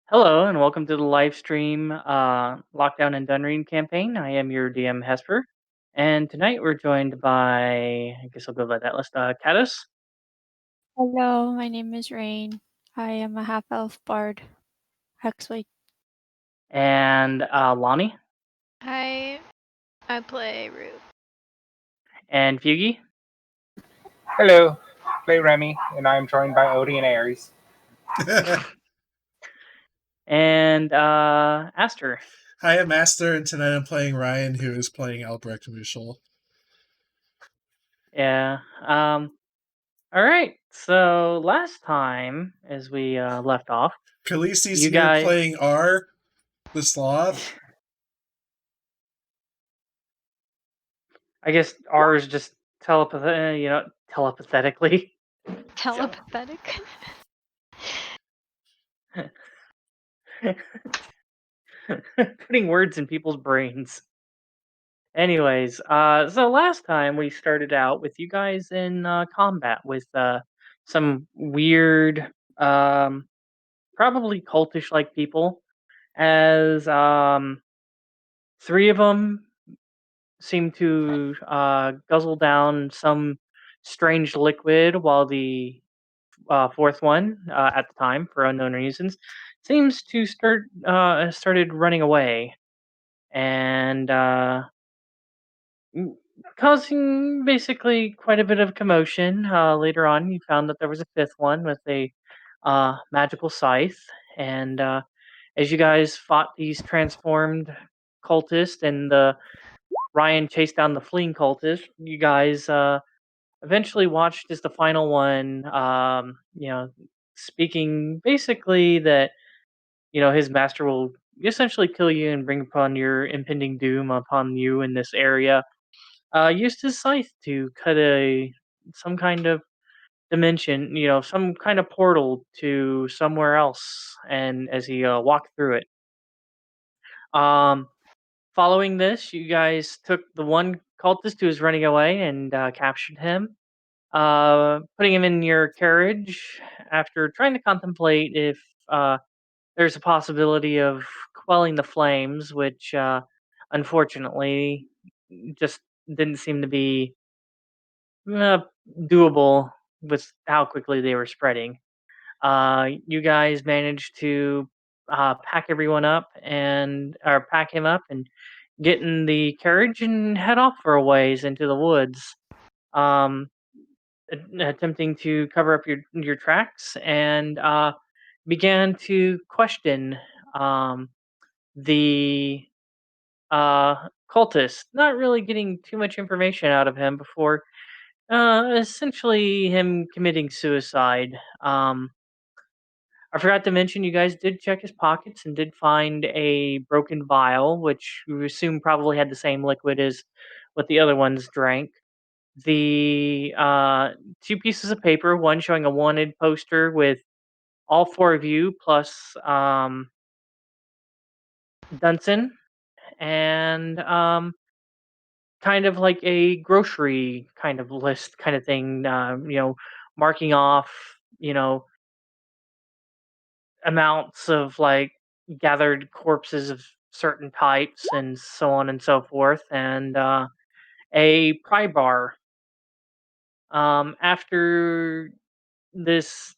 Hello and welcome to the Livestream Lockdown and Dunreen campaign. I am your DM Hesper, and tonight we're joined by, I guess I'll go by that list, Cados Hello, my name is Raine. I am a half-elf bard. Hexway. and Lani I play Roux. and Feugy Hello, play Remy, and I am joined by Odie and Ares. and Aster. Hi, I'm Aster, and tonight I'm playing Ryan, who is playing Albrecht Mushel. Yeah. All right. So last time, as we left off, Khaleesi's you here guys playing R, the sloth. I guess ours just telepathetically. Telepathetic. Putting words in people's brains. Anyways, so last time we started out with you guys in combat with some weird, probably cultish like people, as three of them seem to guzzle down some strange liquid, while the fourth one, at the time, for unknown reasons, seems to started running away and causing basically quite a bit of commotion. Later on, you found that there was a fifth one with a magical scythe, and as you guys fought these transformed cultists and the Ryan chased down the fleeing cultist, you guys eventually watched as the final one, speaking basically that his master will essentially kill you and bring upon your impending doom upon you in this area. Used his scythe to cut some kind of dimension, some kind of portal to somewhere else, and as he walked through it. Um, Following this, you guys took the one cultist who was running away and captured him, putting him in your carriage after trying to contemplate if there's a possibility of quelling the flames, which unfortunately just didn't seem to be uh, doable with how quickly they were spreading. You guys managed to pack everyone up and or pack him up and get in the carriage and head off for a ways into the woods. Um, Attempting to cover up your tracks and began to question um, the cultist, not really getting too much information out of him before essentially him committing suicide. I forgot to mention you guys did check his pockets and did find a broken vial, which you assume probably had the same liquid as what the other ones drank. The two pieces of paper, one showing a wanted poster with all four of you plus Dunsen, and kind of like a grocery kind of list kind of thing, marking off, you know, amounts of like gathered corpses of certain types and so on and so forth, and a pry bar. After this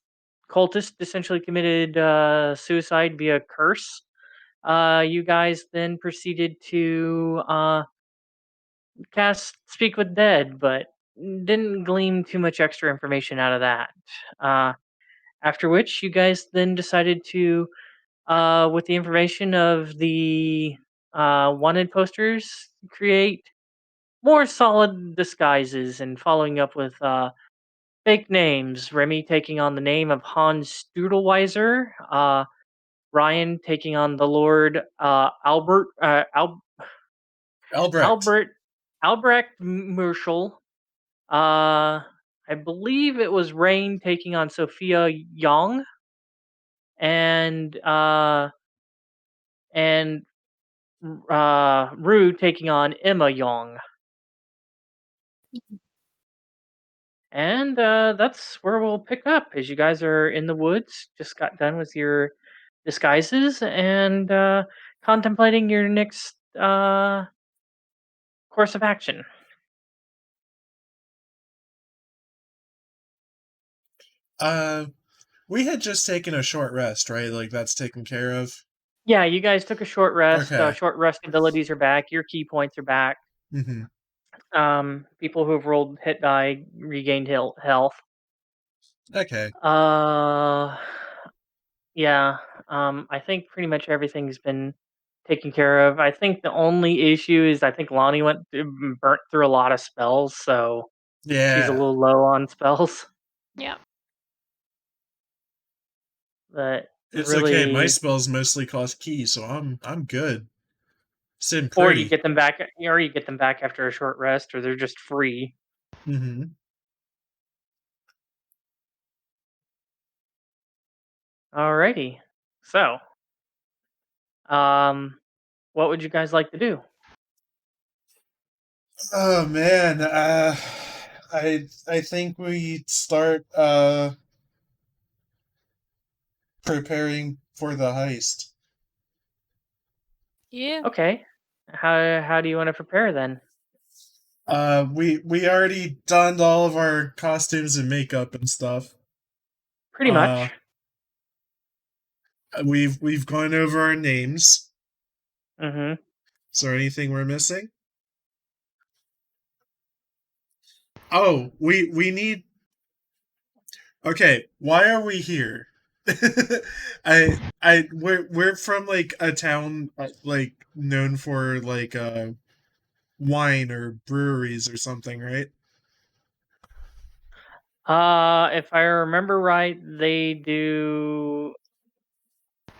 cultist essentially committed suicide via curse, you guys then proceeded to cast Speak with Dead, but didn't glean too much extra information out of that. Uh, After which, you guys then decided to, with the information of the wanted posters, create more solid disguises and following up with fake names. Remy taking on the name of Hans Strudelweiser, Ryan taking on the Lord Albrecht. Albert Albrecht Murschel. I believe it was Raine taking on Sophia Young, and and Roux taking on Emma Young. And that's where we'll pick up as you guys are in the woods. Just got done with your disguises and contemplating your next course of action. We had just taken a short rest, right? Like that's taken care of. Yeah, you guys took a short rest. Okay. Short rest abilities are back. Your key points are back. Mm-hmm. People who have rolled hit die regained health. Okay. Yeah. I think pretty much everything's been taken care of. I think the only issue is I think Lani burnt through a lot of spells, so she's a Yeah. little low on spells. Yeah. But It's okay. My really, spells mostly cost keys, so I'm good. Sitting or you pretty. get them back, after a short rest, or they're just free. Mm-hmm. Alrighty. So, what would you guys like to do? Oh man, I think we start preparing for the heist. Yeah. Okay. How do you want to prepare then? We already donned all of our costumes and makeup and stuff. Pretty much. We've gone over our names. Mm-hmm. Is there anything we're missing? Oh, we need. Okay, why are we here? We're from like a town like known for like wine or breweries or something, right? If I remember right, they do.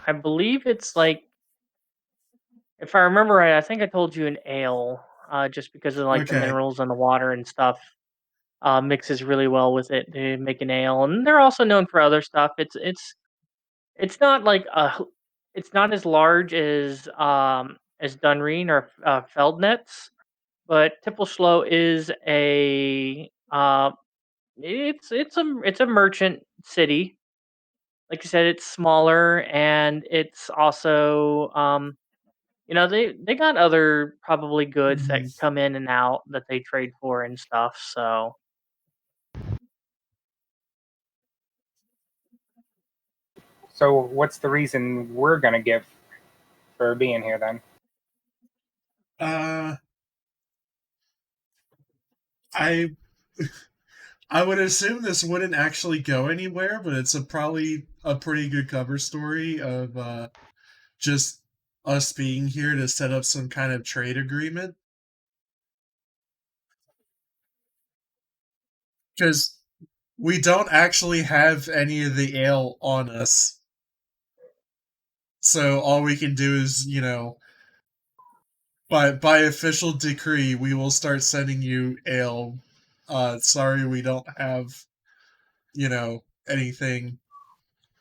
I believe it's like, if I remember right, I think I told you an ale. Just because of like the Okay. minerals and the water and stuff, mixes really well with it to make an ale. And they're also known for other stuff. It's not like it's not as large as Dunreen or Feldnetz, but Tippelschlo is a it's a merchant city. Like I said, it's smaller and it's also they got other probably goods that Mm-hmm. come in and out that they trade for and stuff. So So what's the reason we're gonna give for being here then? I I would assume this wouldn't actually go anywhere, but it's probably a pretty good cover story of just us being here to set up some kind of trade agreement. Because we don't actually have any of the ale on us. So all we can do is, by official decree, we will start sending you ale. Sorry, we don't have, anything,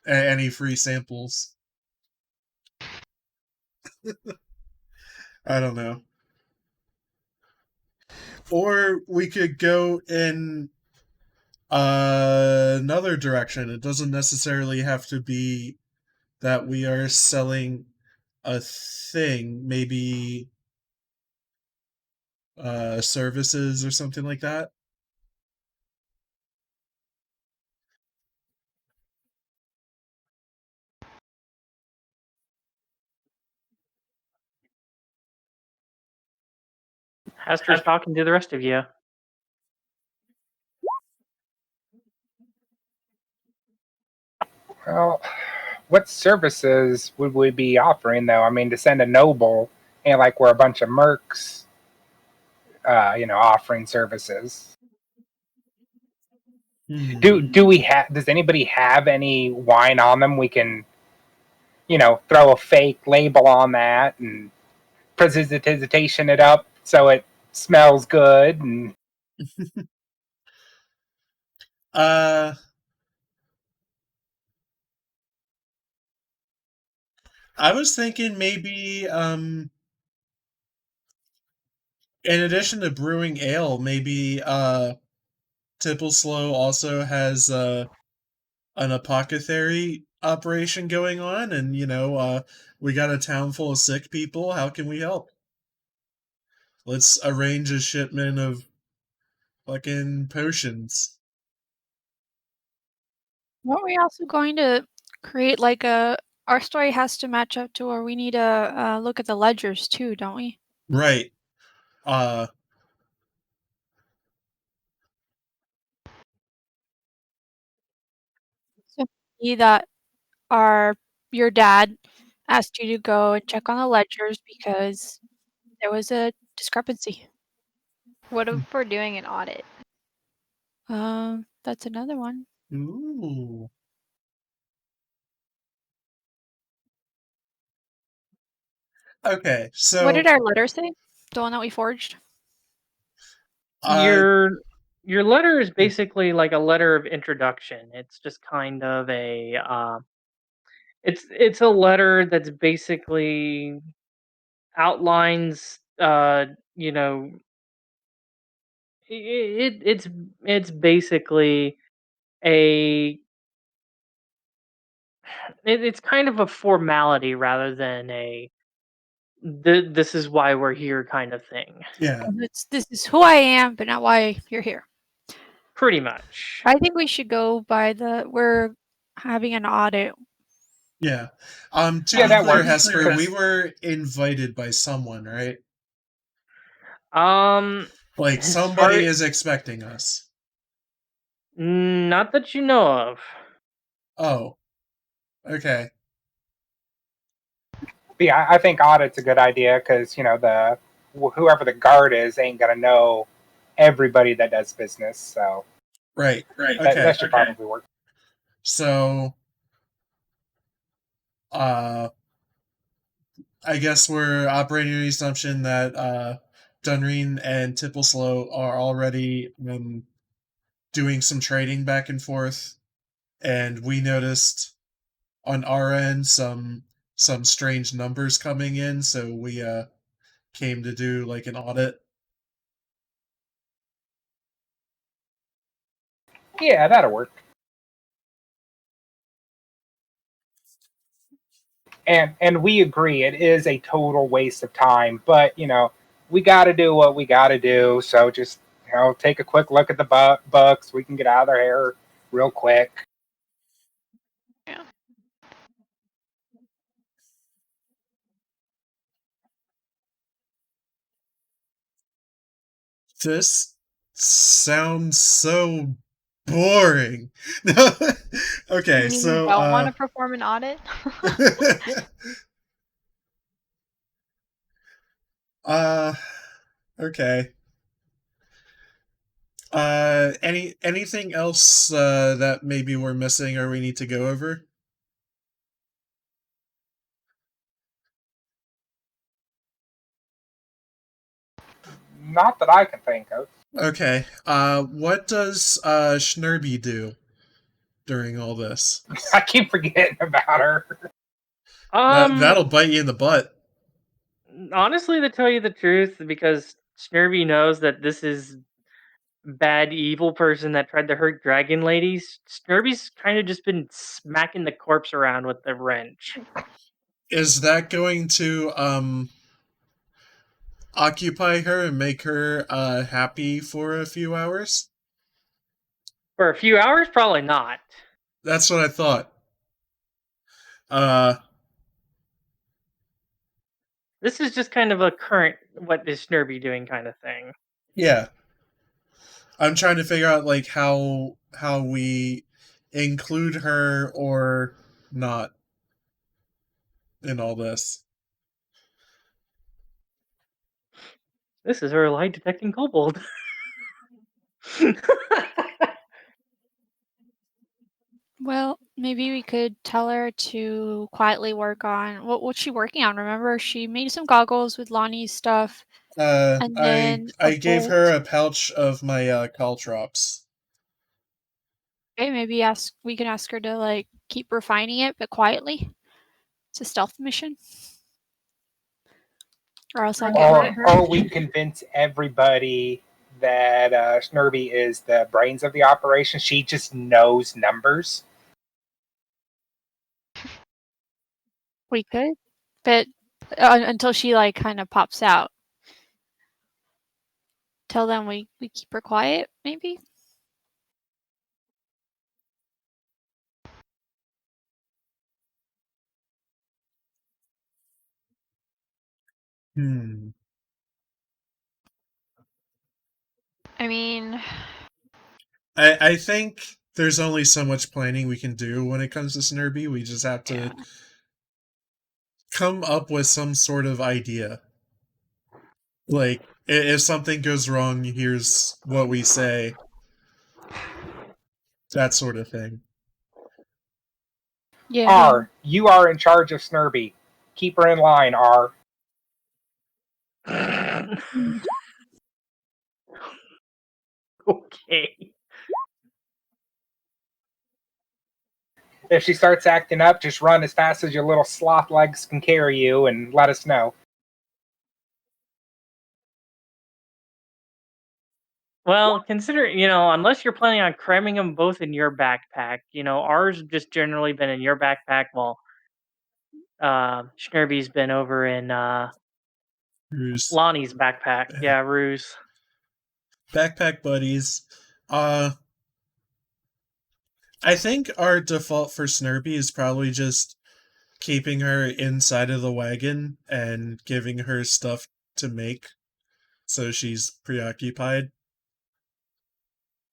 any free samples. I don't know. Or we could go in another direction. It doesn't necessarily have to be that we are selling a thing. Maybe services or something like that. Hester's talking to the rest of you. Well, what services would we be offering though? I mean, to send a noble and like we're a bunch of mercs, offering services. Do we have? Does anybody have any wine on them? We can, throw a fake label on that and presentation it up so it smells good. And I was thinking maybe in addition to brewing ale, maybe Tippelslow also has an apothecary operation going on, and we got a town full of sick people. How can we help? Let's arrange a shipment of fucking potions. Weren't we also going to create like our story has to match up to where we need to look at the ledgers too, don't we? Right. So maybe that your dad asked you to go and check on the ledgers because there was a discrepancy. What if we're doing an audit? That's another one. Ooh. Okay, so What did our letter say? The one that we forged? Your letter is basically like a letter of introduction. It's just kind of a it's a letter that's basically outlines you know it's basically a it's kind of a formality rather than a this is why we're here kind of thing. yeah, This is who I am, but not why you're here. Pretty much. I think we should go by we're having an audit. yeah. To Yeah, be that clear, works. Hesper, we were invited by someone, right? Like As somebody far- is expecting us. not that you know of. Oh, okay. But yeah, I think audit's a good idea because whoever the guard is ain't gonna know everybody that does business. So Right. that should probably work. So, I guess we're operating on the assumption that Dunreen and Tippleslow are already doing some trading back and forth, and we noticed on our end some strange numbers coming in, so we came to do like an audit. Yeah, that'll work. And we agree it is a total waste of time, but we got to do what we got to do. So just take a quick look at the books. We can get out of their hair real quick. Yeah. This sounds so boring. Okay, You mean so you don't want to perform an audit? Okay. Anything else that maybe we're missing or we need to go over? Not that I can think of. Okay. What does Schnurby do during all this? I keep forgetting about her. That'll bite you in the butt. Honestly, to tell you the truth, because Snurvy knows that this is bad evil person that tried to hurt dragon ladies, Snurvy's kind of just been smacking the corpse around with the wrench. Is that going to occupy her and make her happy for a few hours? For a few hours, probably not. That's what I thought. This is just kind of a current what is Snurby doing kind of thing. Yeah. I'm trying to figure out like how we include her or not in all this. This is her lie detecting kobold. Well, maybe we could tell her to quietly work on what's she working on. Remember, she made some goggles with Lani's stuff. And then I gave her a pouch of my caltrops. Okay, maybe we can ask her to like keep refining it, but quietly. It's a stealth mission. Or else I'll get rid of her. Or we convince everybody that Snurby is the brains of the operation. She just knows numbers. We could, but until she like kind of pops out. Till then, we keep her quiet, maybe. I mean, I think there's only so much planning we can do when it comes to Snurby. We just have to come up with some sort of idea. Like, if something goes wrong, here's what we say. That sort of thing. Yeah. R, you are in charge of Snurby. Keep her in line, R. Okay. If she starts acting up, just run as fast as your little sloth legs can carry you and let us know. Well, consider, unless you're planning on cramming them both in your backpack, ours have just generally been in your backpack while Schnurby's been over in Roux. Lani's backpack. Yeah, Roux. Backpack buddies. I think our default for Snurby is probably just keeping her inside of the wagon and giving her stuff to make so she's preoccupied.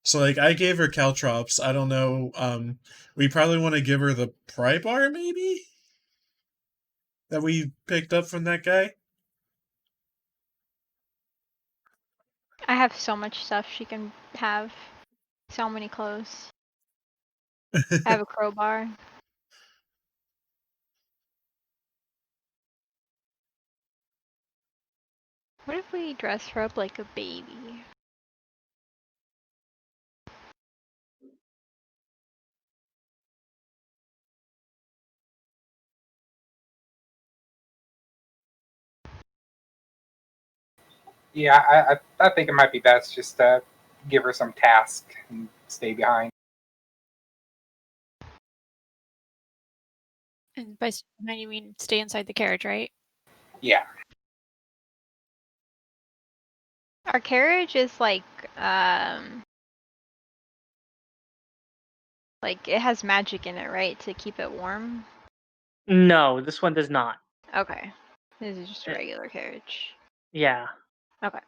So, like, I gave her caltrops. I don't know. We probably want to give her the pry bar, maybe? That we picked up from that guy? I have so much stuff she can have. So many clothes. I have a crowbar. What if we dress her up like a baby? Yeah, I think it might be best just to give her some task and stay behind. And by stay behind, you mean stay inside the carriage, right? Yeah. Our carriage is like it has magic in it, right? To keep it warm? No, this one does not. Okay. This is just a regular carriage. Yeah. Okay.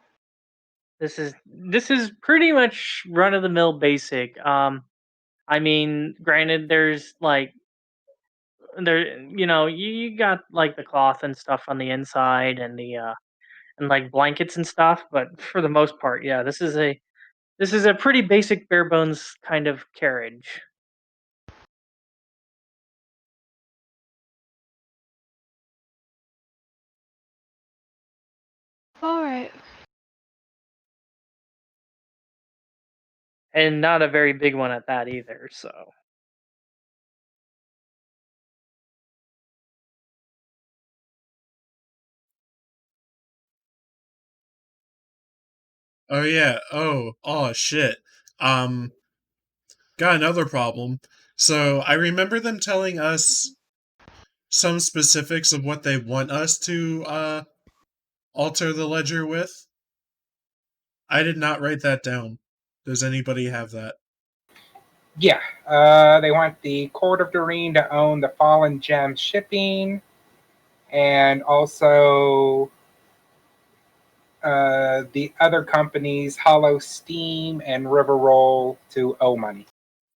This is pretty much run of the mill basic. I mean, granted, there's like you got like the cloth and stuff on the inside and the and like blankets and stuff, but for the most part, yeah, this is a pretty basic bare bones kind of carriage. All right. And not a very big one at that either, so. Oh, yeah. Oh, shit. Got another problem. So, I remember them telling us some specifics of what they want us to, alter the ledger with. I did not write that down. Does anybody have that? Yeah, they want the Court of Dunreen to own the Fallen Gem shipping, and also the other companies, Hollow Steam and River Roll, to owe money.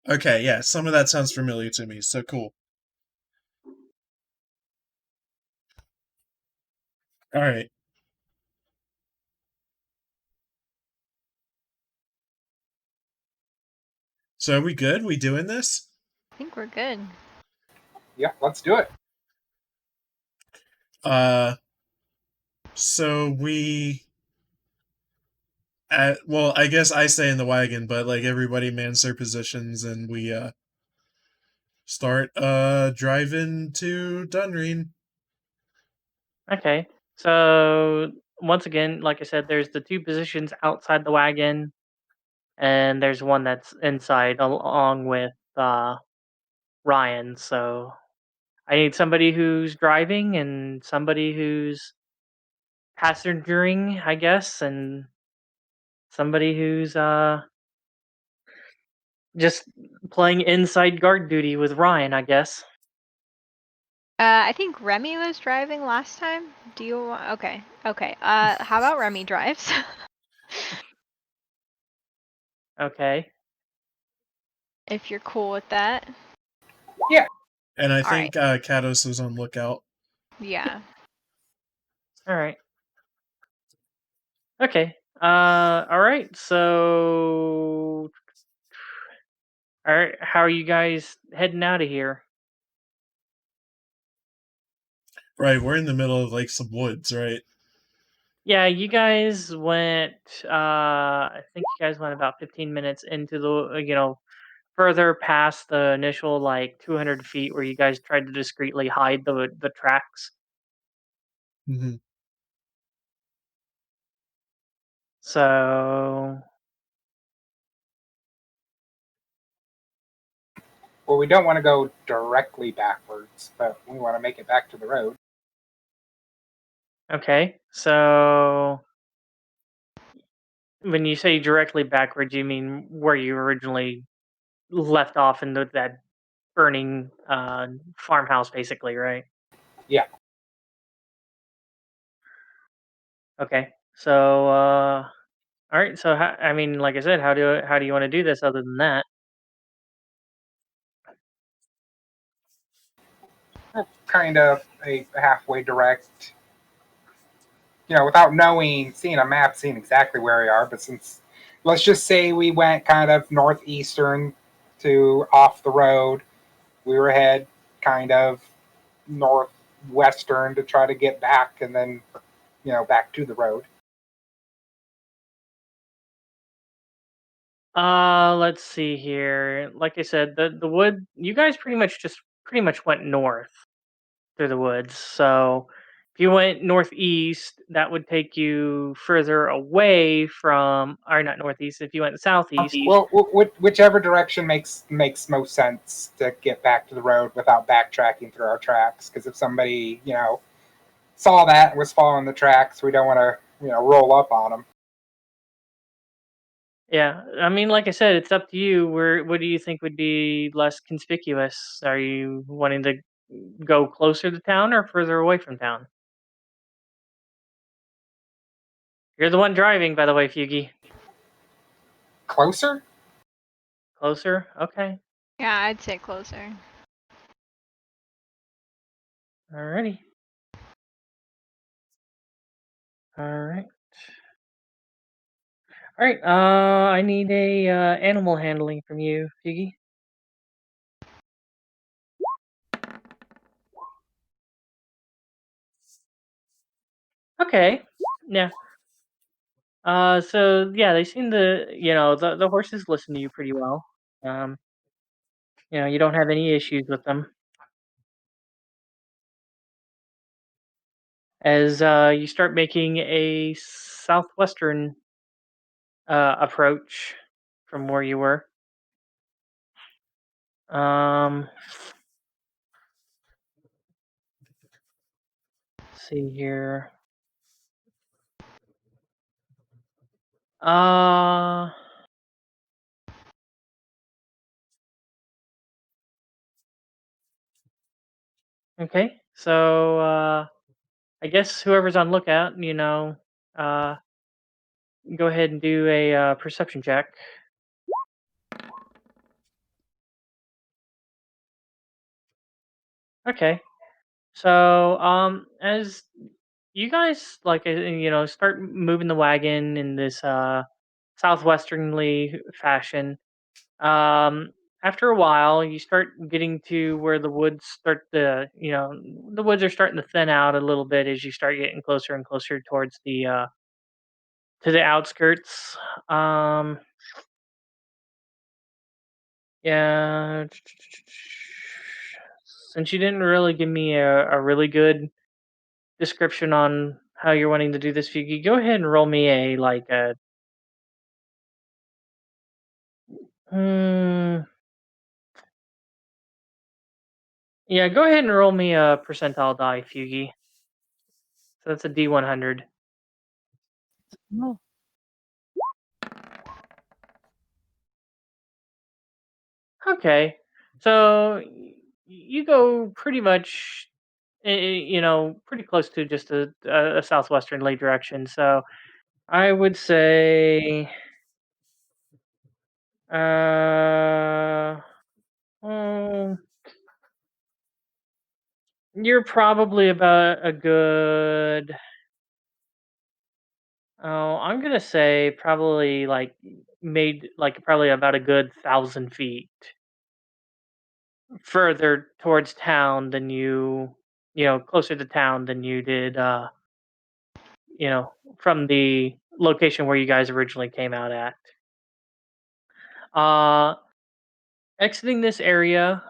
Okay, yeah, some of that sounds familiar to me, so cool. Alright. So are we good? We doing this? I think we're good. Yeah, let's do it. So we... well, I guess I stay in the wagon, but like everybody mans their positions and we start driving to Dunreen. Okay. So once again, like I said, there's the two positions outside the wagon, and there's one that's inside along with Ryan. So I need somebody who's driving and somebody who's passengering, I guess, and somebody who's just playing inside guard duty with Ryan, I guess. I think Remy was driving last time. Do you okay. How about Remy drives? Okay. If you're cool with that. Yeah. And I All think Cados was on lookout. Yeah. All right. Okay. All right. So, all right. How are you guys heading out of here? Right, we're in the middle of like some woods, right? Yeah, you guys went. I think you guys went about 15 minutes into the further past the initial like 200 feet where you guys tried to discreetly hide the tracks. Mm-hmm. So, Well, we don't want to go directly backwards, but we want to make it back to the road. okay. So, when you say directly backwards, you mean where you originally left off in that burning farmhouse, basically, right? Yeah. Okay. So, all right. So, I mean, like I said, how do you want to do this other than that? Kind of a halfway direct, without seeing a map, seeing exactly where we are. But since, let's just say we went kind of northeastern to off the road, we were head kind of northwestern to try to get back and then, back to the road. Let's see here. Like I said, the wood. You guys pretty much went north through the woods. So if you went northeast, that would take you further away from, or not northeast. If you went southeast, Well, whichever direction makes most sense to get back to the road without backtracking through our tracks. Because if somebody, saw that and was following the tracks, we don't want to, roll up on them. yeah. I mean, like I said, it's up to you. What do you think would be less conspicuous? Are you wanting to go closer to town or further away from town? You're the one driving, by the way, Feugy. Closer? Closer? Okay. Yeah, I'd say closer. Alrighty. Alright. Alright, I need a animal handling from you, Feugy. Okay. Yeah. So yeah, they seem to, the horses listen to you pretty well. Um, you don't have any issues with them. As you start making a southwestern approach from where you were. Let's see here. Uh okay. So I guess whoever's on lookout, uh go ahead and do a perception check. Okay. So as you guys start moving the wagon in this southwesternly fashion, after a while you start getting to where the woods the woods are starting to thin out a little bit as you start getting closer and closer towards the to the outskirts. Um yeah. Since you didn't really give me a really good description on how you're wanting to do this, Fugi, go ahead and roll me a like a hmm, Yeah, go ahead and roll me a percentile die, Feugy. So that's a D100. Oh. Okay, so you go pretty much, pretty close to just a southwesternly direction. So I would say, well, you're probably about a good. Oh, I'm gonna say probably probably about a good 1,000 feet further towards town than closer to town than you did, from the location where you guys originally came out at. Uh, Exiting this area,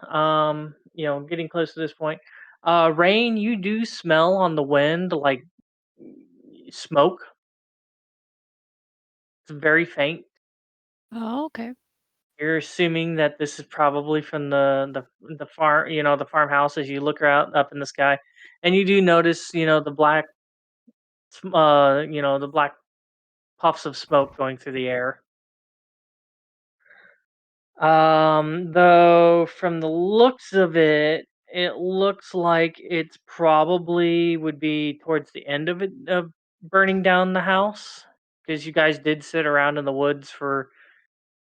getting close to this point. Raine, you do smell on the wind like smoke. It's very faint. Oh, okay. You're assuming that this is probably from the farm, the farmhouse as you look out up in the sky, and you do notice, the black puffs of smoke going through the air. Though from the looks of it, it looks like it's probably would be towards the end of it of burning down the house because you guys did sit around in the woods for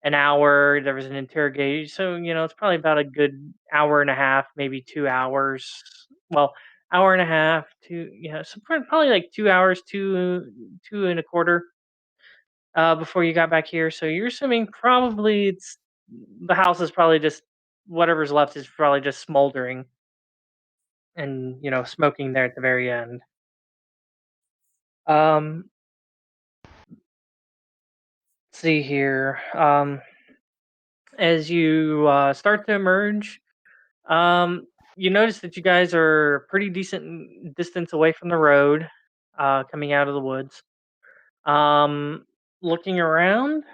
an hour. There was an interrogation, so it's probably about a good hour and a half, maybe 2 hours. Well, hour and a half, so probably like 2 hours, two and a quarter, before you got back here. So you're assuming probably it's the house is probably just whatever's left is probably just smoldering and smoking there at the very end. Let's see here. As you start to emerge, you notice that you guys are a pretty decent distance away from the road, coming out of the woods. Looking around,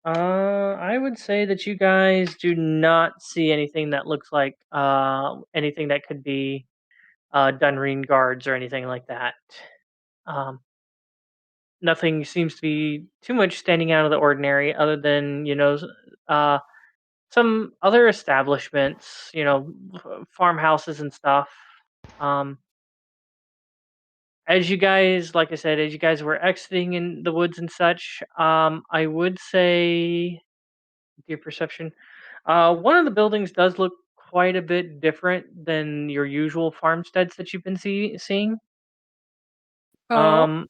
I would say that you guys do not see anything that looks like anything that could be Dunreen guards or anything like that. Um, Nothing seems to be too much standing out of the ordinary, other than uh, some other establishments, farmhouses and stuff. Um, as you guys, like I said, as you guys were exiting in the woods and such, I would say, your perception, one of the buildings does look quite a bit different than your usual farmsteads that you've been seeing. Oh. Um,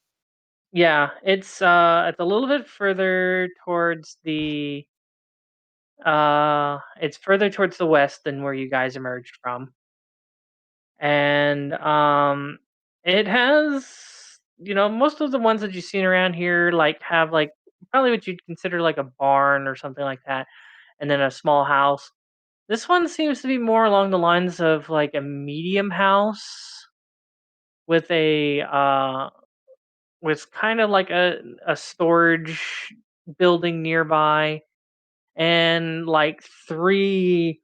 yeah, it's a little bit further towards it's further towards the west than where you guys emerged from. And it has, most of the ones that you've seen around here like have like probably what you'd consider like a barn or something like that, and then a small house. This one seems to be more along the lines of like a medium house with with kind of like a storage building nearby, and like three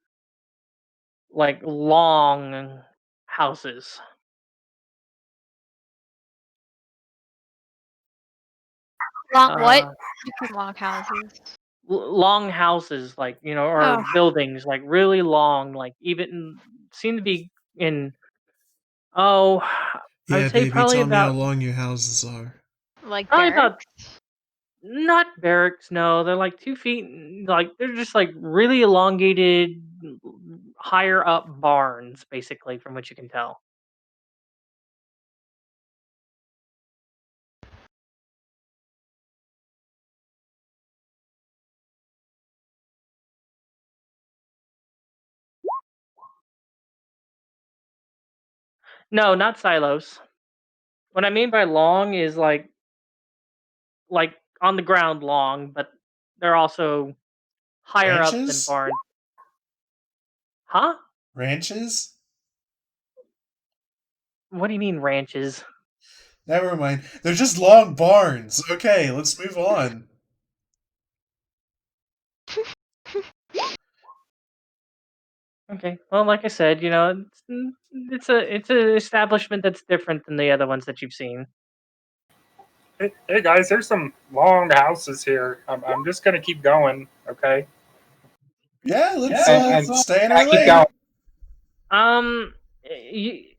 like long houses. Long what? Uh, Long houses. Long houses, like or Oh. buildings, like really long, like even seem to be in. Oh, I Yeah, would say baby, probably tell me how about long your houses are. Like probably about barracks? not barracks. No, they're like 2 feet. Like they're just like really elongated, higher up barns, basically, from what you can tell. No, not silos. What I mean by long is like on the ground long, but they're also higher up than Ranches? barns. Huh? Ranches? What do you mean ranches? Never mind. They're just long barns. Okay, let's move on. Okay. Well, like I said, it's an establishment that's different than the other ones that you've seen. Hey guys, there's some long houses here. I'm just gonna keep going, okay? Yeah, let's And stay in I our keep lane. going.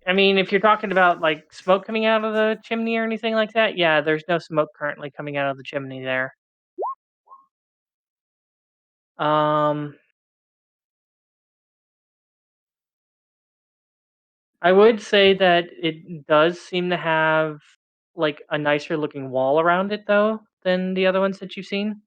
I mean, if you're talking about like smoke coming out of the chimney or anything like that, yeah, there's no smoke currently coming out of the chimney there. I would say that it does seem to have like a nicer looking wall around it though than the other ones that you've seen.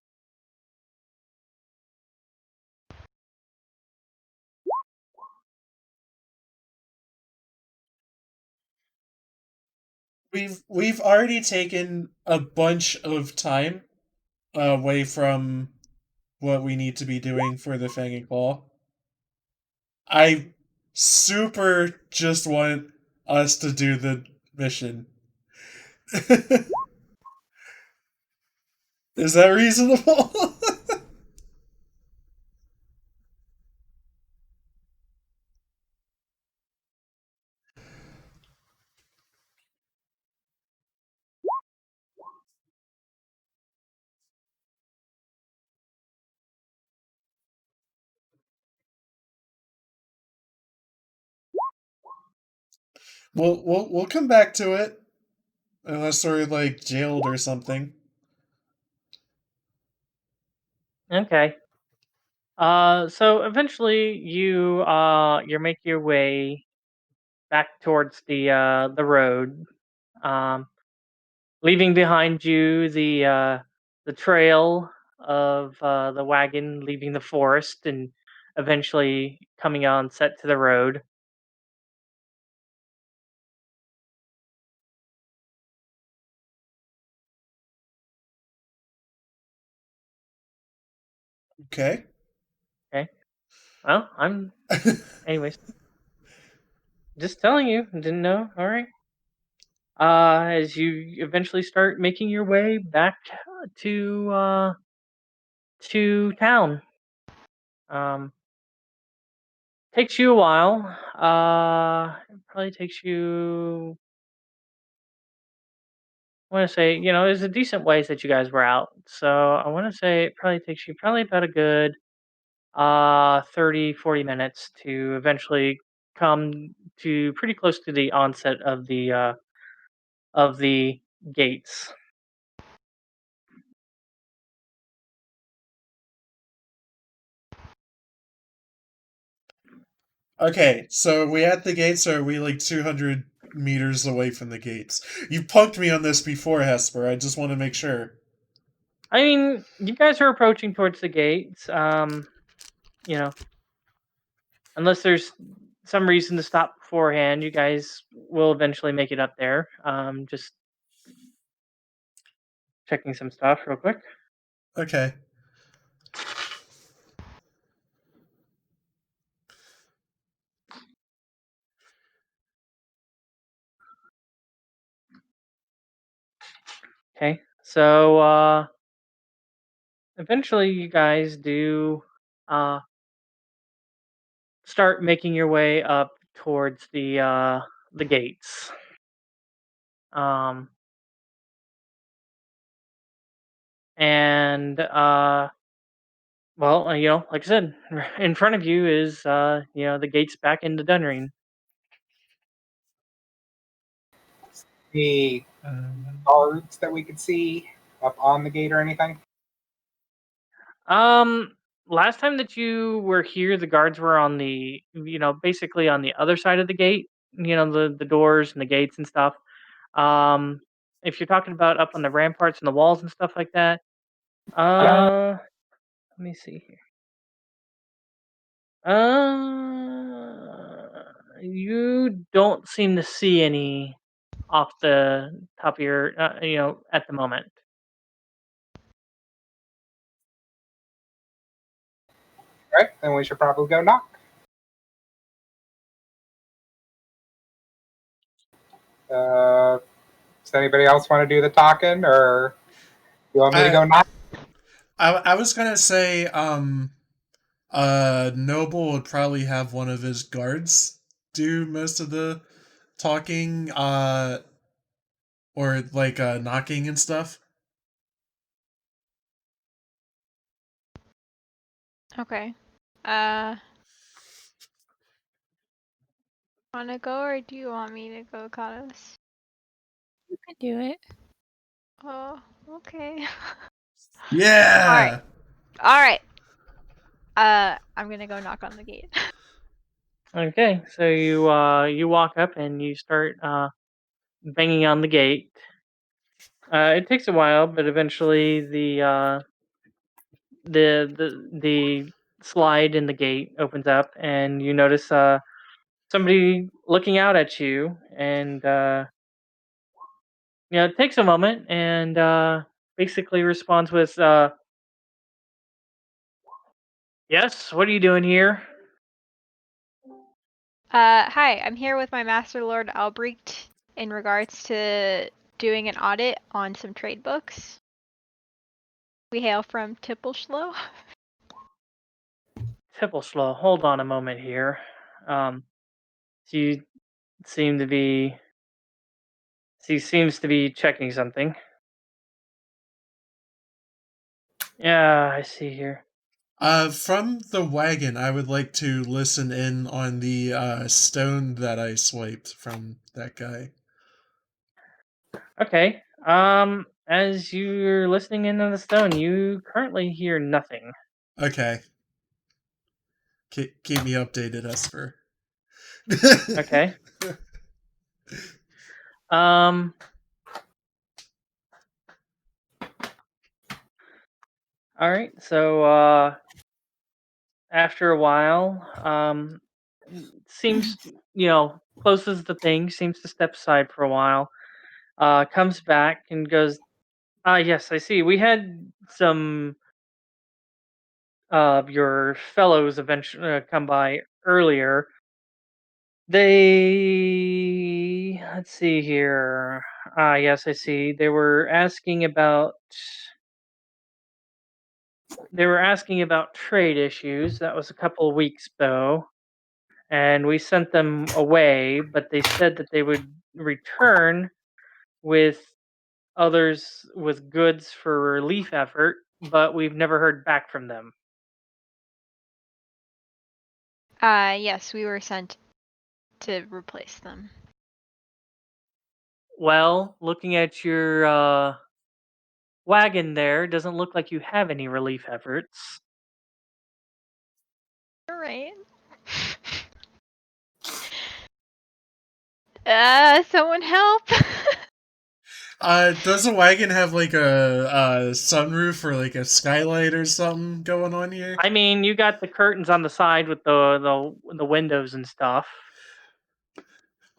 We've already taken a bunch of time away from what we need to be doing for the Fang and Claw. I super just want us to do the mission. Is that reasonable? We'll come back to it, unless we're like jailed or something. Okay. So eventually you make your way back towards the road, um, leaving behind you the trail of the wagon leaving the forest and eventually coming on set to the road. Okay. Okay. Well, anyways, just telling you. Didn't know. All right. As you eventually start making your way back to town. Um, Takes you a while. It probably takes you. I want to say, there's a decent ways that you guys were out. So I want to say it probably takes you probably about a good 30, 40 minutes to eventually come to pretty close to the onset of the gates. Okay, so we at the gates, or are we like 200 meters away from the gates? You punked me on this before, Hesper. I just want to make sure. I mean, you guys are approaching towards the gates. Unless there's some reason to stop beforehand, you guys will eventually make it up there. Just checking some stuff real quick. Okay. Okay, so eventually you guys do start making your way up towards the gates. Um, and well, like I said, in front of you is the gates back into Dunreen. The guards that we could see up on the gate or anything? Last time that you were here, the guards were on basically on the other side of the gate. The doors and the gates and stuff. Um, if you're talking about up on the ramparts and the walls and stuff like that, let me see here. You don't seem to see any off the top of your, at the moment. Right, then we should probably go knock. Does anybody else want to do the talking, or you want me to go knock? I was gonna say, Noble would probably have one of his guards do most of the talking, or like knocking and stuff. Okay. Wanna go or do you want me to go, Cados? You can do it. Oh, okay. Yeah. All right. I'm gonna go knock on the gate. Okay, so you walk up and you start banging on the gate. It takes a while, but eventually the slide in the gate opens up, and you notice somebody looking out at you, and it takes a moment, and basically responds with, "Yes, what are you doing here?" Hi, I'm here with my Master Lord Albrecht in regards to doing an audit on some trade books. We hail from Tippleslow. Tippleslow, hold on a moment here. You seem to be. He seems to be checking something. Yeah, I see here. From the wagon, I would like to listen in on the stone that I swiped from that guy. Okay. As you're listening in on the stone, you currently hear nothing. Okay. Keep me updated, Hesper. Okay. Um. All right. So, after a while, seems closes the thing, seems to step aside for a while. Comes back and goes, "Ah, yes, I see. We had some of your fellows eventually come by earlier. Let's see here. Ah, yes, I see. They were asking about trade issues. That was a couple of weeks ago, and we sent them away, but they said that they would return with others with goods for relief effort, but we've never heard back from them." Yes, we were sent to replace them. Well, looking at your wagon there, doesn't look like you have any relief efforts. Alright. Someone help! Does the wagon have like a sunroof or like a skylight or something going on here? I mean, you got the curtains on the side with the windows and stuff.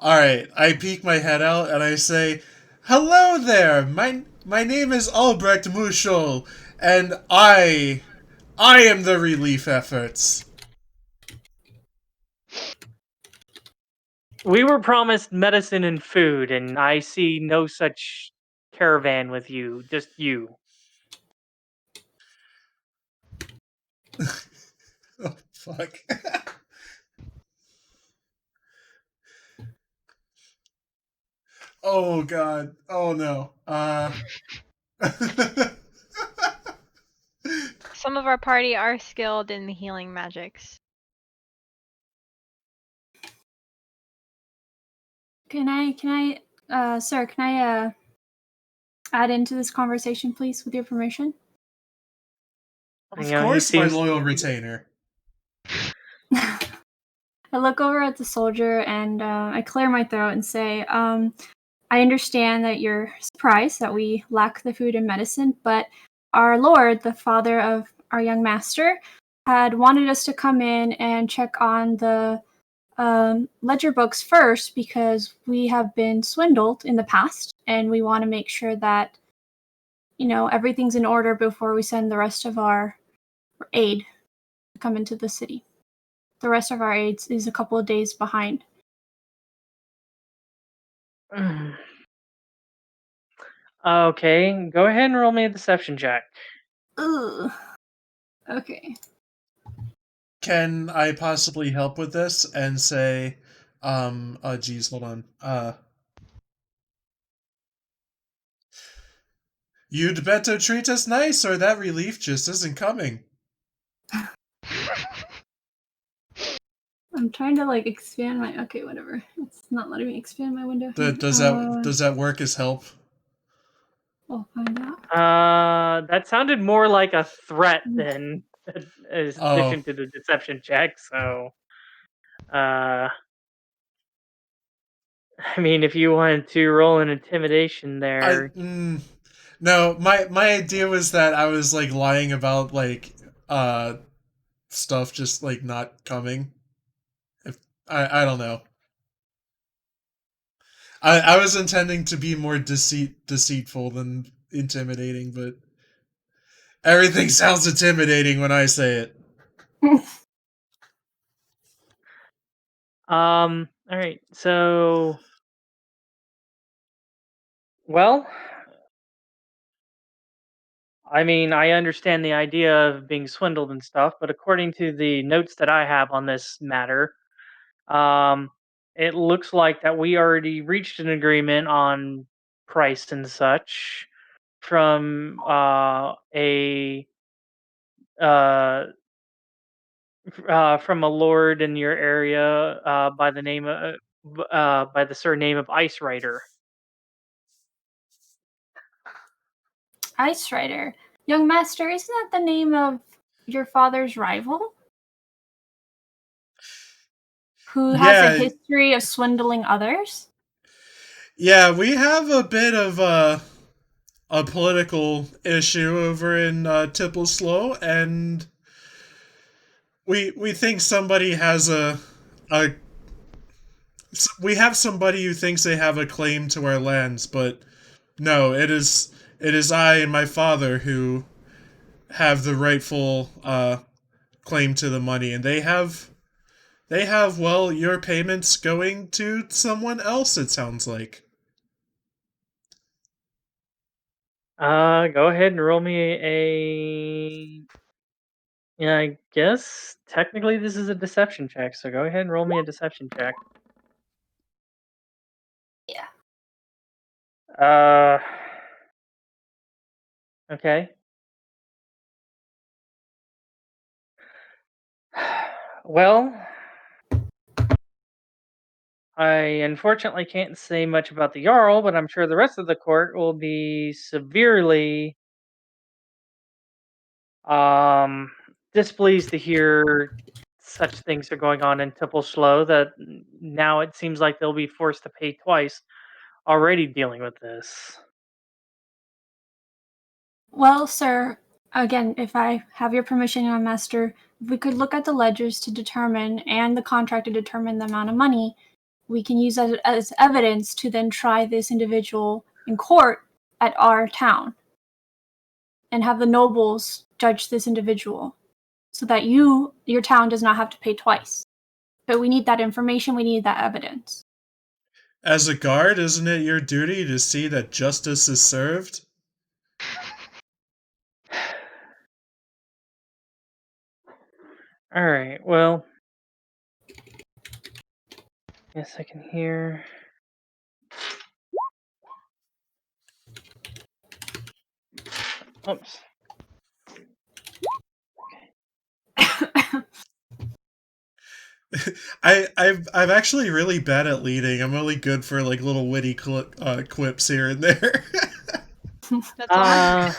Alright, I peek my head out and I say, "Hello there! My name is Albrecht Muschel, and I am the relief efforts." We were promised medicine and food, and I see no such caravan with you, just you. Oh, fuck. Oh, God. Oh, no. Some of our party are skilled in the healing magics. Sir, can I add into this conversation, please, with your permission? Of course, my loyal retainer. I look over at the soldier and I clear my throat and say, I understand that you're surprised that we lack the food and medicine, but our lord, the father of our young master, had wanted us to come in and check on the ledger books first because we have been swindled in the past and we want to make sure that everything's in order before we send the rest of our aid to come into the city. The rest of our aid is a couple of days behind. Okay, go ahead and roll me a deception check. Ugh. Okay. can I possibly help with this? And say, geez, hold on. You'd better treat us nice, or that relief just isn't coming. I'm trying to like expand my. Okay, whatever. It's not letting me expand my window. Does that work as help? We'll find out. That sounded more like a threat than as addition to the deception check. So, I mean, if you wanted to roll an intimidation there, no, my idea was that I was like lying about like stuff just like not coming. If I don't know. I was intending to be more deceitful than intimidating, but everything sounds intimidating when I say it. all right. So, well, I mean, I understand the idea of being swindled and stuff, but according to the notes that I have on this matter, it looks like that we already reached an agreement on price and such from from a lord in your area by the name of by the surname of Ice Rider. Ice Rider. Young Master, isn't that the name of your father's rival? Who has a history of swindling others? Yeah, we have a bit of a political issue over in Tippleslow, and we think somebody has we have somebody who thinks they have a claim to our lands, but no, it is I and my father who have the rightful claim to the money, and they have well, your payments going to someone else, it sounds like. Go ahead and roll me a. Yeah, I guess technically this is a deception check, so go ahead and roll me a deception check. Yeah. Okay. Well, I unfortunately can't say much about the Jarl, but I'm sure the rest of the court will be severely displeased to hear such things are going on in Tippleslow that now it seems like they'll be forced to pay twice already dealing with this. Well, sir, again, if I have your permission, young master, we could look at the ledgers to determine, and the contract to determine the amount of money. We can use that as evidence to then try this individual in court at our town and have the nobles judge this individual so that your town does not have to pay twice. But we need that information, we need that evidence. As a guard, isn't it your duty to see that justice is served? All right, well, yes, I can hear. Oops. I'm actually really bad at leading. I'm only good for like little witty quips here and there. That's all.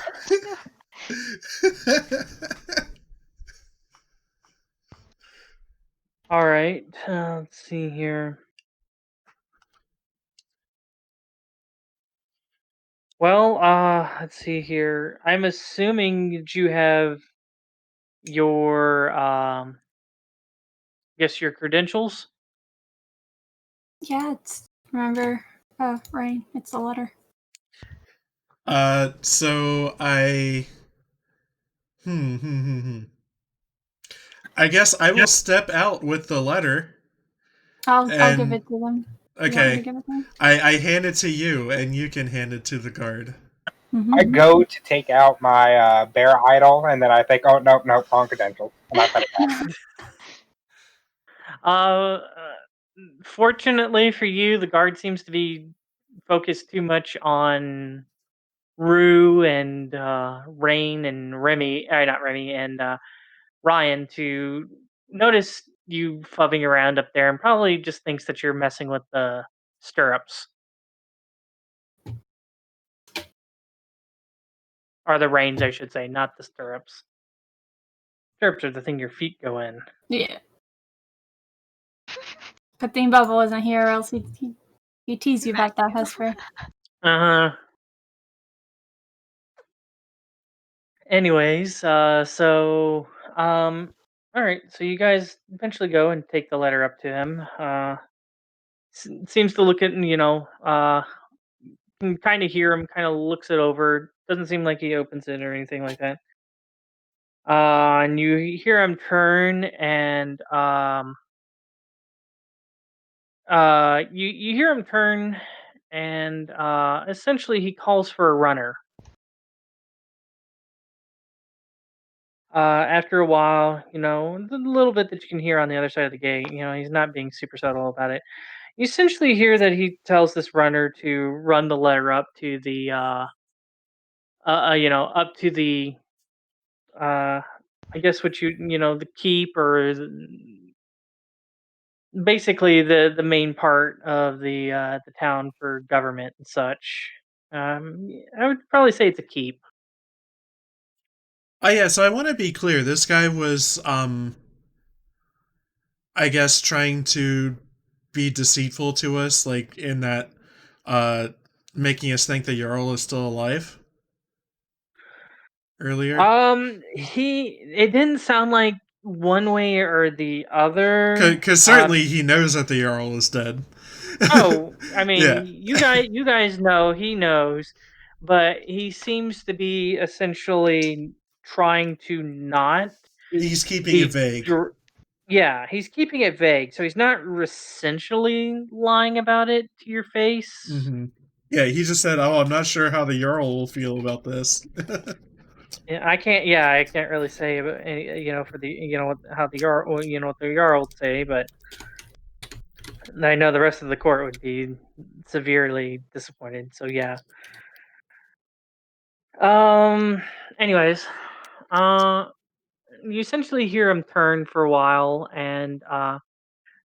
All right, let's see here. Well, let's see here. I'm assuming that you have your, your credentials. Yeah, remember, Raine, it's a letter. So I I guess I will step out with the letter. I'll give it to them. Okay. I hand it to you, and you can hand it to the guard. I go to take out my bear idol, and then I think, oh, no, wrong credential. And I put it back. Fortunately for you, the guard seems to be focused too much on Roux and Raine and Remy, not Remy, and Ryan to notice you fubbing around up there and probably just thinks that you're messing with the stirrups. Or the reins, I should say, not the stirrups. Stirrups are the thing your feet go in. Yeah. Good thing Bubba wasn't here, or else he'd tease you about that, Hesper. Anyways, all right, so you guys eventually go and take the letter up to him. Seems to look at, can kind of hear him, kind of looks it over. Doesn't seem like he opens it or anything like that. And you hear him turn, and you hear him turn, and essentially he calls for a runner. After a while, the little bit that you can hear on the other side of the gate, he's not being super subtle about it. You essentially hear that he tells this runner to run the letter up to the, up to the, I guess what the keep, or basically the main part of the town for government and such. I would probably say it's a keep. Oh yeah, so I want to be clear. This guy was, I guess, trying to be deceitful to us, like in that, making us think that Jarl is still alive. Earlier, it didn't sound like one way or the other. Because certainly he knows that the Jarl is dead. Oh, I mean, yeah. you guys know he knows, but he seems to be essentially trying to not. He's keeping be it vague. Yeah, he's keeping it vague, so he's not essentially lying about it to your face. Mm-hmm. Yeah, he just said, "Oh, I'm not sure how the Jarl will feel about this." Yeah, I can't really say about any, for the how the Jarl, what the Jarl would say, but I know the rest of the court would be severely disappointed. So yeah. Anyways, you essentially hear him turn for a while and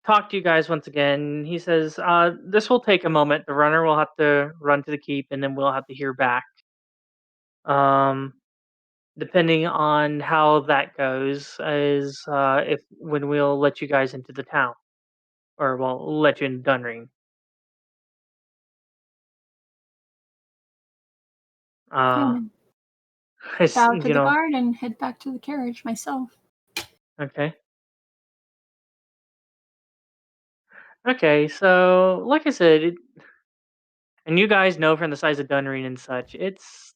talk to you guys once again. He says, "This will take a moment. The runner will have to run to the keep, and then we'll have to hear back. Um, depending on how that goes, is if when we'll let you guys into the town, or we'll let you in Dunreen." Bow to the guard and head back to the carriage myself. Okay. Okay, so like I said, and you guys know from the size of Dunreen and such, it's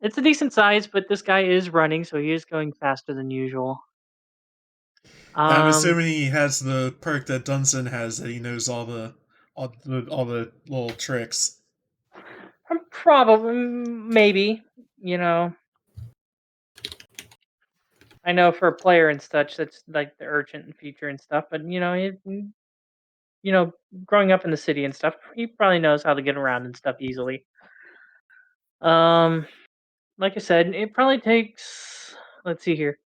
a decent size, but this guy is running, so he is going faster than usual. I'm assuming he has the perk that Dunsen has, that he knows all the little tricks. Probably, maybe, I know for a player and such, that's like the urgent feature and stuff. But growing up in the city and stuff, he probably knows how to get around and stuff easily. Like I said, it probably takes. Let's see here.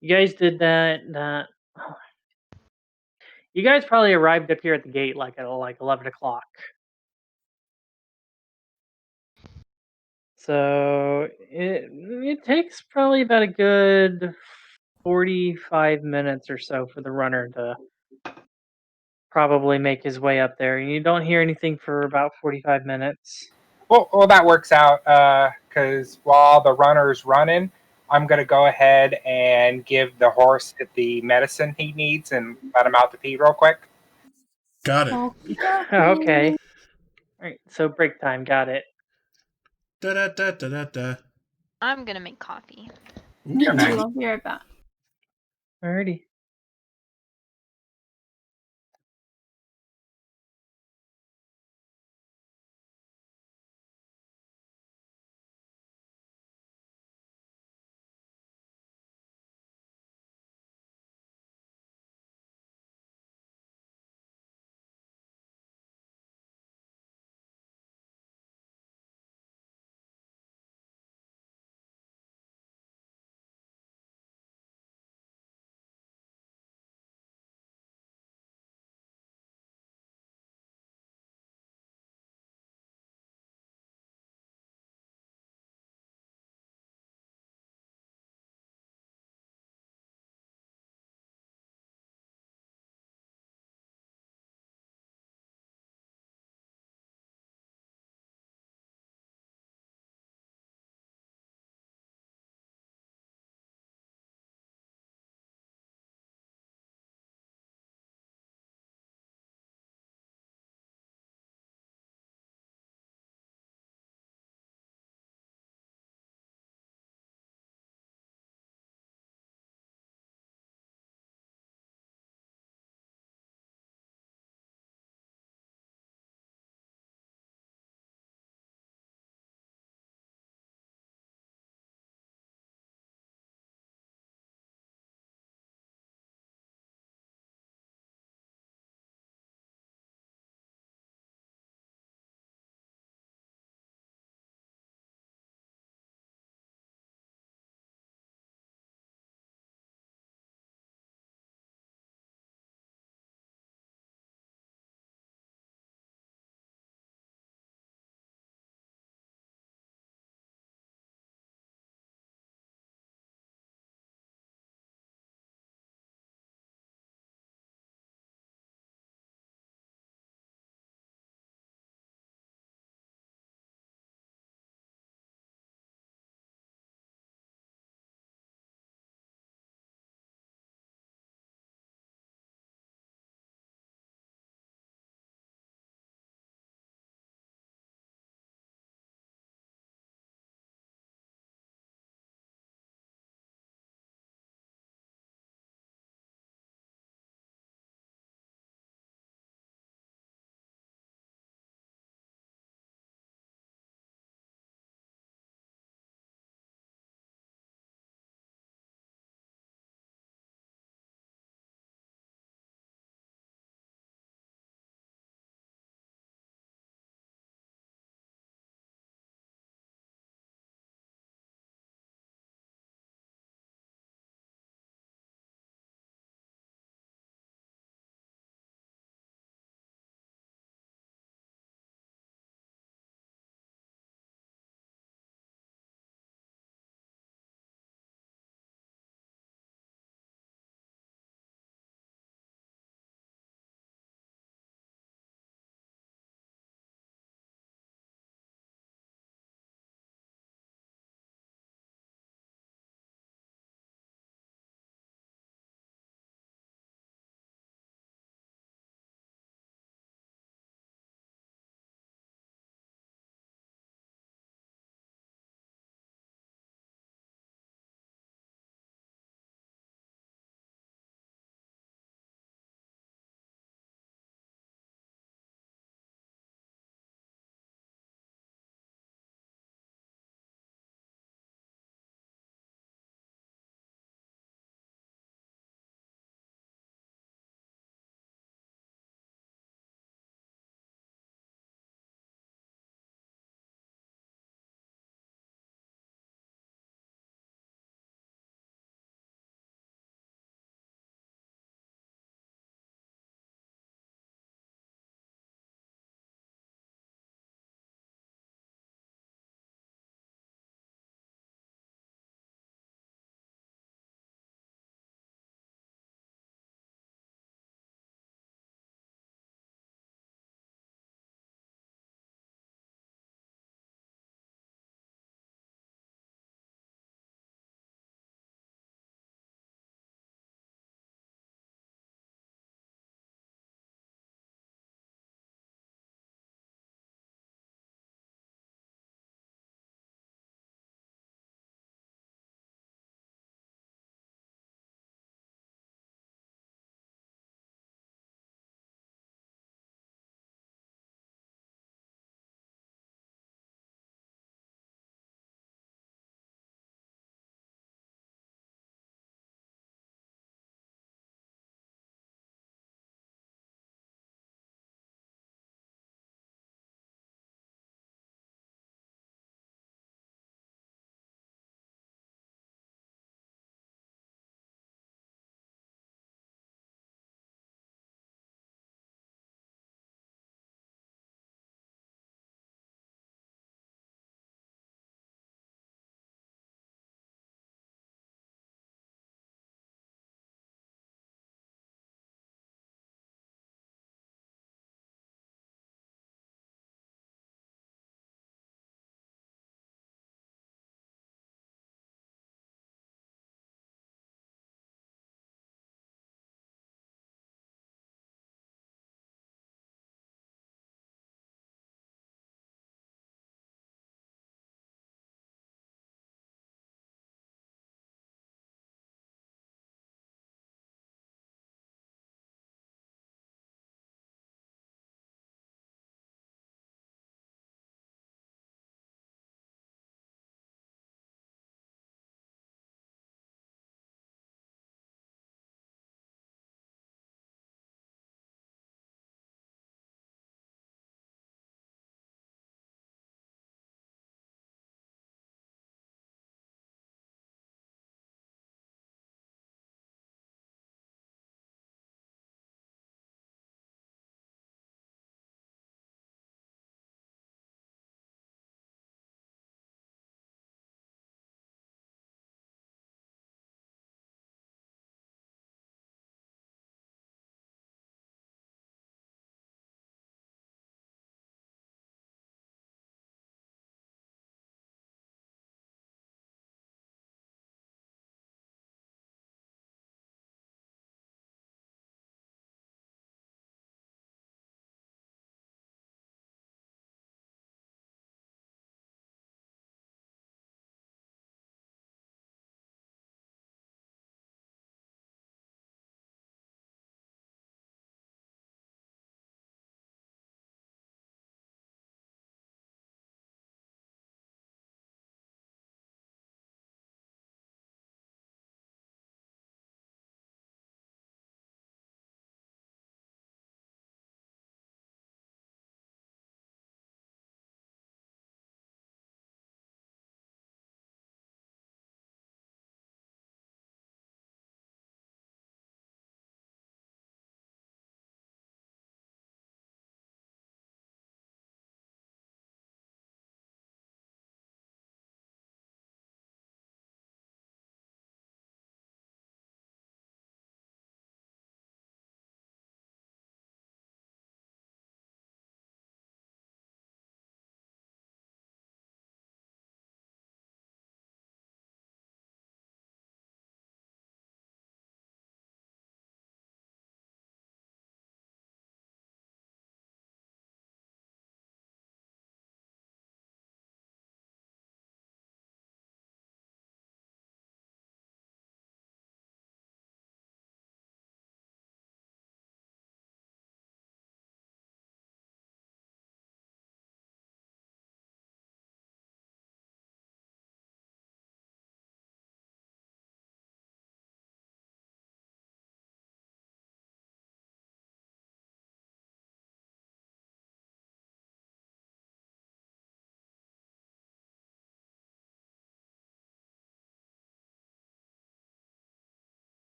You guys did that. You guys probably arrived up here at the gate like at 11 o'clock. So it takes probably about a good 45 minutes or so for the runner to probably make his way up there. You don't hear anything for about 45 minutes. Well, that works out, because while the runner's running, I'm going to go ahead and give the horse the medicine he needs and let him out to pee real quick. Got it. Okay. All right, so break time. Got it. Da-da-da-da-da-da. I'm going to make coffee. Me too. I'll be right back. Alrighty.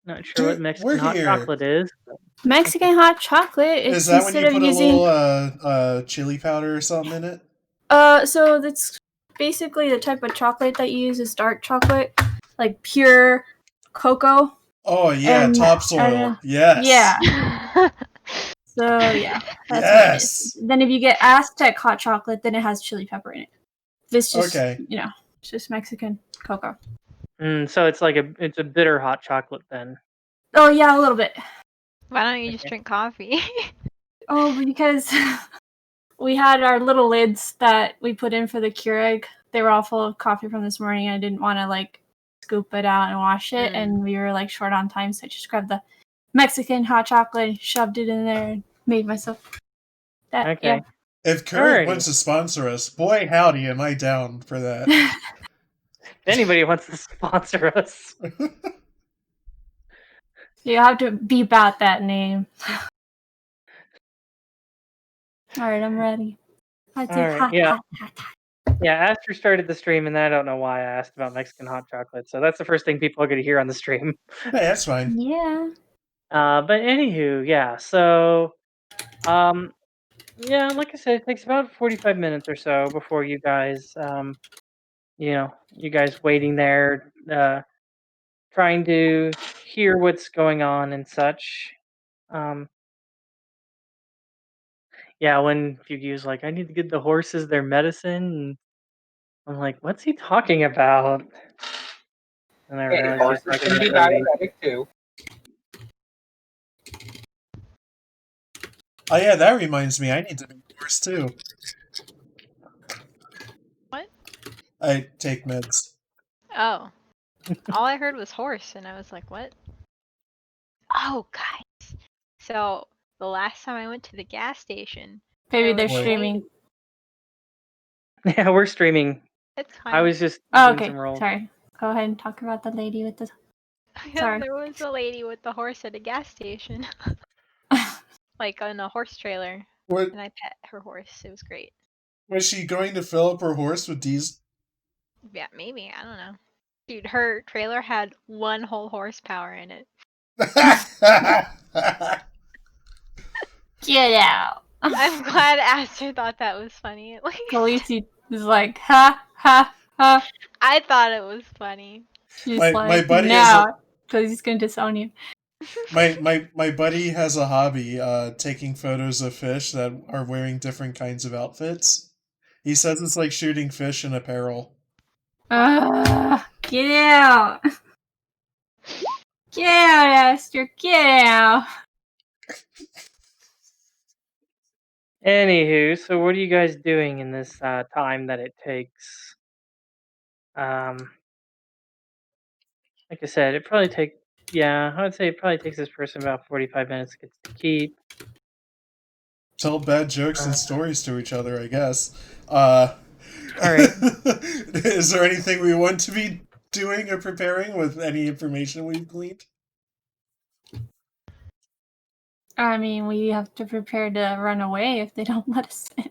Not sure what Dude, Mexican we're hot here. chocolate is. But Mexican hot chocolate. It's Is that when you instead of put using a little chili powder or something in it? so that's basically the type of chocolate that you use is dark chocolate, like pure cocoa. Oh yeah, And, topsoil. Yes. Yeah. So yeah, that's what it is. Then if you get Aztec hot chocolate, then it has chili pepper in it. This just it's just Mexican cocoa. So it's like it's a bitter hot chocolate then. Oh yeah, a little bit. Why don't you just drink coffee? Oh, because we had our little lids that we put in for the Keurig. They were all full of coffee from this morning. I didn't want to like scoop it out and wash it, and we were like short on time, so I just grabbed the Mexican hot chocolate, shoved it in there, and made myself that. Okay. Yeah. If Keurig wants to sponsor us, boy howdy, am I down for that. If anybody wants to sponsor us. You have to beep out that name. Alright, I'm ready. Yeah, Aster started the stream, and I don't know why I asked about Mexican hot chocolate. So that's the first thing people are going to hear on the stream. Hey, that's fine. Yeah. But anywho, yeah. So, yeah, like I said, it takes about 45 minutes or so before you guys, you guys waiting there, trying to hear what's going on and such. Yeah, when Feugy's like, I need to give the horses their medicine, and I'm like, what's he talking about? And I realized horses he's can talking be about Remy. diabetic too. Oh yeah, that reminds me, I need to be a horse too. What? I take meds. Oh. All I heard was horse, and I was like, what? Oh, guys. So, the last time I went to the gas station... Maybe they're streaming. Yeah, we're streaming. It's fine. I was just doing some rolls. Sorry. Go ahead and talk about the lady with the... Yeah, there was a lady with the horse at a gas station. Like, on a horse trailer. What? And I pet her horse. It was great. Was she going to fill up her horse with diesel? Yeah, maybe. I don't know. Dude, her trailer had 1 whole horsepower in it. Get out! I'm glad Aster thought that was funny. Like, Khaleesi is like, ha, ha, ha. I thought it was funny. She's my buddy no, because he's going to disown you. My buddy has a hobby, taking photos of fish that are wearing different kinds of outfits. He says it's like shooting fish in apparel. Get out! Get out, Aster! Get out! Anywho, so what are you guys doing in this time that it takes? Like I said, it probably I would say it probably takes this person about 45 minutes to get to keep. Tell bad jokes and stories to each other, I guess. Alright. Is there anything we want to be doing or preparing with any information we've gleaned? I mean, we have to prepare to run away if they don't let us in.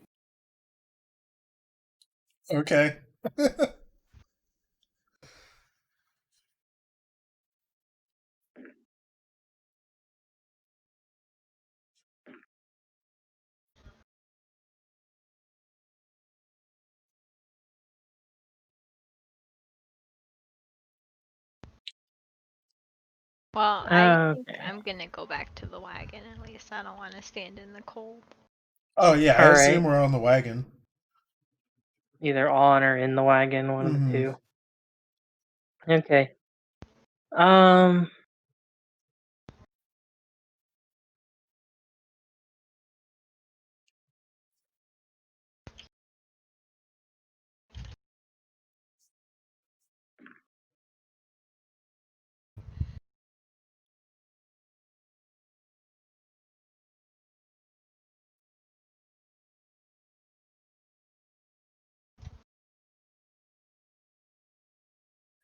Okay. Well, I think I'm gonna go back to the wagon at least. I don't want to stand in the cold. Oh yeah, I assume we're on the wagon. Either on or in the wagon, one of the two. Okay.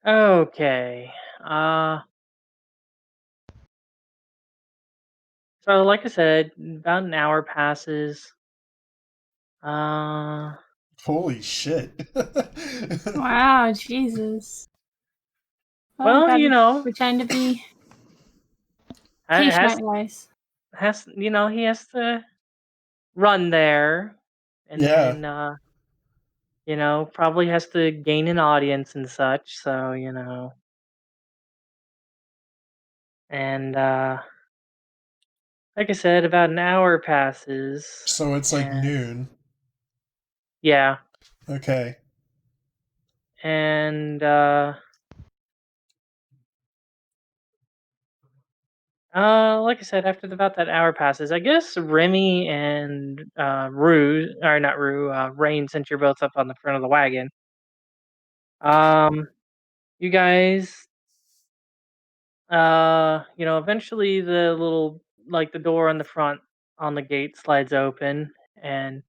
Okay. So like I said, about an hour passes. Holy shit. Wow, Jesus. Well, pretend to be Quiche has night he has to run there, and Yeah. then probably has to gain an audience and such. So and like I said, about an hour passes. So it's like and- noon. Yeah, Okay. and like I said, after about that hour passes, I guess Remy and Roux, or not Roux, Raine, since you're both up on the front of the wagon. You guys, eventually the little the door on the front on the gate slides open, and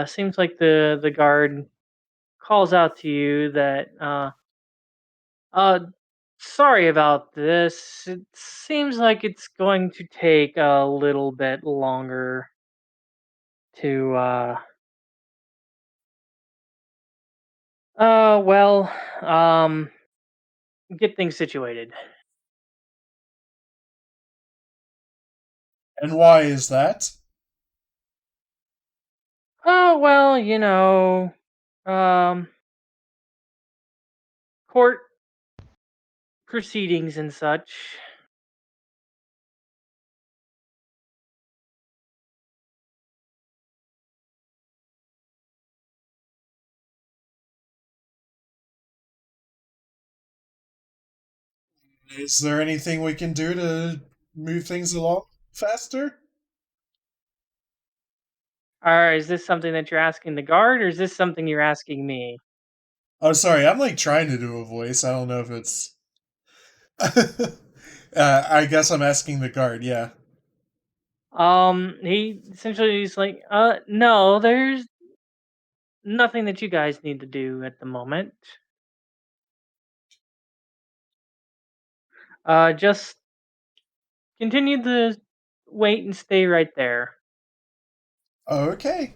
seems like the guard calls out to you that uh sorry about this. It seems like it's going to take a little bit longer to well, get things situated. And why is that? Oh, well, court proceedings and such. Is there anything we can do to move things along faster? Or is this something that you're asking the guard, or is this something you're asking me? Oh, sorry. I'm like trying to do a voice. I don't know if it's. I guess I'm asking the guard. Yeah. He essentially is like, no, there's nothing that you guys need to do at the moment. Just continue to wait and stay right there. Okay.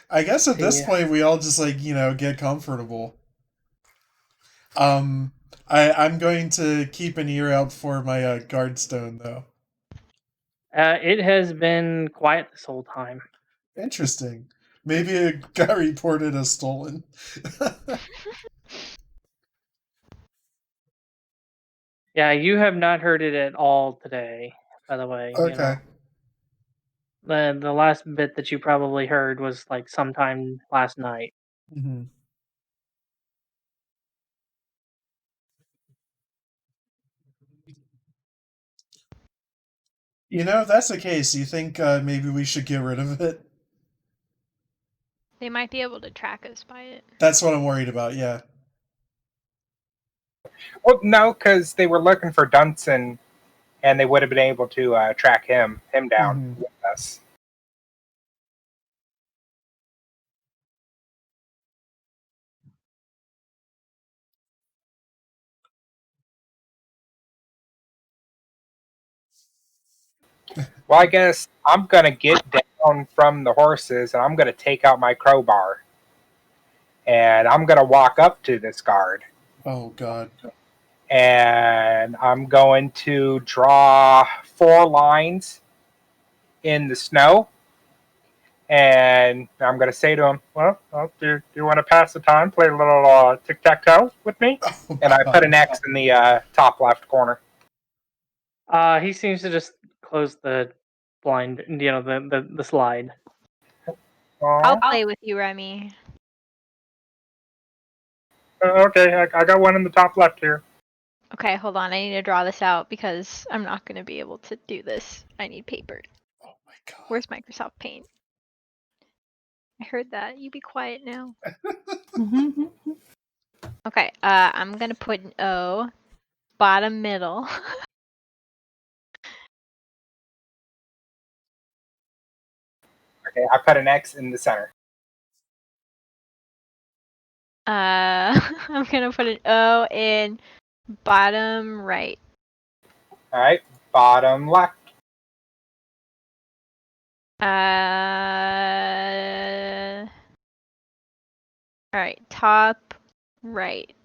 I guess at this See. point we all just get comfortable. Um, I'm going to keep an ear out for my guard stone though. It has been quiet this whole time. Interesting. Maybe it got reported as stolen. Yeah, you have not heard it at all today, by the way. Okay. The last bit that you probably heard was like sometime last night. Mm-hmm. If that's the case, you think maybe we should get rid of it? They might be able to track us by it. That's what I'm worried about, yeah. Well, no, because they were looking for Dunsen, and they would have been able to track him down with us. Well, I guess I'm going to get down from the horses, and I'm going to take out my crowbar. And I'm going to walk up to this guard. Oh, God. And I'm going to draw 4 lines in the snow. And I'm going to say to him, well, do you want to pass the time, play a little tic-tac-toe with me? Oh, and I put an X in the top left corner. He seems to just close the blind, the slide. I'll play with you, Remy. Okay, I got one in the top left here. Okay, hold on. I need to draw this out because I'm not going to be able to do this. I need paper. Oh, my God. Where's Microsoft Paint? I heard that. You be quiet now. Okay, I'm going to put an O, bottom middle. Okay, I put an X in the center. I'm going to put an O in bottom right. All right, bottom left. All right, top right.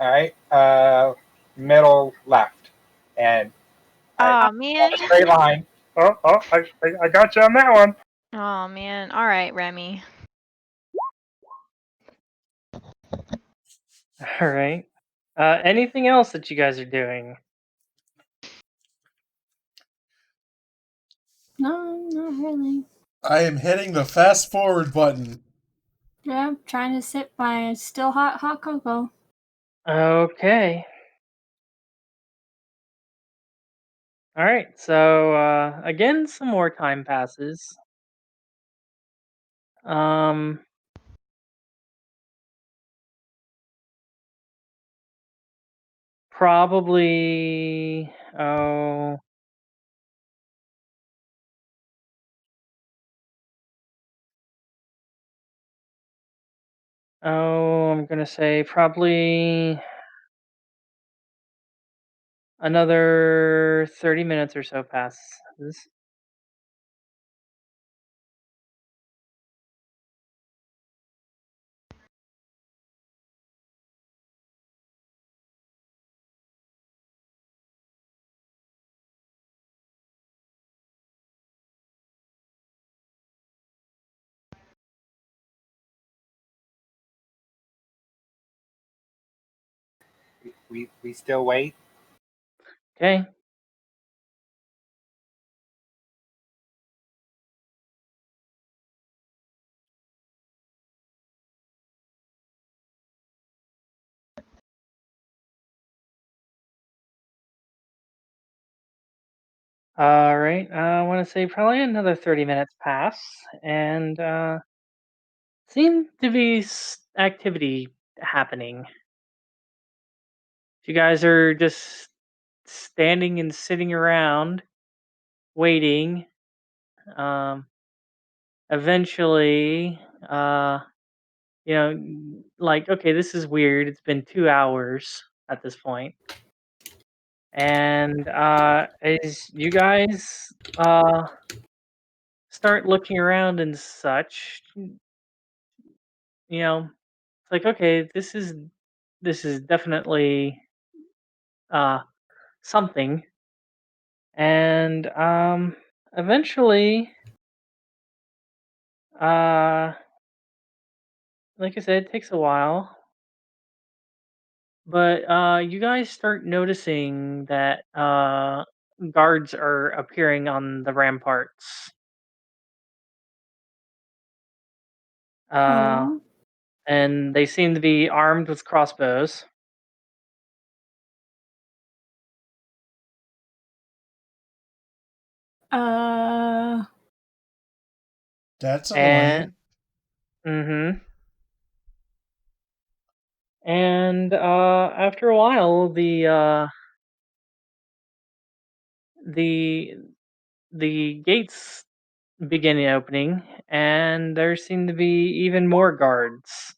All right. Middle left, and Oh man. straight line. I got you on that one. Oh man. All right, Remy. All right. Anything else that you guys are doing? No, not really. I am hitting the fast forward button. Yeah, I'm trying to sip my still hot cocoa. Okay. All right. So again, some more time passes. Probably. I'm gonna say probably another 30 minutes or so passes. We still wait. Okay. All right. I want to say probably another 30 minutes pass, and seem to be activity happening. You guys are just standing and sitting around, waiting. Eventually, like, okay, this is weird. It's been 2 hours at this point, and as you guys start looking around and such, it's like, okay, this is definitely something, and eventually, uh, like I said, it takes a while, but you guys start noticing that guards are appearing on the ramparts. Uh, Oh. and they seem to be armed with crossbows. That's And annoying. mm-hmm. And after a while, the the gates begin opening, and there seem to be even more guards.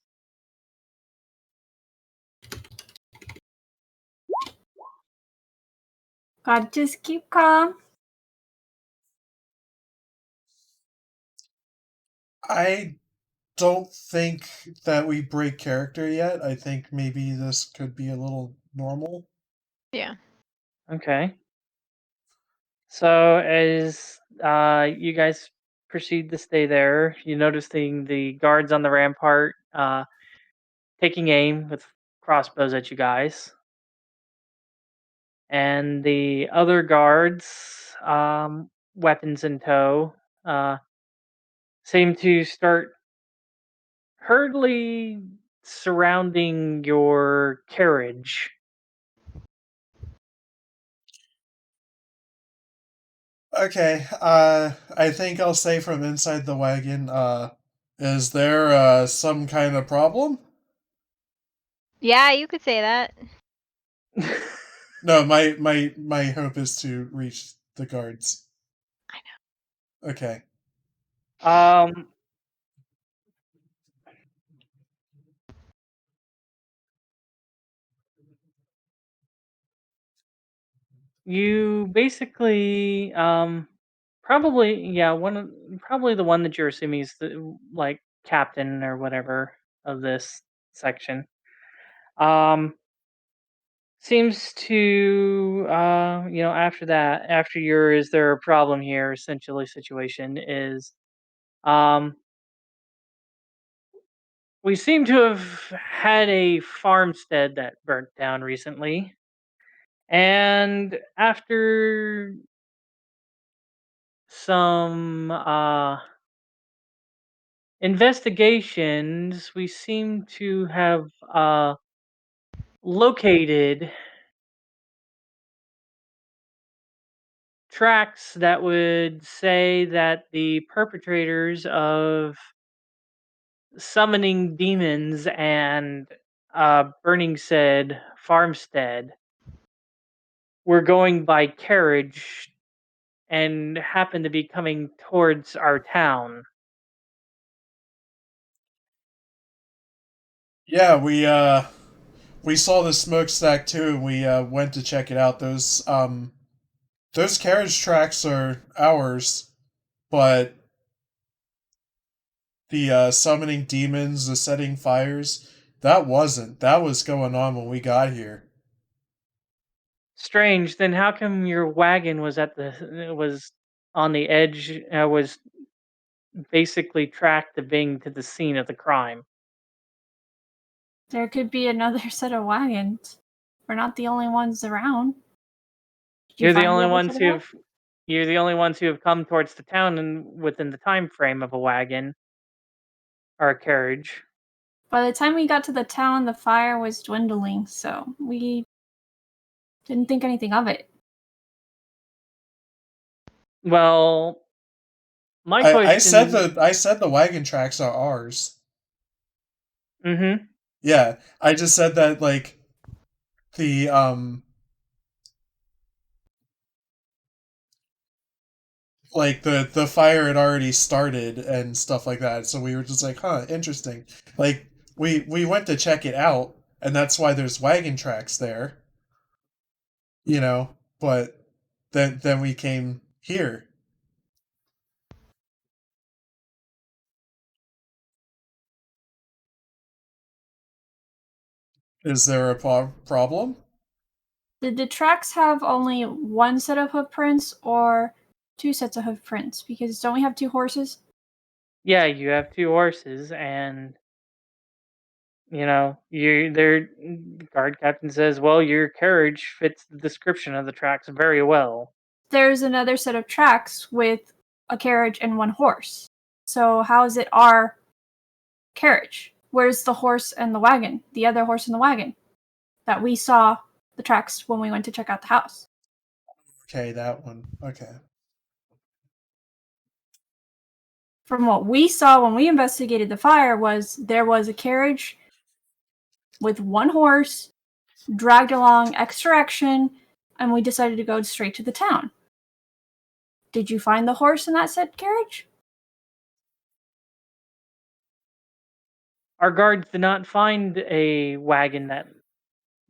God, just keep calm. I don't think that we break character yet. I think maybe this could be a little normal. Yeah. Okay. So as you guys proceed to stay there, you noticing the guards on the rampart taking aim with crossbows at you guys, and the other guards, weapons in tow, uh, seem to start hurriedly surrounding your carriage. Okay, I think I'll say from inside the wagon, is there, some kind of problem? Yeah, you could say that. No, my hope is to reach the guards. I know. Okay. um, you basically, probably, yeah, probably the one that you're assuming is the like captain or whatever of this section. Um, seems to, after that, after your "is there a problem here" essentially situation is, we seem to have had a farmstead that burnt down recently, and after some investigations, we seem to have located tracks that would say that the perpetrators of summoning demons and burning said farmstead were going by carriage and happened to be coming towards our town. Yeah, we saw the smokestack too, and we went to check it out. Those carriage tracks are ours, but the summoning demons, the setting fires, that wasn't. That was going on when we got here. Strange. Then how come your wagon was was on the edge? Was basically tracked to being to the scene of the crime. There could be another set of wagons. We're not the only ones around. Did you You're the find only other ones set of who've wagons? you're the only ones who have come towards the town and within the time frame of a wagon or a carriage. By the time we got to the town, the fire was dwindling, so we didn't think anything of it. Well, my I said question. I said the wagon tracks are ours. Mm-hmm. Yeah, I just said that the the fire had already started and stuff like that. So we were just like, huh, interesting. Like we went to check it out, and that's why there's wagon tracks there. But then we came here. Is there a problem? Did the tracks have only one set of hoof prints or two sets of hoof prints? Because don't we have two horses? Yeah, you have two horses, and the guard captain says, "Well, your carriage fits the description of the tracks very well." There's another set of tracks with a carriage and one horse. So how is it our carriage? Where's the horse and the wagon? The other horse and the wagon that we saw the tracks when we went to check out the house. Okay, that one. Okay. From what we saw when we investigated the fire there was a carriage with one horse dragged along X direction, and we decided to go straight to the town. Did you find the horse in that said carriage? Our guards did not find a wagon that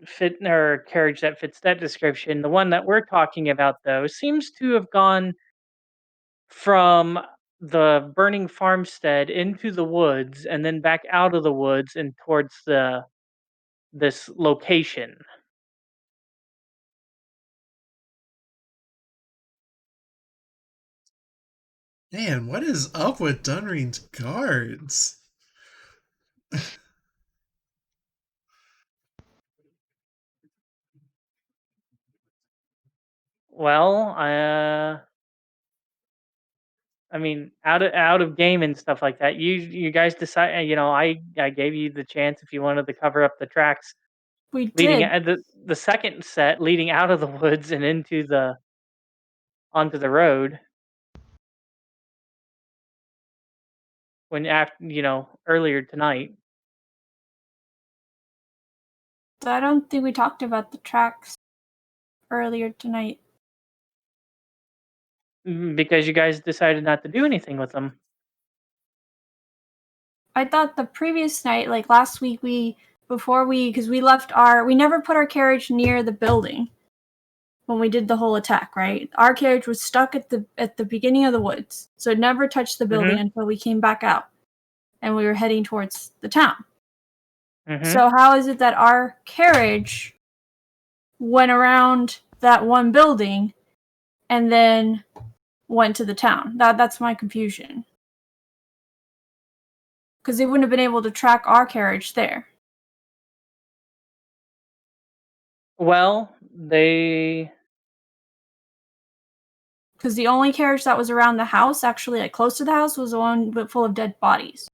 fit or a carriage that fits that description. The one that we're talking about, though, seems to have gone from the burning farmstead into the woods and then back out of the woods and towards this location. Man, what is up with Dunreen's guards? Well, I mean, out of game and stuff like that. You guys decide. I gave you the chance if you wanted to cover up the tracks We leading did. the second set leading out of the woods and onto the road. When after earlier tonight. I don't think we talked about the tracks earlier tonight. Because you guys decided not to do anything with them. I thought the previous night, like last week, because we never put our carriage near the building when we did the whole attack, right? Our carriage was stuck at the beginning of the woods, so it never touched the building until we came back out, and we were heading towards the town. So how is it that our carriage went around that one building and then went to the town. That's my confusion. Because they wouldn't have been able to track our carriage there. Well, they... Because the only carriage that was around the house, actually like close to the house, was the one full of dead bodies.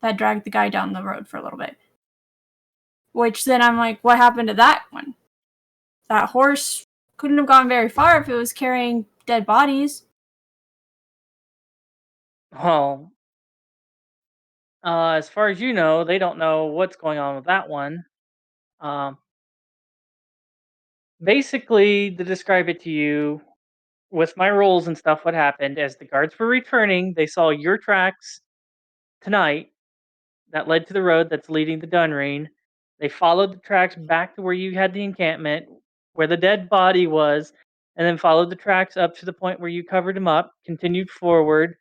That dragged the guy down the road for a little bit. Which then I'm like, what happened to that one? That horse couldn't have gone very far if it was carrying dead bodies. Well, as far as you know, they don't know what's going on with that one. Basically, to describe it to you, with my rolls and stuff, what happened, as the guards were returning, they saw your tracks tonight that led to the road that's leading to Dunreen. They followed the tracks back to where you had the encampment, where the dead body was, and then followed the tracks up to the point where you covered him up, continued forward.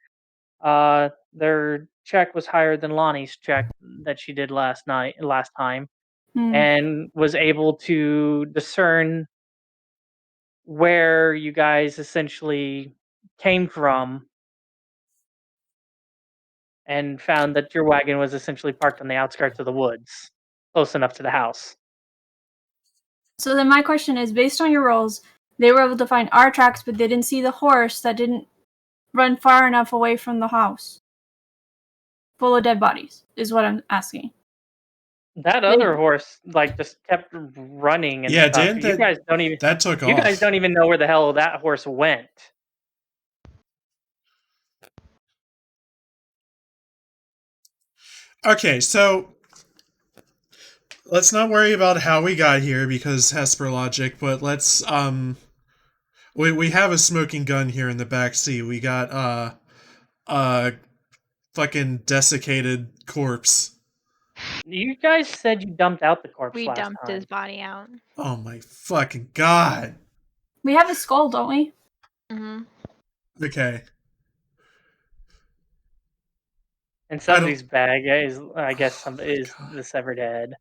Their check was higher than Lani's check that she did last time, and was able to discern where you guys essentially came from, and found that your wagon was essentially parked on the outskirts of the woods, close enough to the house. So then my question is, based on your rolls, they were able to find our tracks, but they didn't see the horse that didn't run far enough away from the house. Full of dead bodies, is what I'm asking. That other horse, like, just kept running and stuff. Didn't You guys don't even... that took You off. guys don't even know where the hell that horse went. Okay, so let's not worry about how we got here because Hesper logic, but let's we have a smoking gun here in the back seat. We got fucking desiccated corpse. You guys said you dumped out the corpse We last dumped time. his body out. Oh my fucking god. We have a skull, don't we? Mm-hmm. Okay. And somebody's bag is, I guess, the severed head.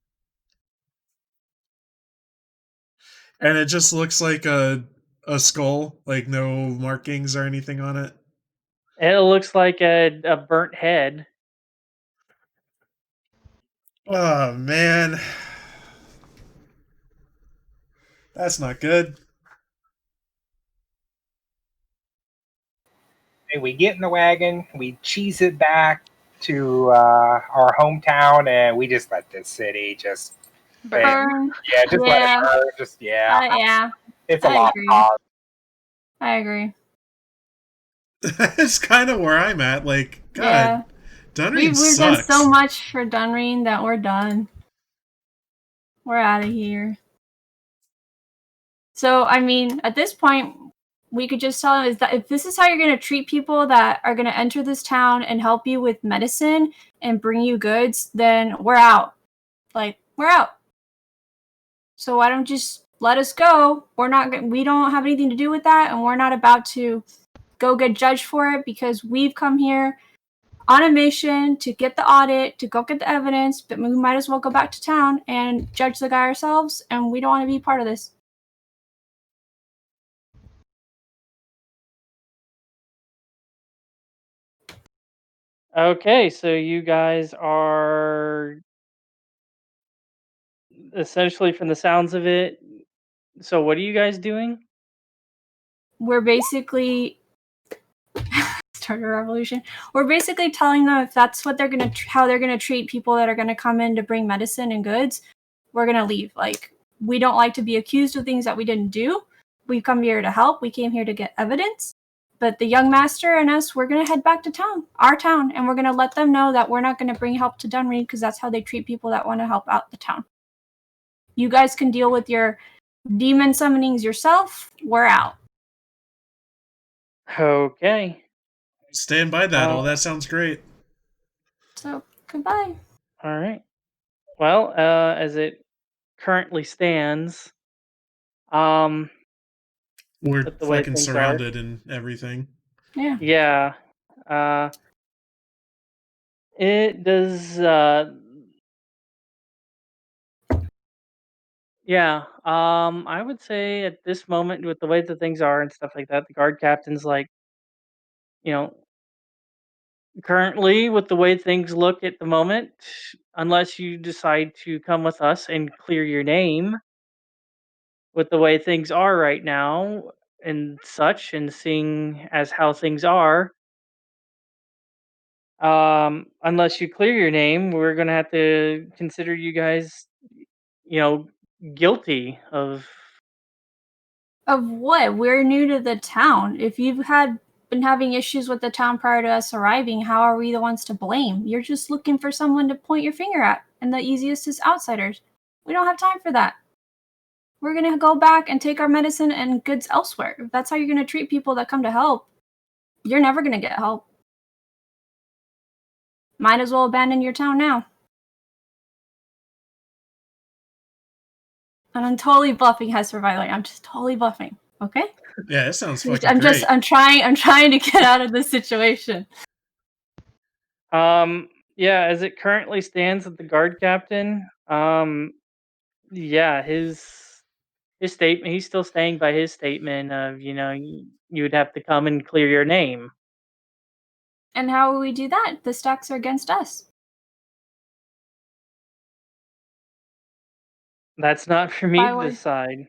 And it just looks like a skull, like no markings or anything on it. It looks like a burnt head. Oh man. That's not good. Hey, we get in the wagon, we cheese it back to our hometown, and we just let this city just burn. Let it burn. Yeah. It's a lost cause. I agree. It's kind of where I'm at. Like, God, Dunreen We've sucks. done so much for Dunreen that we're done. We're out of here. So, I mean, at this point, we could just tell them is that if this is how you're going to treat people that are going to enter this town and help you with medicine and bring you goods, then we're out. Like, we're out. So why don't you just let us go? We don't have anything to do with that, and we're not about to go get judged for it because we've come here on a mission to get the audit, to go get the evidence, but we might as well go back to town and judge the guy ourselves, and we don't want to be part of this. Okay, so you guys are essentially, from the sounds of it, so what are you guys doing? We're basically start a revolution. We're basically telling them if that's what they're gonna how they're gonna treat people that are gonna come in to bring medicine and goods, we're gonna leave. Like, we don't like to be accused of things that we didn't do. We come here to help. We came here to get evidence. But the young master and us, we're gonna head back to town, our town, and we're gonna let them know that we're not gonna bring help to Dunreen because that's how they treat people that want to help out the town. You guys can deal with your demon summonings yourself. We're out. Okay. Stand by that. All that sounds great. So, goodbye. All right. Well, as it currently stands, we're with the way fucking things surrounded and everything. Yeah. Yeah. It does. Yeah. I would say at this moment, with the way that things are and stuff like that, the guard captain's like, you know, currently with the way things look at the moment, unless you decide to come with us and clear your name, with the way things are right now and such, and seeing as how things are, unless you clear your name, we're gonna have to consider you guys, you know, guilty of. Of what? We're new to the town. If you've been having issues with the town prior to us arriving, how are we the ones to blame? You're just looking for someone to point your finger at, and the easiest is outsiders. We don't have time for that. We're gonna go back and take our medicine and goods elsewhere. If that's how you're gonna treat people that come to help, you're never gonna get help. Might as well abandon your town now. And I'm totally bluffing, Hesper, by the way. I'm just totally bluffing. Okay? Yeah, that sounds fucking great. I'm trying to get out of this situation. Yeah, as it currently stands with the guard captain, yeah, his statement, he's still staying by his statement of, you would have to come and clear your name. And how will we do that? The stacks are against us. That's not for me By to what? decide.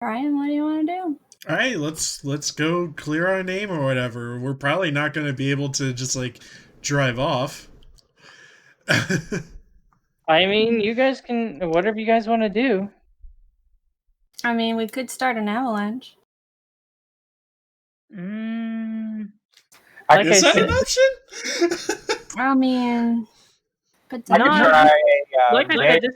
Ryan, what do you want to do? All right, let's go clear our name or whatever. We're probably not going to be able to just like drive off. I mean, you guys can, whatever you guys want to do. I mean, we could start an avalanche. Like Is I that said, an option? I mean, but I could not. try Like I said,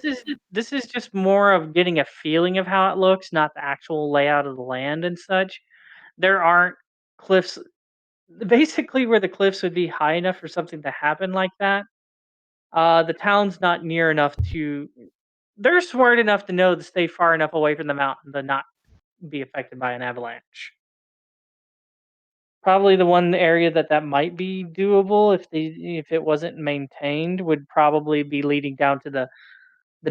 this is just more of getting a feeling of how it looks, not the actual layout of the land and such. There aren't cliffs. Basically, where the cliffs would be high enough for something to happen like that. The town's not near enough to. They're smart enough to know to stay far enough away from the mountain to not be affected by an avalanche. Probably the one area that might be doable if it wasn't maintained would probably be leading down to the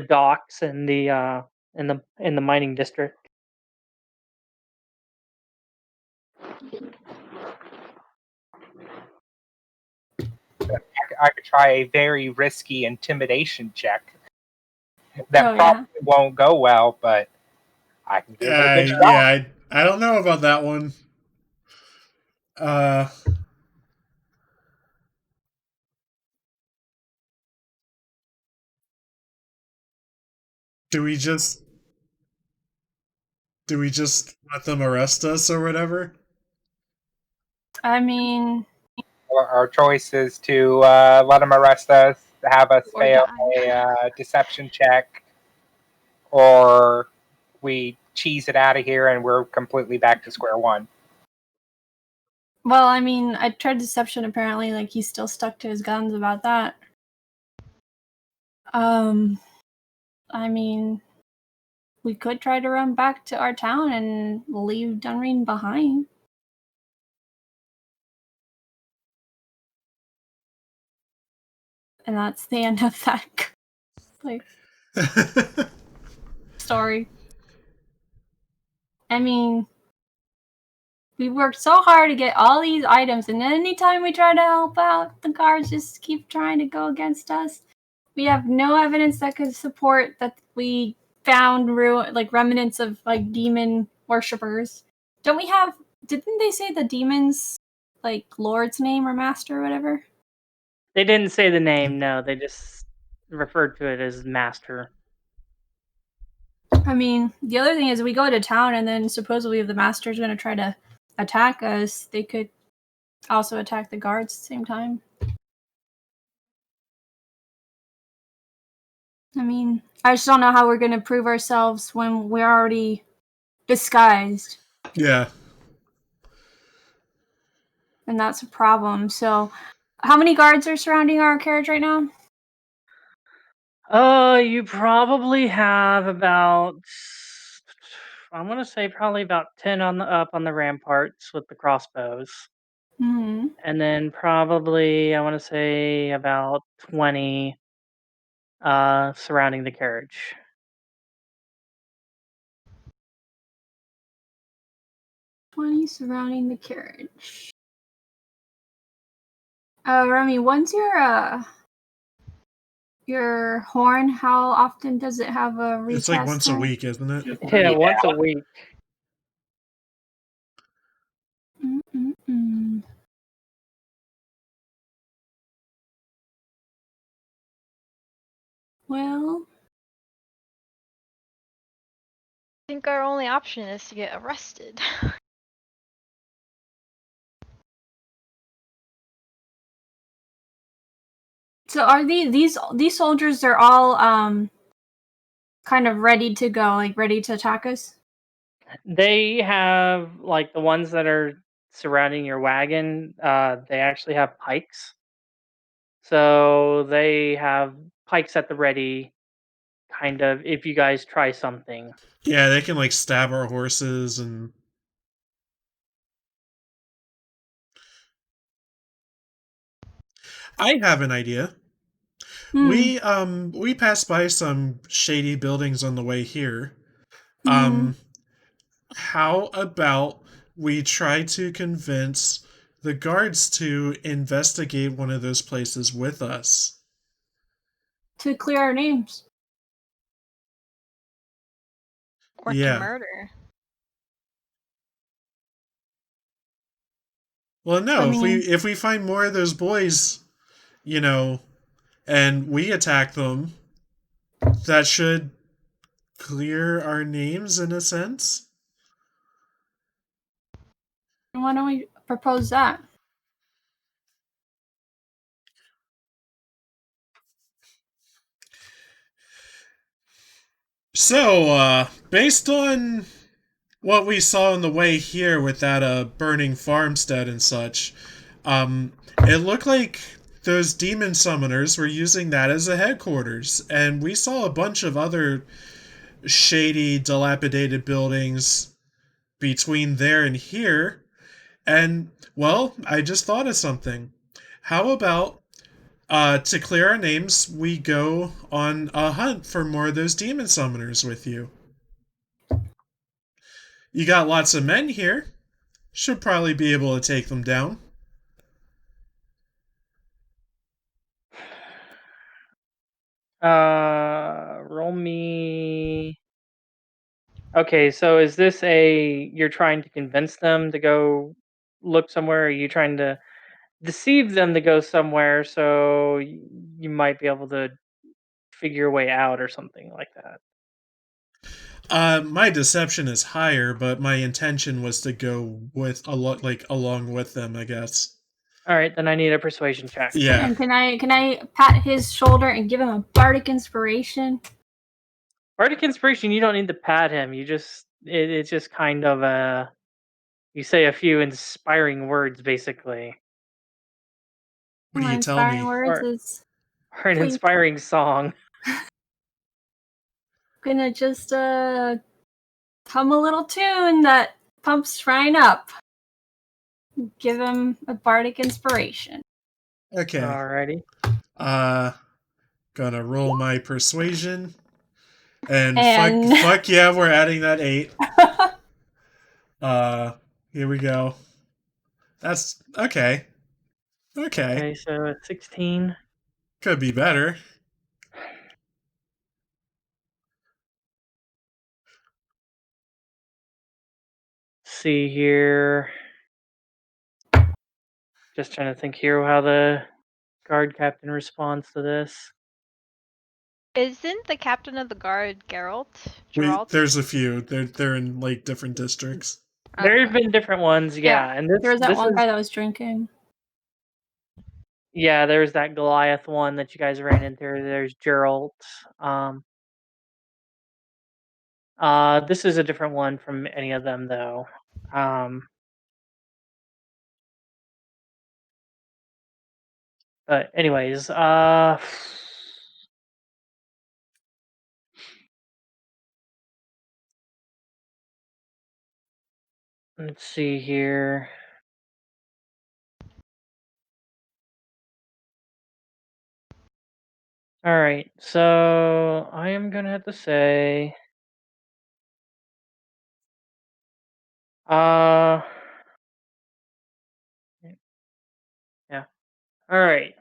docks and in the mining district. I could try a very risky intimidation check. That probably won't go well, but I can give it a good shot. Yeah, I don't know about that one. Do we just let them arrest us or whatever? I mean, our choice is to let them arrest us, have us fail a deception check, or we cheese it out of here and we're completely back to square one. well, I mean, I tried deception. Apparently, like he's still stuck to his guns about that. I mean, we could try to run back to our town and leave Dunreen behind. And that's the end of that story. I mean, we worked so hard to get all these items, and anytime we try to help out, the guards just keep trying to go against us. We have no evidence that could support that we found remnants of like demon worshippers. Don't we have? Didn't they say the demon's like lord's name or master or whatever? They didn't say the name. No, they just referred to it as master. I mean, the other thing is we go to town, and then supposedly if the master's going to try to attack us, they could also attack the guards at the same time. I mean, I just don't know how we're going to prove ourselves when we're already disguised. Yeah. And that's a problem. So, how many guards are surrounding our carriage right now? You probably have about, I'm gonna say probably about 10 up on the ramparts with the crossbows. Mm-hmm. And then probably, I want to say about 20 surrounding the carriage. 20 surrounding the carriage. Remy, when's your horn? How often does it have a retest? It's like once a time? week, isn't it? Yeah, once a week. Mm-mm-mm. Well, I think our only option is to get arrested. so are these soldiers? They're all kind of ready to go, like ready to attack us. They have, like, the ones that are surrounding your wagon, they actually have pikes. So they have pikes at the ready, kind of, if you guys try something. Yeah, they can like stab our horses and. I have an idea. We passed by some shady buildings on the way here. How about we try to convince the guards to investigate one of those places with us? To clear our names. Or to murder. Well, no, if we find more of those boys, you know, and we attack them, that should clear our names in a sense. Why don't we propose that? So, based on what we saw on the way here with that burning farmstead and such, it looked like those demon summoners were using that as a headquarters, and we saw a bunch of other shady, dilapidated buildings between there and here. And, well, I just thought of something. How about, to clear our names, we go on a hunt for more of those demon summoners with you? You got lots of men here. Should probably be able to take them down. Roll me. Okay, so is this you're trying to convince them to go look somewhere? Or are you trying to deceive them to go somewhere so you might be able to figure your way out or something like that? My deception is higher, but my intention was to go with along with them, I guess. All right, then I need a persuasion check. Yeah. And can I pat his shoulder and give him a bardic inspiration? Bardic inspiration, you don't need to pat him. You just it's just kind of you say a few inspiring words, basically. What do you tell inspiring me? words is Or an inspiring song. Gonna just hum a little tune that pumps Ryan up. Give him a bardic inspiration. Okay. Alrighty. Gonna roll my persuasion. And fuck yeah, we're adding that 8. Here we go. That's okay. Okay, so it's 16. Could be better. See here. Just trying to think here how the guard captain responds to this. Isn't the captain of the guard Geralt? There's a few. They're in like different districts. Okay. There have been different ones, yeah. And there was that one guy that was drinking. Yeah, there's that Goliath one that you guys ran into. There's Geralt. This is a different one from any of them, though. But anyways, let's see here. All right, so I am gonna have to say, yeah. All right.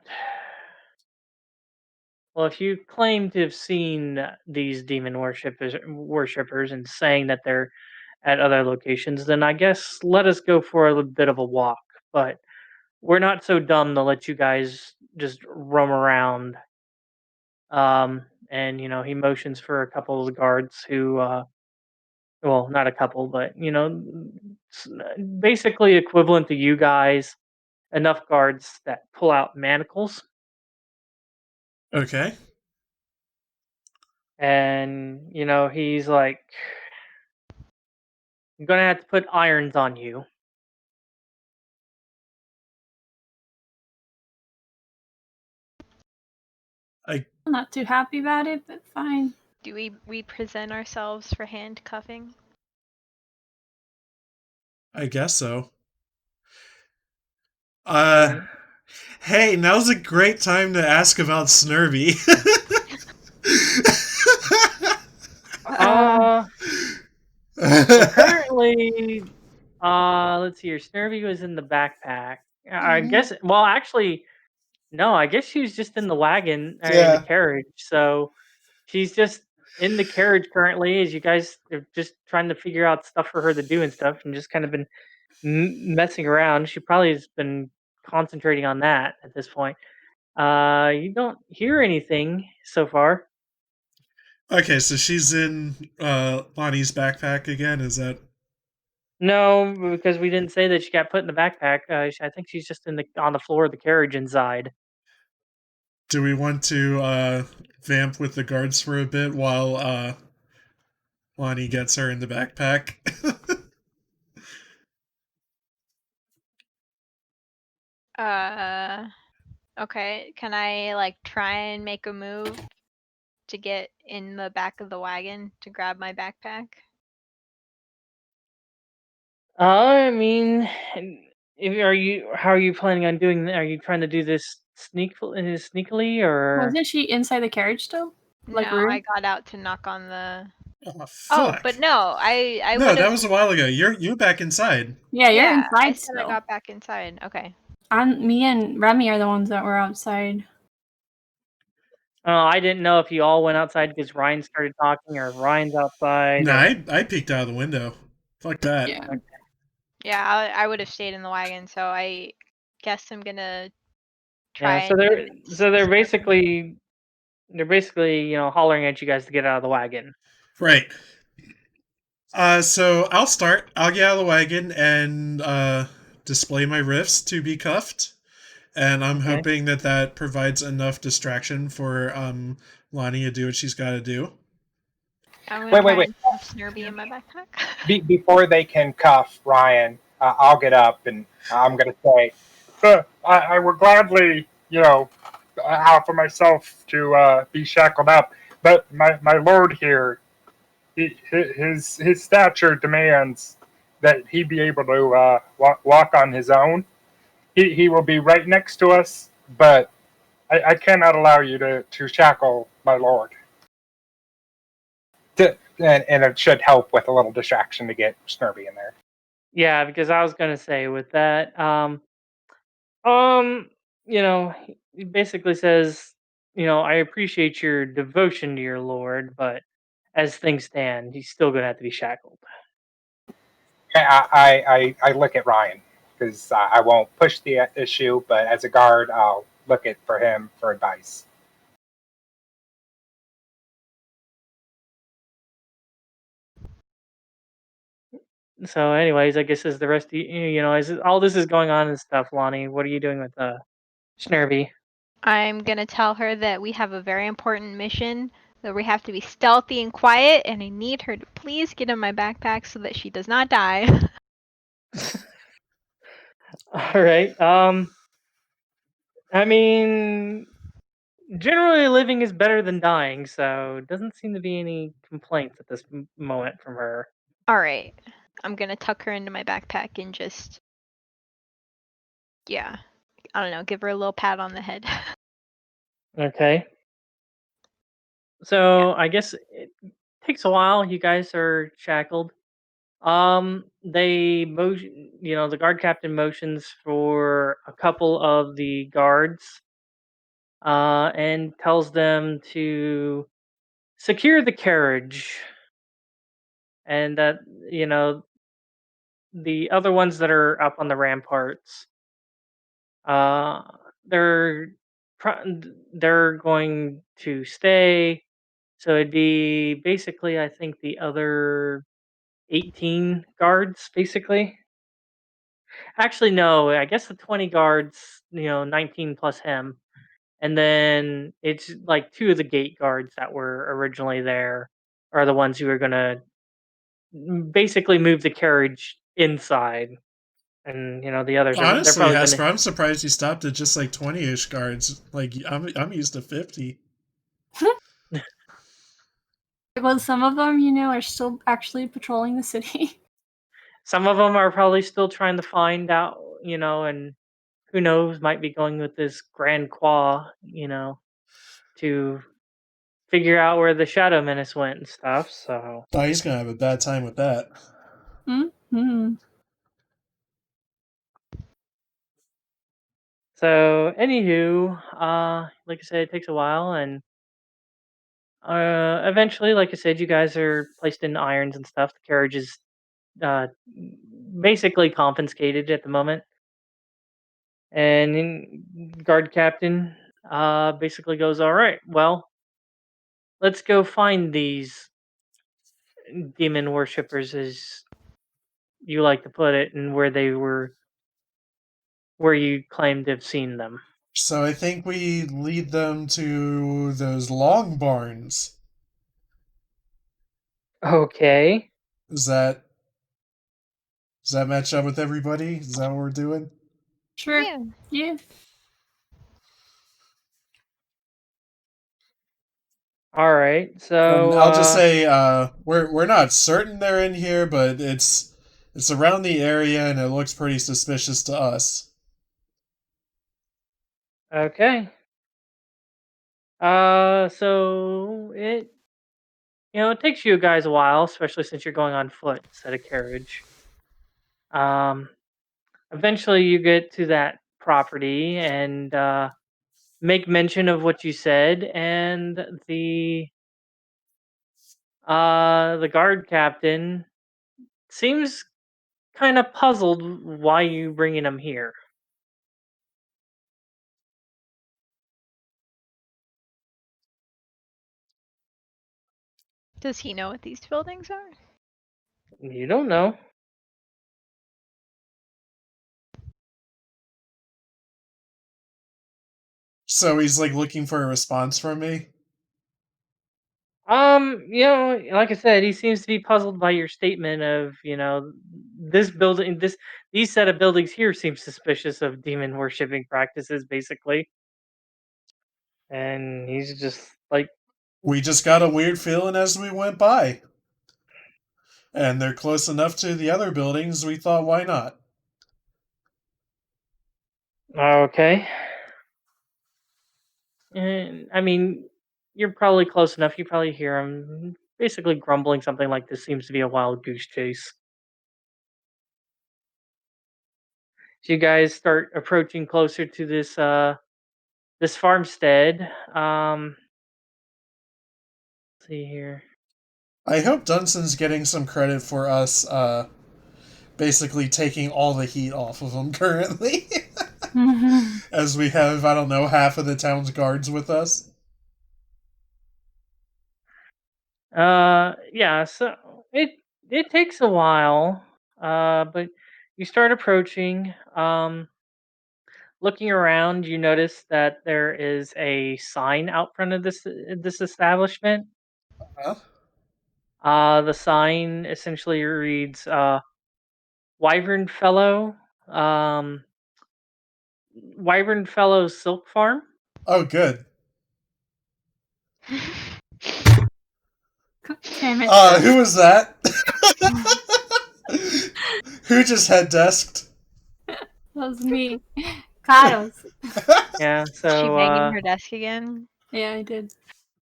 Well, if you claim to have seen these demon worshippers and saying that they're at other locations, then I guess let us go for a little bit of a walk. But we're not so dumb to let you guys just roam around. And he motions for a couple of the guards who, well, not a couple, but basically equivalent to you guys, enough guards that pull out manacles. Okay. And he's like, I'm gonna have to put irons on you. I'm not too happy about it, but fine. Do we present ourselves for handcuffing? I guess so. Right. Hey, now's a great time to ask about Snurby. So currently, let's see here. Snurvy was in the backpack. I guess. Well, actually, no. I guess she was just in the wagon or in the carriage. So she's just in the carriage currently. As you guys are just trying to figure out stuff for her to do and stuff, and just kind of been messing around. She probably has been concentrating on that at this point. You don't hear anything so far. Okay, so she's in Lonnie's backpack again, is that? No, because we didn't say that she got put in the backpack. I think she's just on the floor of the carriage inside. Do we want to vamp with the guards for a bit while Lonnie gets her in the backpack? Okay. Can I try and make a move to get in the back of the wagon to grab my backpack? I mean, how are you planning on doing that? Are you trying to do this sneakily, or? Wasn't she inside the carriage still? Like no, Roux? I got out to knock on the. Oh, Oh, fuck. but no, I No, would've... that was a while ago. You're back inside. Yeah, you're I inside said I still. got back inside. Okay. Me and Remy are the ones that were outside. I didn't know if you all went outside because Ryan started talking, or if Ryan's outside. Nah, Or... I peeked out of the window. Fuck that. Yeah. Okay. Yeah, I would have stayed in the wagon, so I guess I'm gonna try. Yeah, so they're basically hollering at you guys to get out of the wagon. Right. So I'll start. I'll get out of the wagon and display my rifts to be cuffed. And I'm hoping that provides enough distraction for Lani to do what she's got to do. Wait. Snurby in my backpack. Before they can cuff Ryan, I'll get up and I'm going to say, I would gladly, offer myself to be shackled up. But my lord here, his stature demands that he be able to walk on his own. He will be right next to us, but I cannot allow you to shackle my lord. And it should help with a little distraction to get Snurby in there. Yeah, because I was gonna say with that, he basically says, I appreciate your devotion to your lord, but as things stand, he's still gonna have to be shackled. I look at Ryan because I won't push the issue, but as a guard, I'll look at for him for advice. So, anyways, I guess as the rest of as all this is going on and stuff, Lani, what are you doing with Snurby? I'm gonna tell her that we have a very important mission, that we have to be stealthy and quiet, and I need her to please get in my backpack so that she does not die. All right. I mean, generally living is better than dying, so it doesn't seem to be any complaints at this moment from her. Alright. I'm gonna tuck her into my backpack and just... yeah. I don't know, give her a little pat on the head. Okay. So I guess it takes a while. You guys are shackled. They motion, the guard captain motions for a couple of the guards, and tells them to secure the carriage, and that the other ones that are up on the ramparts, uh, they're they're going to stay. So it'd be basically, I think, the other 18 guards, basically. Actually, no, I guess the 20 guards, 19 plus him. And then it's like two of the gate guards that were originally there are the ones who are going to basically move the carriage inside. And, the others they're Honestly, probably going Hesper, to. I'm surprised you stopped at just like 20-ish guards. Like I'm used to 50. Well, some of them, are still actually patrolling the city. Some of them are probably still trying to find out, and who knows, might be going with this Grand Qua, to figure out where the Shadow Menace went and stuff. So Oh, he's gonna have a bad time with that. Mm-hmm. So, anywho, like I said, it takes a while, and eventually, like I said, you guys are placed in irons and stuff. The carriage is uh, basically confiscated at the moment, and guard captain basically goes, "All right, well, let's go find these demon worshippers, as you like to put it, and where you claim to have seen them." So I think we lead them to those long barns. Okay. Does that match up with everybody? Is that what we're doing? Sure. Yeah. Yeah. All right. And So I'll just say we're not certain they're in here, but it's around the area and it looks pretty suspicious to us. okay. So it takes you guys a while, especially since you're going on foot instead of carriage. Um, Eventually you get to that property and make mention of what you said, and the guard captain seems kind of puzzled why you bringing him here. Does he know what these buildings are? You don't know. So he's like looking for a response from me. Like I said, he seems to be puzzled by your statement of, this building, these set of buildings here seem suspicious of demon worshipping practices, basically. And he's just like, We just got a weird feeling as we went by. And they're close enough to the other buildings, we thought, why not? okay. And I mean, you're probably close enough. You probably hear him basically grumbling something like, "This seems to be a wild goose chase." So you guys start approaching closer to this farmstead. Let's see here. I hope Dunsen's getting some credit for us basically taking all the heat off of him currently. As we have, I don't know, half of the town's guards with us. Yeah, so it takes a while, but you start approaching. Looking around, you notice that there is a sign out front of this establishment. Huh? The sign essentially reads, "Wyvern Fellow, um, Wyvern Fellow Silk Farm." Oh, good. Damn it. Who was that? Who just head desked? That was me. Cados. Yeah, Is she so banging her desk again? Yeah, I did.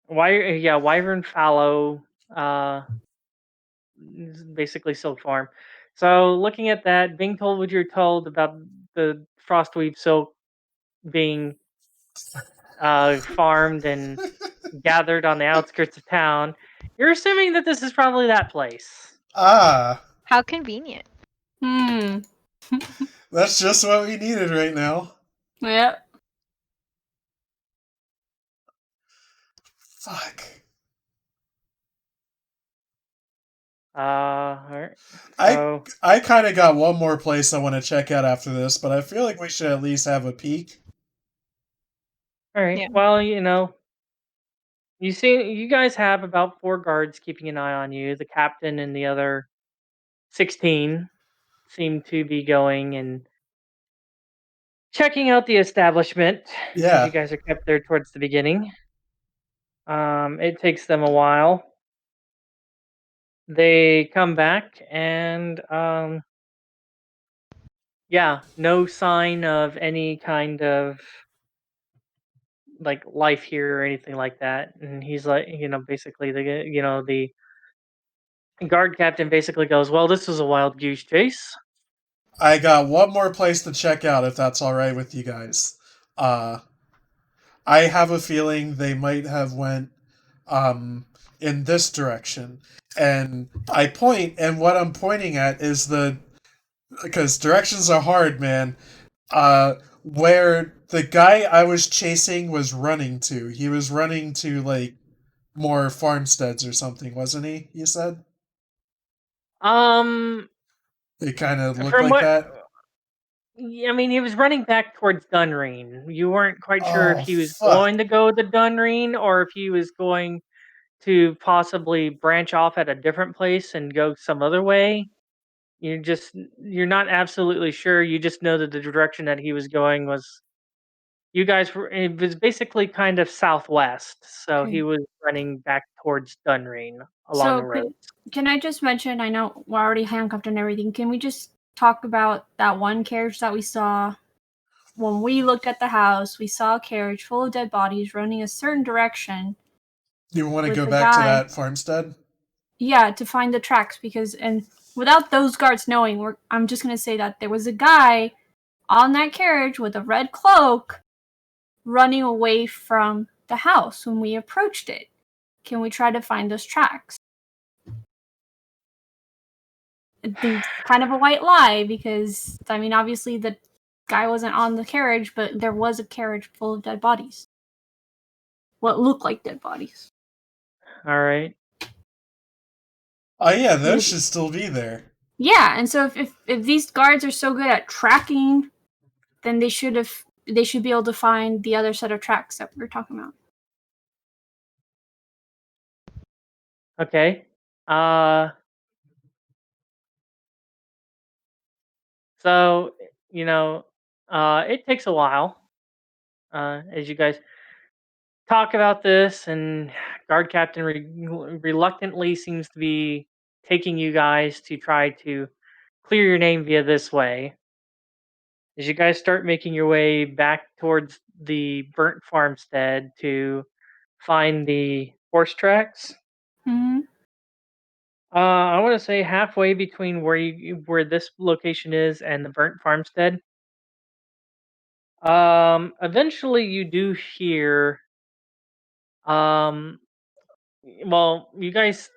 Wyvern fallow, basically silk farm. So looking at that, being told what you're told about the frostweave silk being farmed and gathered on the outskirts of town, you're assuming that this is probably that place. Ah, How convenient. that's just what we needed right now. Yep. Fuck. Alright. So, I kind of got one more place I want to check out after this, but I feel like we should at least have a peek. alright. Yeah. Well, you guys have about 4 guards keeping an eye on you. The captain and the other 16 seem to be going and checking out the establishment, as Yeah. you guys are kept there towards the beginning. It takes them a while. They come back and no sign of any kind of like life here or anything like that. And he's like, basically the guard captain basically goes, "Well, this was a wild goose chase." I got one more place to check out if that's all right with you guys. I have a feeling they might have went in this direction. And I point, and what I'm pointing at is because directions are hard, man. Where the guy I was chasing was running to. He was running to, like, more farmsteads or something, wasn't he? You said? It kind of looked From like what that. I mean, he was running back towards Dunreen. You weren't quite sure if Oh, he was fuck. going to go to Dunreen or if he was going to possibly branch off at a different place and go some other way. You're not absolutely sure. You just know that the direction that he was going was it was basically kind of southwest. So Okay. he was running back towards Dunreen along the road. Can I just mention, I know we're already handcuffed and everything, can we just talk about that one carriage that we saw? When we looked at the house, we saw a carriage full of dead bodies running a certain direction. You want to with go the back to guy. that farmstead? Yeah, to find the tracks, and without those guards knowing, I'm just gonna say that there was a guy on that carriage with a red cloak running away from the house when we approached it. Can we try to find those tracks? It's kind of a white lie because, I mean, obviously the guy wasn't on the carriage, but there was a carriage full of dead bodies. What looked like dead bodies. All right. Oh yeah, those should still be there. Yeah, and so if these guards are so good at tracking, then they should be able to find the other set of tracks that we were talking about. Okay. So, it takes a while as you guys talk about this, and guard captain reluctantly seems to be taking you guys to try to clear your name via this way. As you guys start making your way back towards the burnt farmstead to find the horse tracks, Mm-hmm. I want to say halfway between where this location is and the burnt farmstead. Eventually you do hear. Well, you guys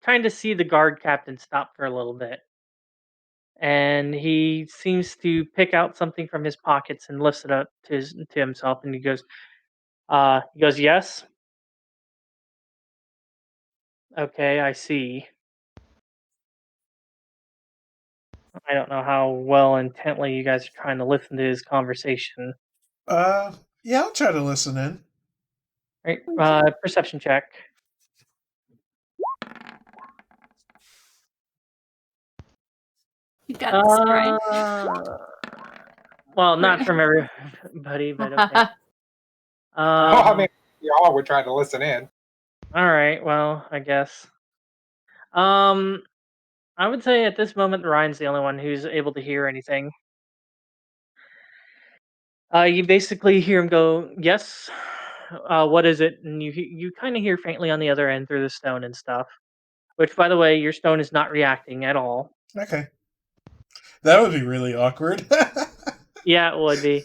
kind of see the guard captain stop for a little bit, and he seems to pick out something from his pockets and lifts it up to himself, and he goes, "Yes, okay, I see." I don't know how well intently you guys are trying to listen to his conversation. Yeah, I'll try to listen in. Right, perception check. You got this, right? Well, not from everybody, but okay. Well, I mean, y'all were trying to listen in. All right. Well, I guess. I would say at this moment, Ryan's the only one who's able to hear anything. You basically hear him go, "Yes, what is it? And you kind of hear faintly on the other end through the stone and stuff. Which, by the way, your stone is not reacting at all. Okay. That would be really awkward. Yeah, it would be.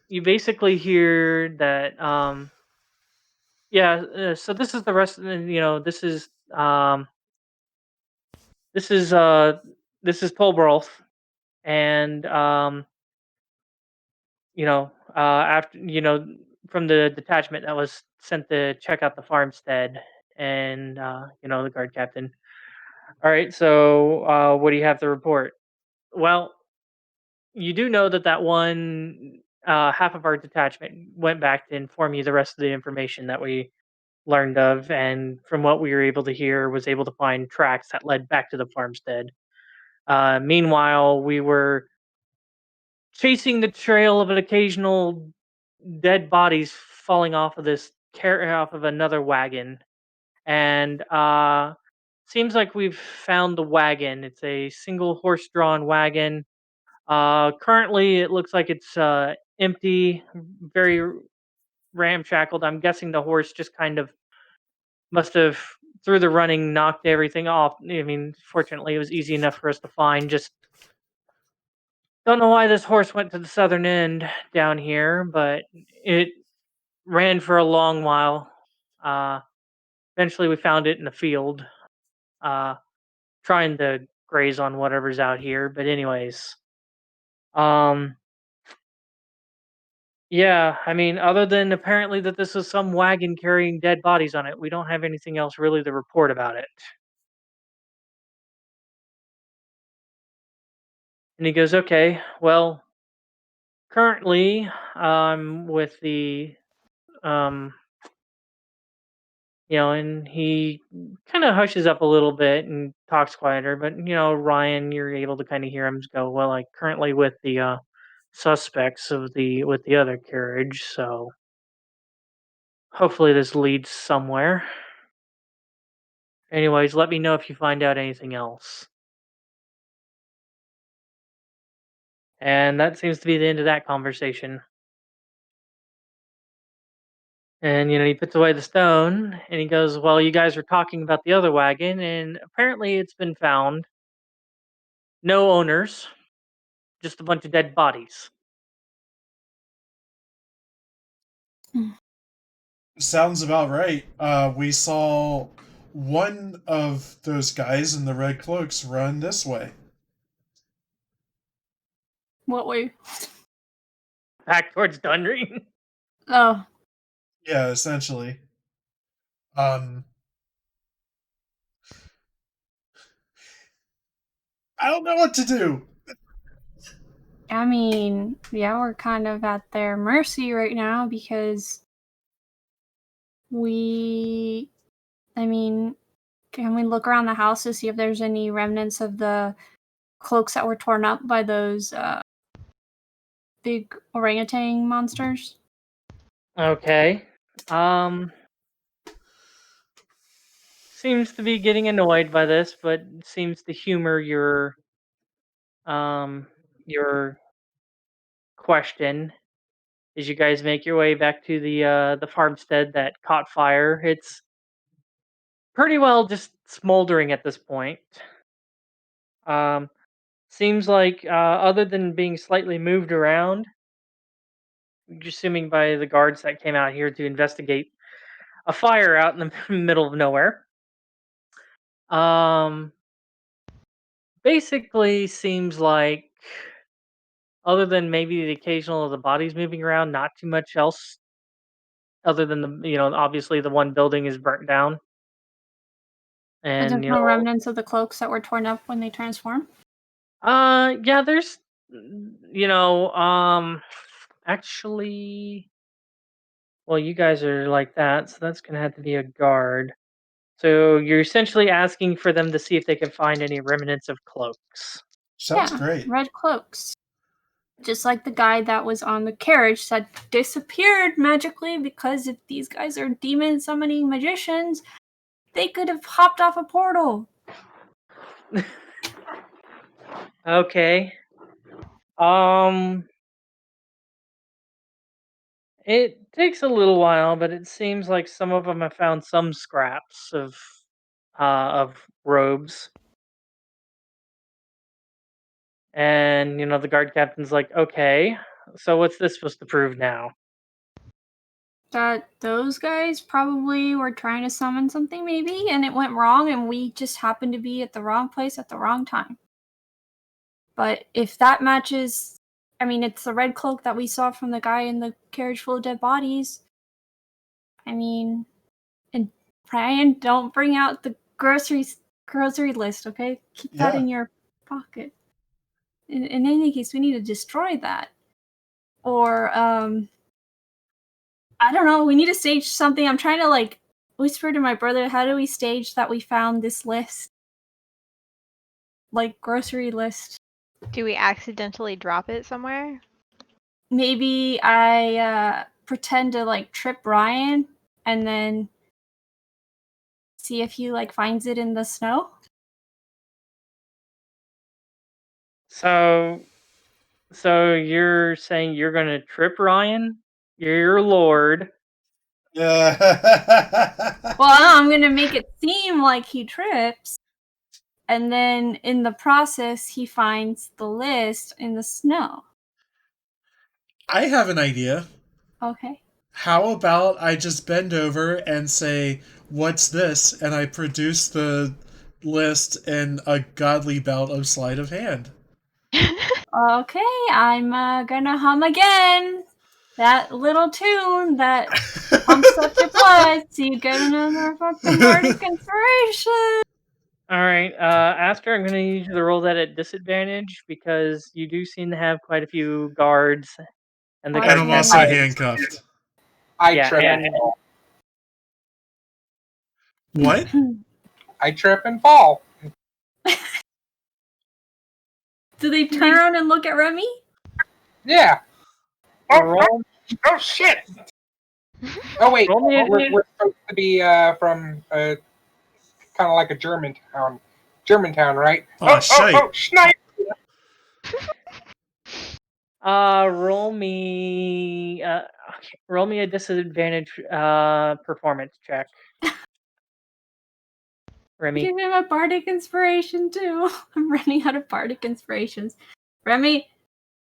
You basically hear that. Yeah. So this is the rest. This is Tolbrolf, and after from the detachment that was sent to check out the farmstead, and the guard captain. All right. So what do you have to report? Well, you do know that one half of our detachment went back to inform you the rest of the information that we learned of, and from what we were able to hear, was able to find tracks that led back to the farmstead. Meanwhile, we were chasing the trail of an occasional dead bodies falling off of off of another wagon, and seems like we've found the wagon. It's a single horse-drawn wagon. Currently, it looks like it's empty, very ramshackled. I'm guessing the horse just kind of must have, through the running, knocked everything off. I mean, fortunately, it was easy enough for us to find. Just don't know why this horse went to the southern end down here, but it ran for a long while. Uh, Eventually, we found it in the field, uh, trying to graze on whatever's out here. But anyways, um, yeah, I mean, other than apparently that this was some wagon carrying dead bodies on it, we don't have anything else really to report about it. And he goes, okay, well, currently, with the, um, and he kind of hushes up a little bit and talks quieter. But Ryan, you're able to kind of hear him go, well, like currently with the suspects with the other carriage, so hopefully this leads somewhere. Anyways, let me know if you find out anything else. And that seems to be the end of that conversation. And he puts away the stone and he goes, well, you guys were talking about the other wagon, and apparently it's been found. No owners, just a bunch of dead bodies. Sounds about right. We saw one of those guys in the red cloaks run this way. What way? Back towards Dunreen. Oh. Yeah, essentially. I don't know what to do. I mean, yeah, we're kind of at their mercy right now because can we look around the house to see if there's any remnants of the cloaks that were torn up by those big orangutan monsters? Okay. Seems to be getting annoyed by this, but seems to humor your question as you guys make your way back to the farmstead that caught fire. It's pretty well just smoldering at this point. Um, Seems like other than being slightly moved around, assuming by the guards that came out here to investigate a fire out in the middle of nowhere. Basically seems like, other than maybe the occasional of the bodies moving around, not too much else. Other than obviously the one building is burnt down, But and there's no remnants of the cloaks that were torn up when they transformed? yeah, there's, actually, well, you guys are like that, so that's gonna have to be a guard. So you're essentially asking for them to see if they can find any remnants of cloaks. Sounds great. Red cloaks. Just like the guy that was on the carriage that disappeared magically, because if these guys are demon summoning magicians, they could have hopped off a portal. Okay. It takes a little while, but it seems like some of them have found some scraps of robes. And the guard captain's like, "Okay, so what's this supposed to prove now?" That those guys probably were trying to summon something maybe, and it went wrong, and we just happened to be at the wrong place at the wrong time. But if that matches, I mean, it's the red cloak that we saw from the guy in the carriage full of dead bodies. I mean, and Brian, don't bring out the grocery list, okay? Keep that in your pocket. In any case, we need to destroy that. Or, I don't know, we need to stage something. I'm trying to, whisper to my brother, how do we stage that we found this list? Grocery list. Do we accidentally drop it somewhere? Maybe I pretend to, trip Ryan and then see if he, finds it in the snow. So you're saying you're gonna trip Ryan? You're your lord. Well, I'm gonna make it seem like he trips, and then in the process, he finds the list in the snow. I have an idea. Okay. How about I just bend over and say, "What's this?" and I produce the list in a godly bout of sleight of hand. Okay, I'm gonna hum again. That little tune that pumps up your blood so you get another fucking bardic inspiration. Alright, Aster, I'm gonna need you to roll that at disadvantage because you do seem to have quite a few guards. And the And guard I'm captain also is- handcuffed. I trip and and fall. What? I trip and fall. Do they turn around and look at Remy? Yeah. roll, Oh shit! Oh wait, roll me a- we're supposed to be from kind of like a Germantown, right? Oh, shite. Oh, snipe! roll me a disadvantage performance check. Remy. Give him a bardic inspiration too. I'm running out of bardic inspirations. Remy,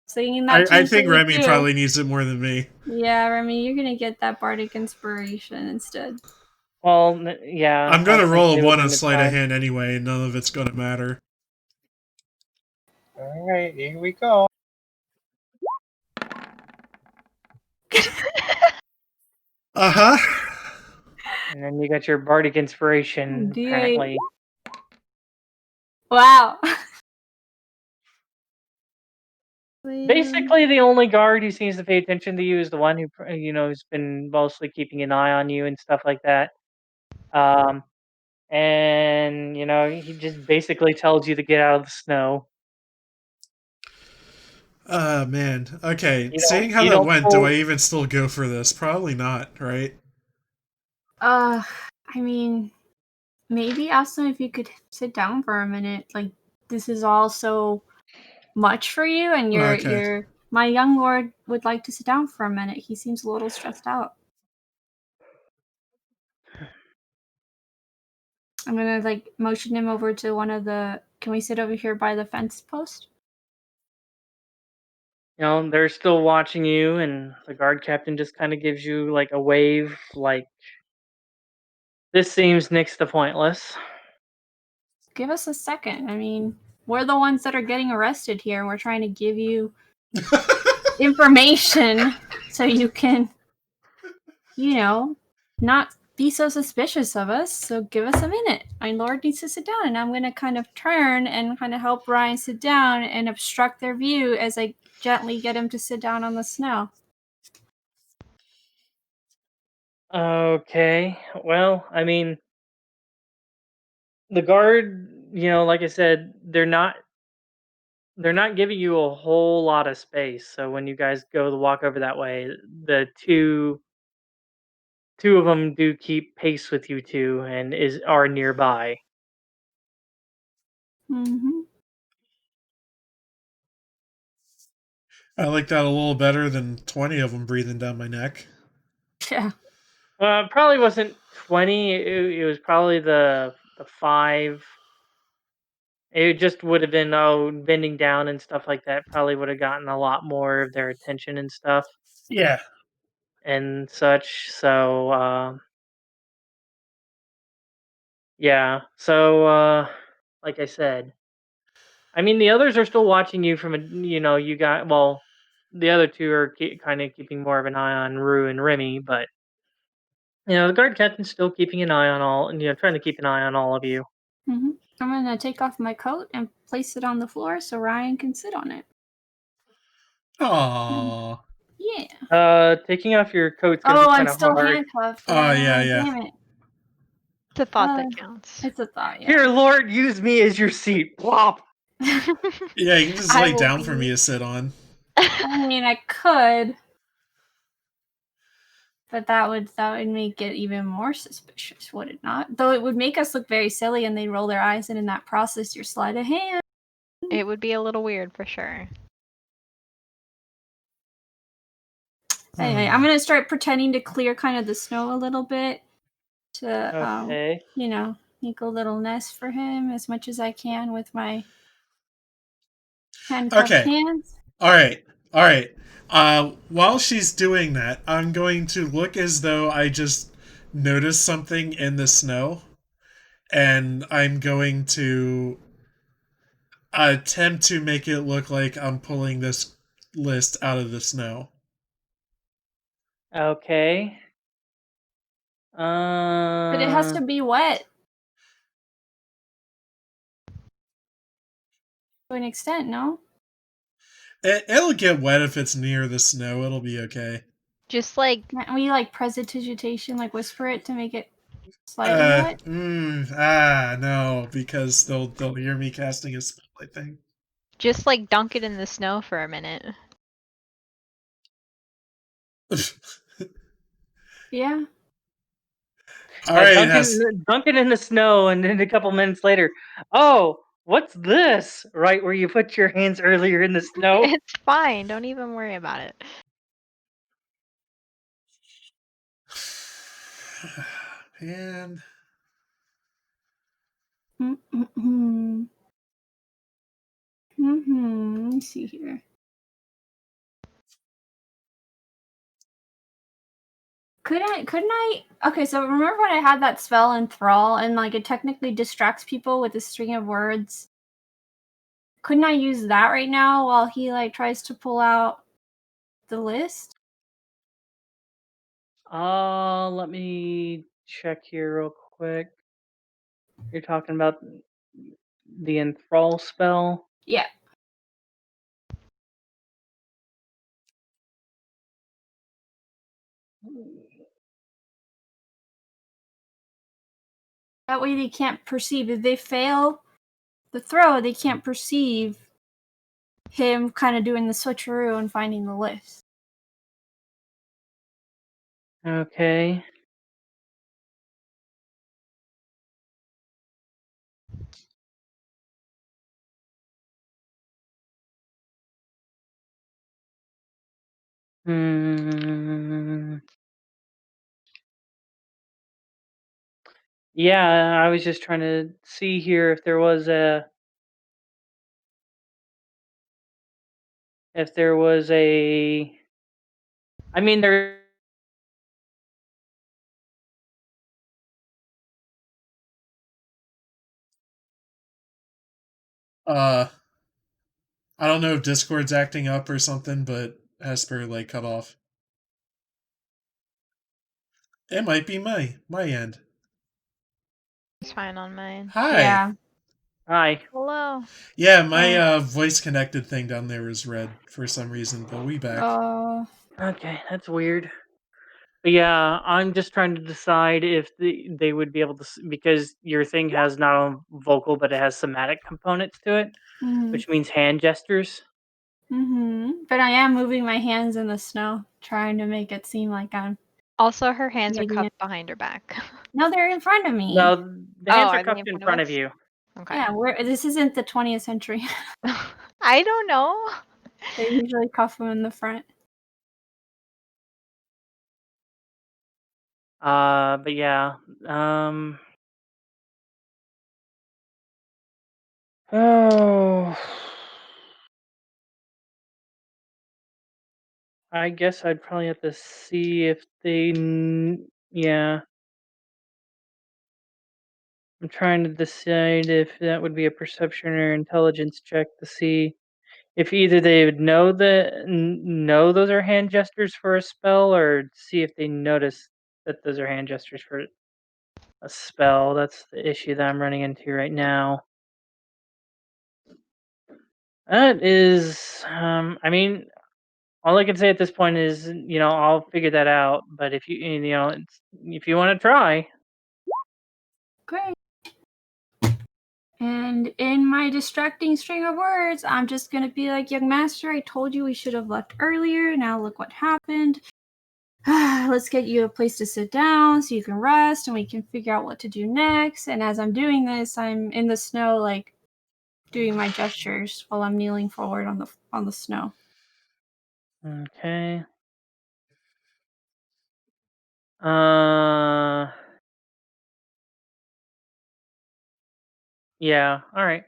singing that I tune think for you Remy too. probably needs it more than me. Yeah, Remy, you're gonna get that bardic inspiration instead. Well, yeah. I'm gonna roll a 1 on the sleight of hand anyway, and none of it's gonna matter. Alright, here we go. Uh-huh. And then you got your bardic inspiration, D8. apparently. Wow. Basically, the only guard who seems to pay attention to you is the one who, who's been mostly keeping an eye on you and stuff like that. And, he just basically tells you to get out of the snow. Man. Okay, You seeing how you that don't went, pull- do I even still go for this? Probably not, right? I mean, maybe ask them if you could sit down for a minute. This is all so much for you, and my young lord would like to sit down for a minute. He seems a little stressed out. I'm gonna motion him over to one of the. Can we sit over here by the fence post? They're still watching you, and the guard captain just kind of gives you a wave, this seems next to pointless. Give us a second. I mean, we're the ones that are getting arrested here, and we're trying to give you information so you can, not be so suspicious of us. So give us a minute. My lord needs to sit down, and I'm going to kind of turn and kind of help Ryan sit down and obstruct their view as I gently get him to sit down on the snow. Okay, well, I mean, the guard, like I said, they're not giving you a whole lot of space. So when you guys go to walk over that way, the two of them do keep pace with you two and are nearby. Mm-hmm. I like that a little better than 20 of them breathing down my neck. Yeah. It probably wasn't 20. It was probably the 5. It just would have been bending down and stuff like that. Probably would have gotten a lot more of their attention and stuff Yeah. and such. So yeah. So like I said, I mean the others are still watching you from a you got the other two are kind of keeping more of an eye on Roux and Remy, but the guard captain's still keeping an eye on all, and trying to keep an eye on all of you. Mm-hmm. I'm gonna take off my coat and place it on the floor so Ryan can sit on it. Aww. Yeah. Taking off your coat's gonna be I'm kind of still hard. handcuffed. Oh, yeah. Damn it. It's a thought that counts. It's a thought, yeah. Here, Lord, use me as your seat. Plop. Yeah, you can just lay down for me to sit on. I mean, I could, but that would make it even more suspicious, would it not? Though it would make us look very silly, and they'd roll their eyes, and in that process, you're sleight of hand. It would be a little weird for sure. Anyway, I'm gonna start pretending to clear kind of the snow a little bit to, Okay. make a little nest for him as much as I can with my handcuffed hands. All right. While she's doing that, I'm going to look as though I just noticed something in the snow, and I'm going to attempt to make it look like I'm pulling this list out of the snow. Okay. But it has to be wet. To an extent, no? It'll get wet if it's near the snow. It'll be okay. Just like... Can't we prestidigitation, whisper it to make it slightly wet? No, because they'll hear me casting a spell, I think. Just dunk it in the snow for a minute. Yeah. All right, dunk it in the snow, and then a couple minutes later, oh, what's this? Right where you put your hands earlier in the snow. It's fine. Don't even worry about it. Man. Let me see here. Couldn't I? Okay, so remember when I had that spell Enthrall, and it technically distracts people with a string of words? Couldn't I use that right now while he tries to pull out the list? Let me check here real quick. You're talking about the Enthrall spell? Yeah. That way they can't perceive. If they fail the throw, they can't perceive him kind of doing the switcheroo and finding the list. Okay. Yeah, I was just trying to see here if there was a I mean there I don't know if Discord's acting up or something, but Hesper cut off. It might be my end. It's fine on mine. Hi. Yeah. Hi. Hello. Yeah, my voice connected thing down there was red for some reason, but we back. Okay, that's weird. But yeah, I'm just trying to decide if they would be able to, because your thing has not only vocal, but it has somatic components to it, which means hand gestures. But I am moving my hands in the snow, trying to make it seem like I'm... Also, her hands are cupped behind her back. No, they're in front of me. No, the hands are cupped in front of you. Okay. Yeah, this isn't the 20th century. I don't know. They usually cuff them in the front. But yeah. Oh. I guess I'd probably have to see if they. Yeah. I'm trying to decide if that would be a perception or intelligence check to see if either they would know those are hand gestures for a spell, or see if they notice that those are hand gestures for a spell. That's the issue that I'm running into right now. That is, I mean, all I can say at this point is, I'll figure that out. But if if you want to try, Great. And in my distracting string of words, I'm just gonna be like, young master, I told you we should have left earlier. Now look what happened. Let's get you a place to sit down so you can rest and we can figure out what to do next. And as I'm doing this, I'm in the snow, like doing my gestures while I'm kneeling forward on the snow. okay. Yeah. All right.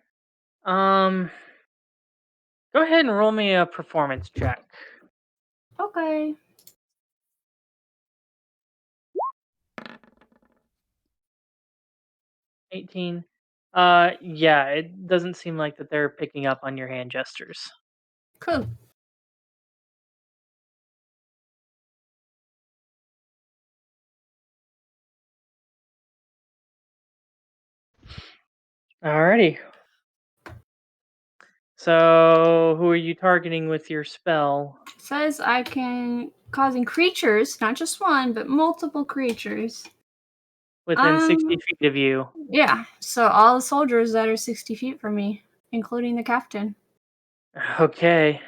Go ahead and roll me a performance check. Okay. 18. Yeah, it doesn't seem like that they're picking up on your hand gestures. Cool. Alrighty. So, who are you targeting with your spell? It says I can causing creatures, not just one, but multiple creatures. Within 60 feet of you. Yeah, so all the soldiers that are 60 feet from me, including the captain. Okay.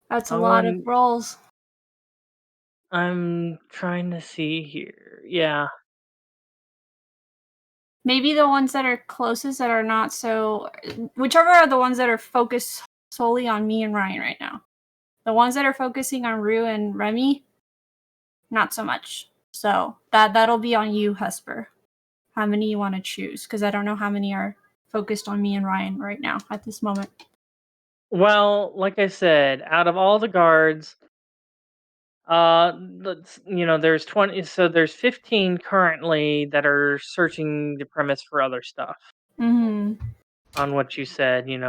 That's a lot of rolls. I'm trying to see here. Yeah. Maybe the ones that are closest that are not so... Whichever are the ones that are focused solely on me and Ryan right now. The ones that are focusing on Roux and Remy, not so much. So that'll be on you, Hesper. How many you want to choose, because I don't know how many are focused on me and Ryan right now at this moment. Well, like I said, out of all the guards, there's 20, so there's 15 currently that are searching the premise for other stuff. Mm-hmm. On what you said, and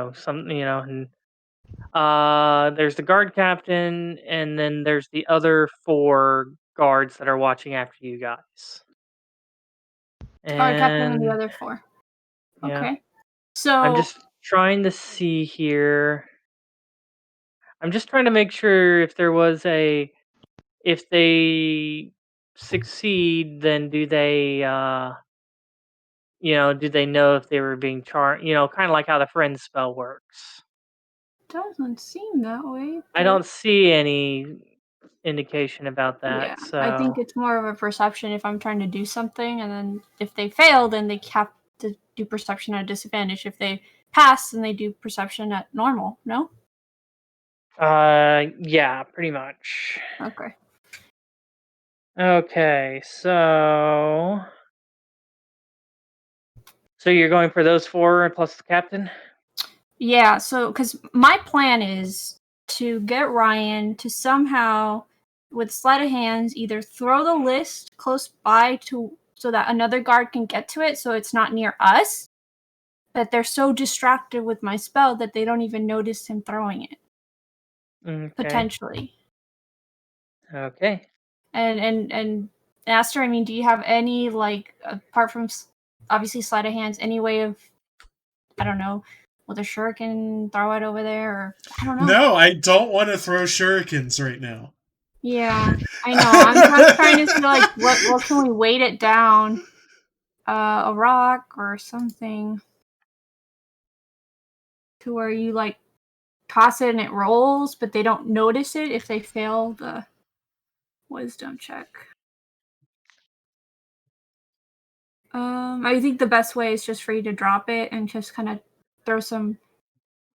there's the guard captain, and then there's the other 4 guards that are watching after you guys. Guard captain and the other 4. Yeah. Okay. So I'm just trying to see here. I'm just trying to make sure if they succeed, then do they know if they were being charged? Kind of like how the friend spell works. doesn't seem that way. I don't see any indication about that. Yeah, So I think it's more of a perception if I'm trying to do something, and then if they fail, then they have to do perception at a disadvantage. If they pass, then they do perception at normal. No? yeah, pretty much. Okay. Okay, so you're going for those 4 plus the captain? Yeah, so because my plan is to get Ryan to somehow, with sleight of hands, either throw the list close by so that another guard can get to it, so it's not near us, that they're so distracted with my spell that they don't even notice him throwing it. Okay. Potentially. Okay. And Aster, I mean, do you have any, like, apart from obviously sleight of hands, any way of, I don't know, with a shuriken, throw it over there, or I don't know. No, I don't want to throw shurikens right now. Yeah, I know. I'm trying to see, like, what can we weight it down? A rock or something to where you, like, toss it and it rolls, but they don't notice it if they fail the wisdom check. I think the best way is just for you to drop it and just kind of throw some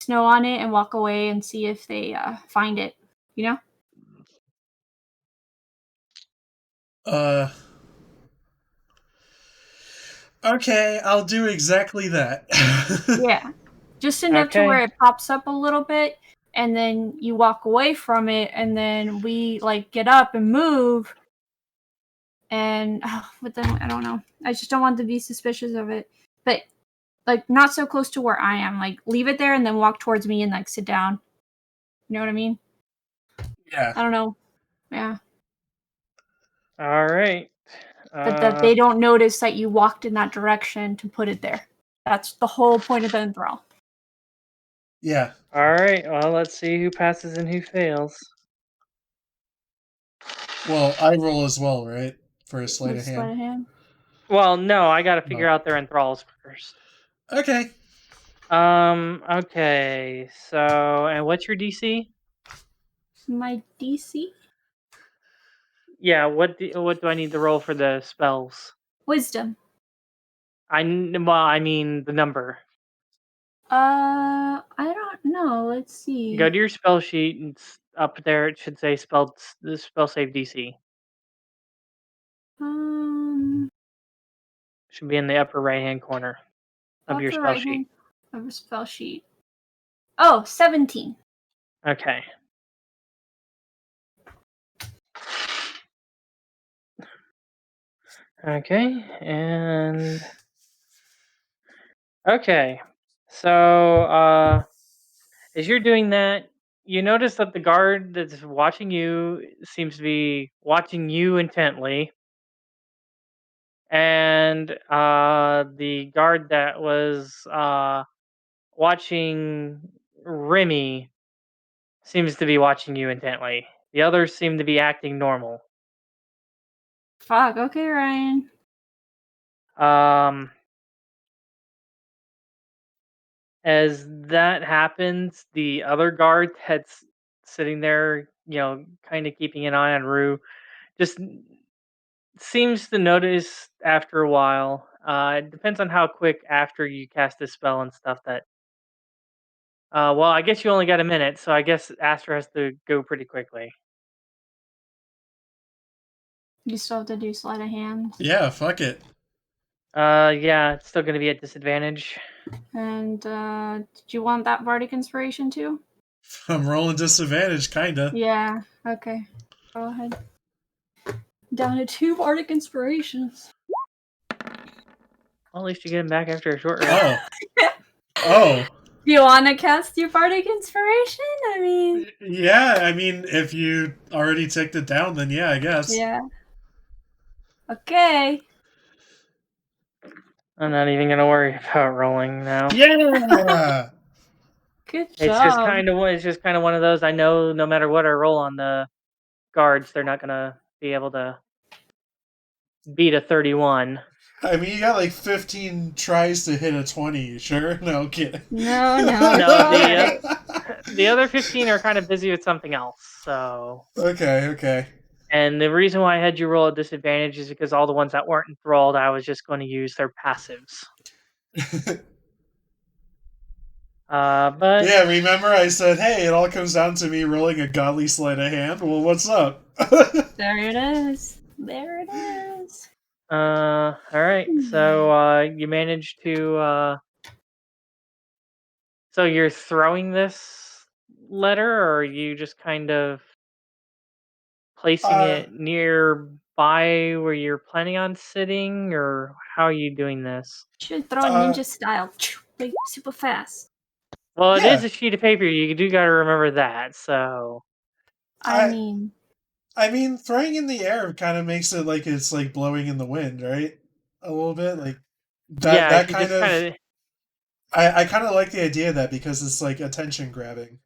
snow on it and walk away and see if they find it. You know? Okay, I'll do exactly that. Yeah. Just enough to where it pops up a little bit, and then you walk away from it, and then we like get up and move. And with them, I don't know. I just don't want to be suspicious of it. But like not so close to where I am. Like leave it there and then walk towards me and like sit down. You know what I mean? Yeah. I don't know. Yeah. All right. But that they don't notice that you walked in that direction to put it there. That's the whole point of the enthrall. Yeah. All right. Well, let's see who passes and who fails. Well, I roll as well, right? For a sleight of hand. Well, no, I got to figure out their enthralls first. Okay. Okay. So, and what's your DC? My DC? Yeah. What do I need to roll for the spells? Wisdom. I mean the number. I don't know. Let's see. Go to your spell sheet and up there it should say spell save DC. Should be in the upper right hand corner of your spell sheet. Of a spell sheet. Oh, 17. Okay. Okay, and okay. So as you're doing that, you notice that the guard that's watching you seems to be watching you intently. And the guard that was watching Remy seems to be watching you intently. The others seem to be acting normal. Fuck, okay, Ryan. As that happens, the other guard that's sitting there, kind of keeping an eye on Roux, just seems to notice after a while. It depends on how quick after you cast this spell and stuff that. Well, I guess you only got a minute, so I guess Aster has to go pretty quickly. You still have to do sleight of hand. Yeah, fuck it. Yeah, it's still going to be at disadvantage. And did you want that bardic inspiration too? I'm rolling disadvantage, kinda. Yeah. Okay. Go ahead. Down to 2 bardic inspirations. Well, at least you get him back after a short rest. Oh. Do you want to cast your bardic inspiration? I mean. Yeah, I mean, if you already ticked it down, then yeah, I guess. Yeah. Okay. I'm not even going to worry about rolling now. Yeah. Good job. It's just kind of one of those. I know no matter what I roll on the guards, they're not going to be able to beat a 31. I mean, you got like 15 tries to hit a 20. Sure? No, kidding. No. No, the other 15 are kind of busy with something else. So. Okay. And the reason why I had you roll a disadvantage is because all the ones that weren't enthralled, I was just going to use their passives. But yeah, remember I said, hey, it all comes down to me rolling a godly sleight of hand? Well, what's up? There it is. All right. So you managed to. So you're throwing this letter, or are you just kind of placing it nearby where you're planning on sitting, or how are you doing this? Should throw it ninja style, like super fast. Well, it is a sheet of paper. You do got to remember that. So. I mean, throwing in the air kind of makes it like it's like blowing in the wind, right? A little bit, like that. Yeah, that kind of. I kind of like the idea of that because it's like attention grabbing.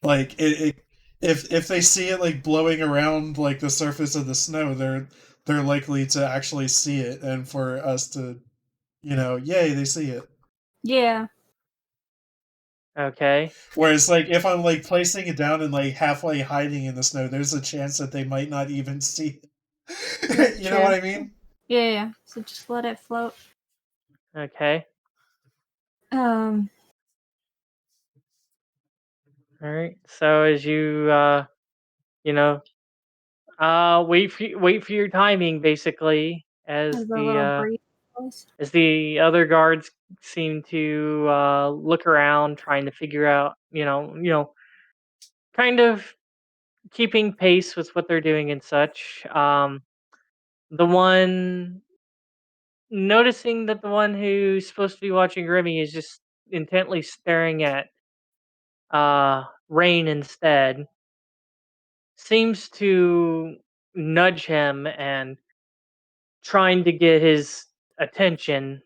Like if they see it like blowing around like the surface of the snow, they're likely to actually see it, and for us to, yay, they see it. Yeah. Okay. Whereas, like, if I'm like placing it down and like halfway hiding in the snow, there's a chance that they might not even see it. You know what I mean? Yeah. So just let it float. Okay. All right. So as you wait for your timing, basically, As a little breeze goes. as the other guards seem to look around, trying to figure out, kind of keeping pace with what they're doing and such. The one noticing that the one who's supposed to be watching Remy is just intently staring at Raine instead, seems to nudge him and trying to get his attention.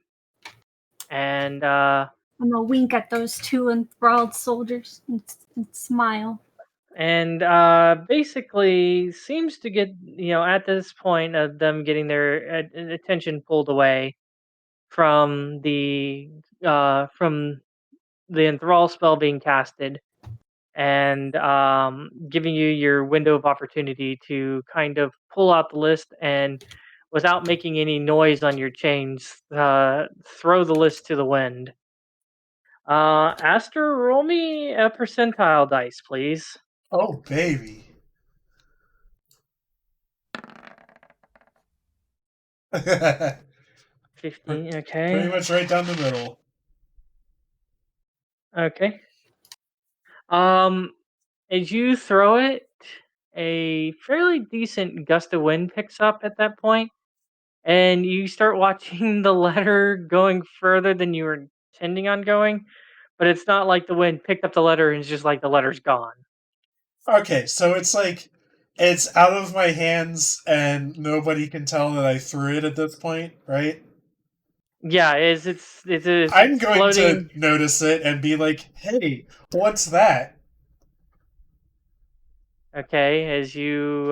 And I'm gonna wink at those two enthralled soldiers and smile. and basically seems to get, at this point of them getting their attention pulled away from the enthrall spell being casted, and giving you your window of opportunity to kind of pull out the list and, without making any noise on your chains, throw the list to the wind. Aster, roll me a percentile dice, please. Oh, baby. 15, okay. Pretty much right down the middle. Okay. As you throw it, a fairly decent gust of wind picks up at that point, and you start watching the letter going further than you were intending on going, but it's not like the wind picked up the letter and it's just like the letter's gone. Okay, so it's like it's out of my hands and nobody can tell that I threw it at this point, right? Yeah, it's I'm going floating. to notice it and be like, "Hey, what's that?" Okay, as you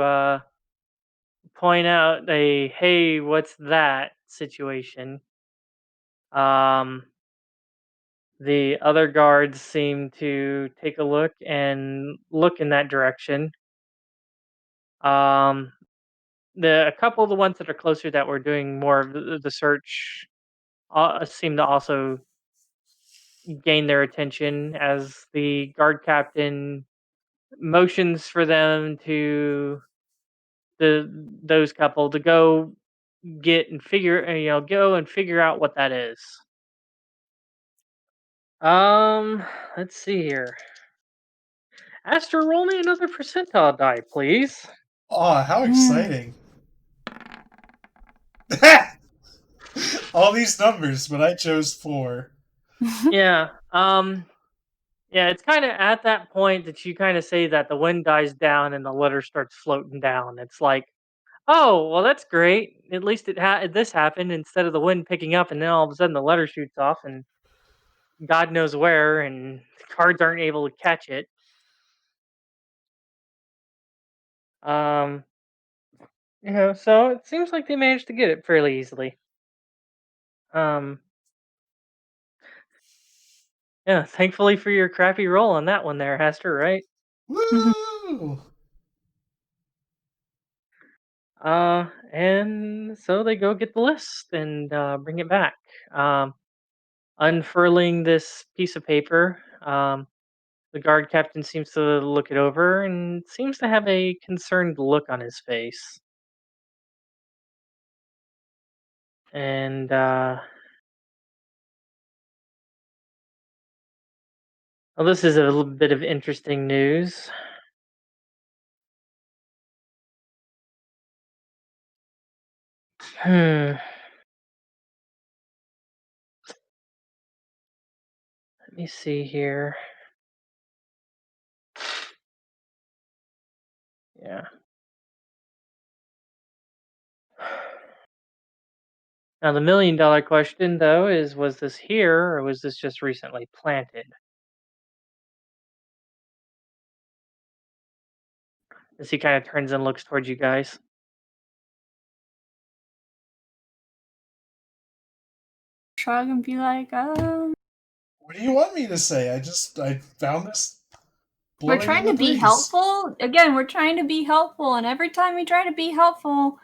point out a "hey, what's that" situation, the other guards seem to take a look and look in that direction. Um, a couple of the ones that are closer that were doing more of the search seem to also gain their attention as the guard captain motions for them to those couple to go get and figure go and figure out what that is. Let's see here. Aster, roll me another percentile die, please. Oh, how exciting. All these numbers, but I chose 4. Yeah. Yeah, it's kind of at that point that you kind of say that the wind dies down and the letter starts floating down. It's like, oh, well, that's great. At least this happened instead of the wind picking up and then all of a sudden the letter shoots off and God knows where, and the cards aren't able to catch it. Um, so it seems like they managed to get it fairly easily. Yeah, thankfully for your crappy roll on that one there, Hester, right? Woo! And so they go get the list and bring it back. Unfurling this piece of paper, the guard captain seems to look it over and seems to have a concerned look on his face. And well, this is a little bit of interesting news. Let me see here. Yeah. Now the $1,000,000 question though is, was this here or was this just recently planted? As he kind of turns and looks towards you guys. Shrug and be like, What do you want me to say? I found this. We're trying to be helpful. Again, we're trying to be helpful, and every time we try to be helpful,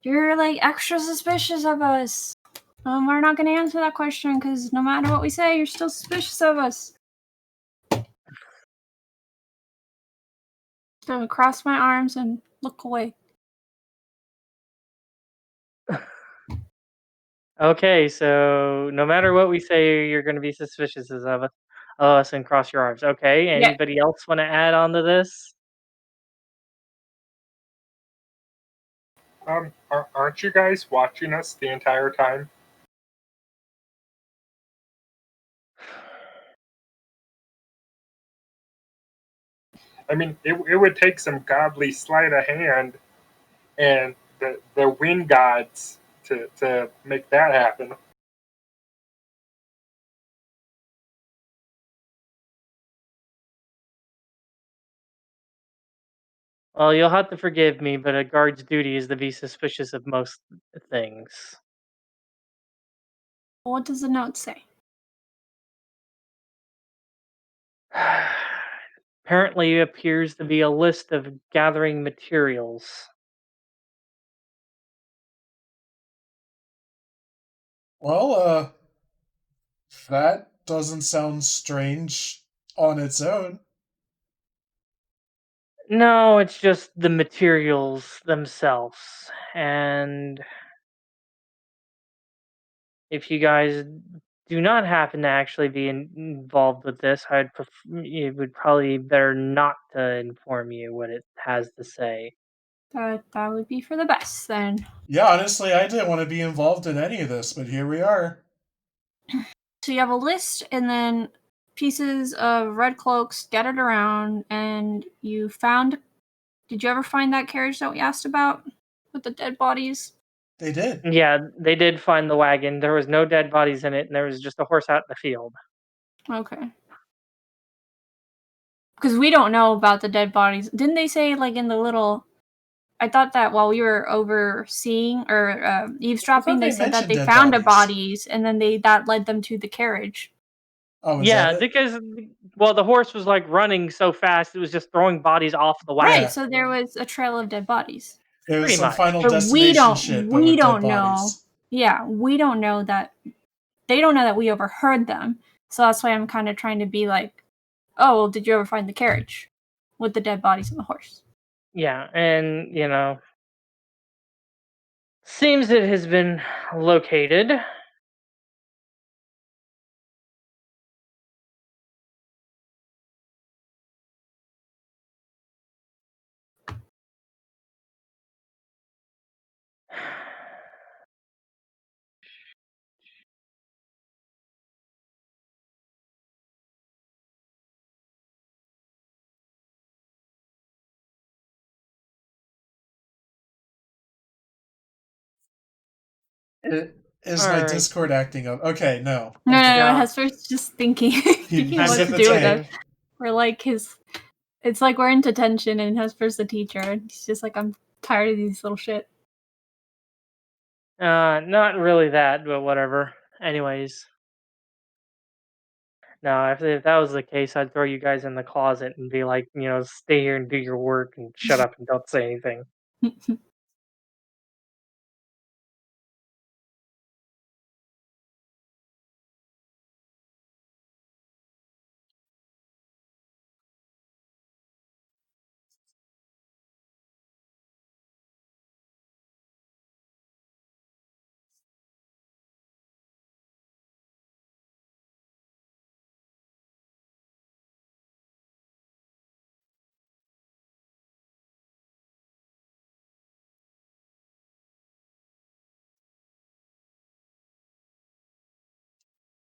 you're like extra suspicious of us. We're not going to answer that question because no matter what we say, you're still suspicious of us. So I cross my arms and look away. Okay, so no matter what we say, you're going to be suspicious of us and cross your arms. Okay, Yeah. anybody else want to add on to this? Aren't you guys watching us the entire time? I mean, it would take some godly sleight of hand and the wind gods to make that happen. Well, you'll have to forgive me, but a guard's duty is to be suspicious of most things. What does the note say? Apparently, it appears to be a list of gathering materials. Well, that doesn't sound strange on its own. No, it's just the materials themselves. And if you guys do not happen to actually be involved with this, it would probably be better not to inform you what it has to say. That would be for the best then. Yeah, honestly, I didn't want to be involved in any of this, but here we are. So you have a list and then pieces of red cloaks scattered around, and you found. Did you ever find that carriage that we asked about with the dead bodies? They did. Yeah, they did find the wagon. There was no dead bodies in it, and there was just a horse out in the field. Okay. Because we don't know about the dead bodies. Didn't they say, like, in the little... I thought that while we were overseeing or eavesdropping, they said that they found the bodies, and then that led them to the carriage. Oh, yeah, because the horse was like running so fast, it was just throwing bodies off the wagon. Right, so there was a trail of dead bodies. It was some much. Final But Destination shit, but with dead know. bodies. Yeah, we don't know that. They don't know that we overheard them. So that's why I'm kind of trying to be like, oh, well, did you ever find the carriage with the dead bodies and the horse? Yeah, and, seems it has been located. Is my Discord acting up? Okay, no. No, Hesper's just thinking what to do with it. We're like it's like we're in detention and Hesper's the teacher, and he's just like, I'm tired of these little shit. Not really that, but whatever. Anyways. No, if that was the case, I'd throw you guys in the closet and be like, stay here and do your work and shut up and don't say anything.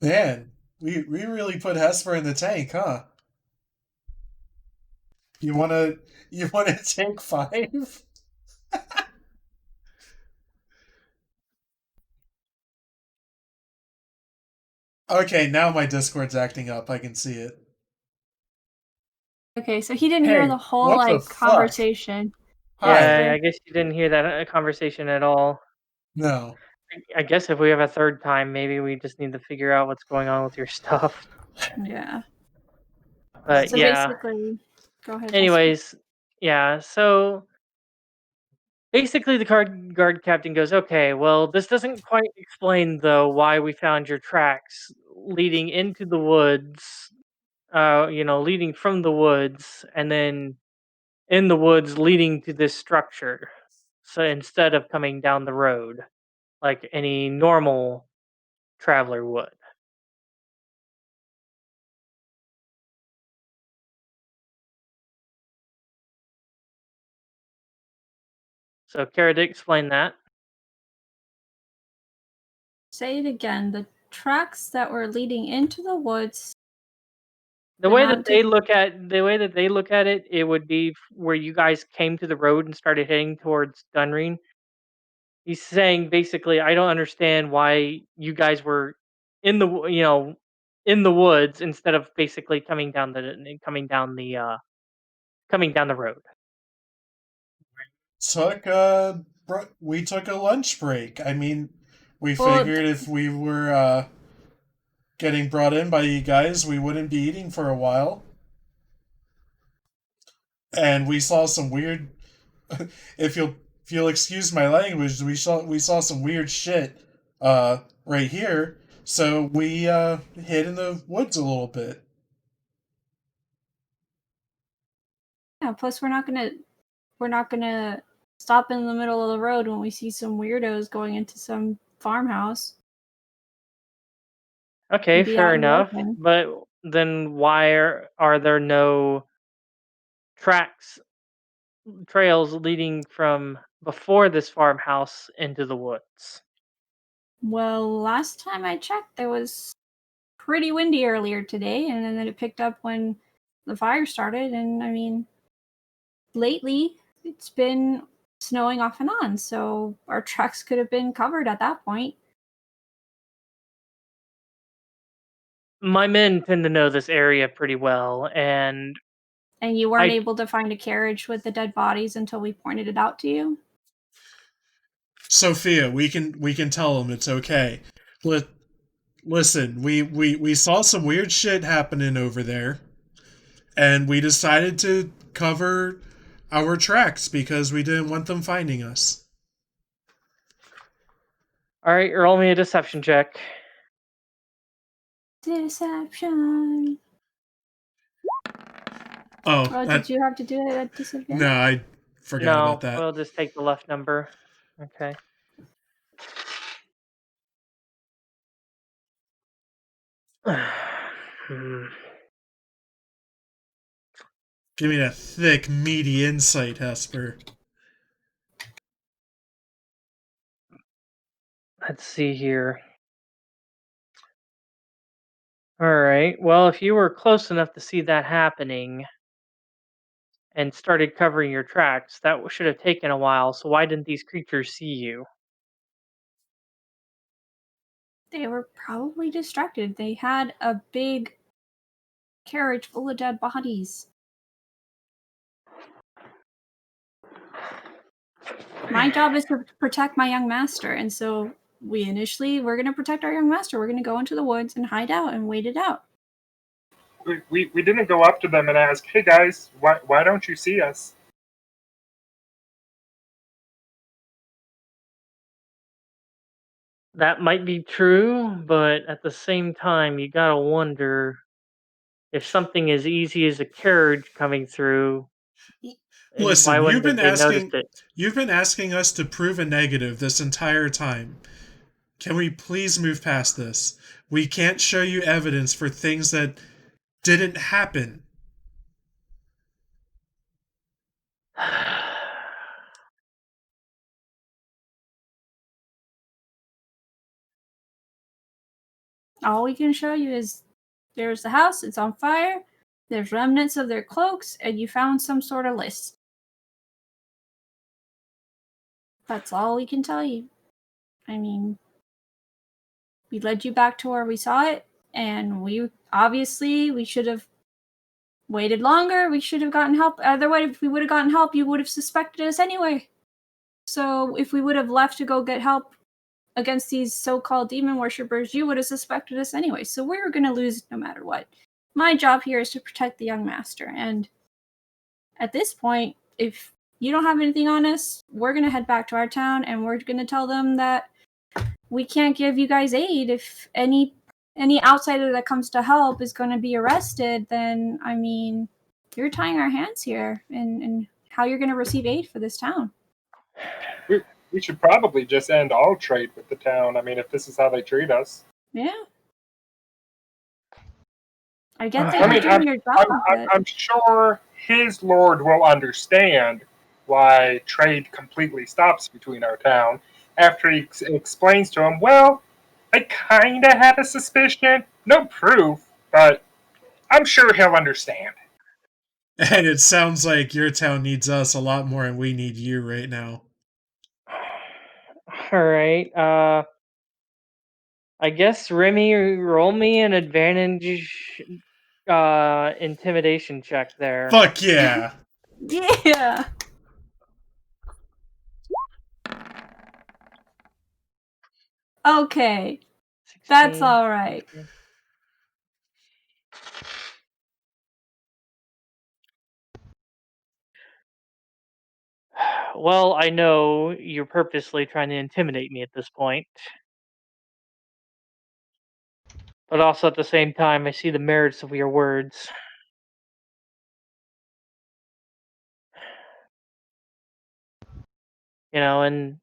Man, we really put Hesper in the tank, huh? You wanna tank 5? Okay, now my Discord's acting up. I can see it. Okay, so he didn't hear the whole conversation. Yeah, I guess you didn't hear that conversation at all. No. I guess if we have a third time, maybe we just need to figure out what's going on with your stuff. Yeah. But so basically, go ahead. Anyways, yeah, so basically the guard captain goes, okay, well, this doesn't quite explain, though, why we found your tracks leading into the woods, leading from the woods, and then in the woods leading to this structure. So instead of coming down the road like any normal traveler would. So Kara did explain that. Say it again. The tracks that were leading into the woods. The way that they look at it, it would be where you guys came to the road and started heading towards Dunreen. He's saying basically, I don't understand why you guys were in the in the woods instead of basically coming down the road. We took a lunch break. I mean, we figured if we were getting brought in by you guys, we wouldn't be eating for a while. And we saw some weird. if you'll excuse my language, we saw some weird shit right here. So we hid in the woods a little bit. Yeah. Plus, we're not gonna stop in the middle of the road when we see some weirdos going into some farmhouse. Okay, fair enough. But then why are there no trails leading from before this farmhouse into the woods? Well, last time I checked, there was pretty windy earlier today, and then it picked up when the fire started. And I mean, lately it's been snowing off and on, so our tracks could have been covered at that point. My men tend to know this area pretty well, and you weren't able to find a carriage with the dead bodies until we pointed it out to you? Sophia, we can tell them it's okay. Listen, we saw some weird shit happening over there, and we decided to cover our tracks because we didn't want them finding us. Alright, roll me a deception check. Deception. Oh, did you have to do it at disadvantage? No, I forgot about that. We'll just take the left number. Okay. Give me that thick, meaty insight, Hesper. Let's see here. Alright, well, if you were close enough to see that happening and started covering your tracks, that should have taken a while, so why didn't these creatures see you? They were probably distracted. They had a big carriage full of dead bodies. My job is to protect my young master, and so we're going to protect our young master. We're going to go into the woods and hide out and wait it out. We didn't go up to them and ask, hey guys, why don't you see us? That might be true, but at the same time, you gotta wonder if something as easy as a carriage coming through. Listen, you've been asking us to prove a negative this entire time. Can we please move past this? We can't show you evidence for things that didn't happen. All we can show you is there's the house, it's on fire, there's remnants of their cloaks, and you found some sort of list. That's all we can tell you. I mean, we led you back to where we saw it, and we should have waited longer. We should have gotten help. Otherwise, if we would have gotten help, you would have suspected us anyway. So if we would have left to go get help against these so-called demon worshippers, you would have suspected us anyway. So we were going to lose no matter what. My job here is to protect the young master. And at this point, if you don't have anything on us, we're going to head back to our town and we're going to tell them that we can't give you guys aid. If any outsider that comes to help is going to be arrested, then, I mean, you're tying our hands here and how you're going to receive aid for this town. We should probably just end all trade with the town. I mean, if this is how they treat us. Yeah. I get that I you're mean, doing your job, but I'm sure his lord will understand why trade completely stops between our town after he explains to him, well, I kind of had a suspicion, no proof, but I'm sure he'll understand. And it sounds like your town needs us a lot more than we need you right now. Alright, I guess Remy, roll me an advantage intimidation check there. Fuck yeah! yeah. Okay. 16. That's all right. Well, I know you're purposely trying to intimidate me at this point. But also at the same time, I see the merits of your words. You know, and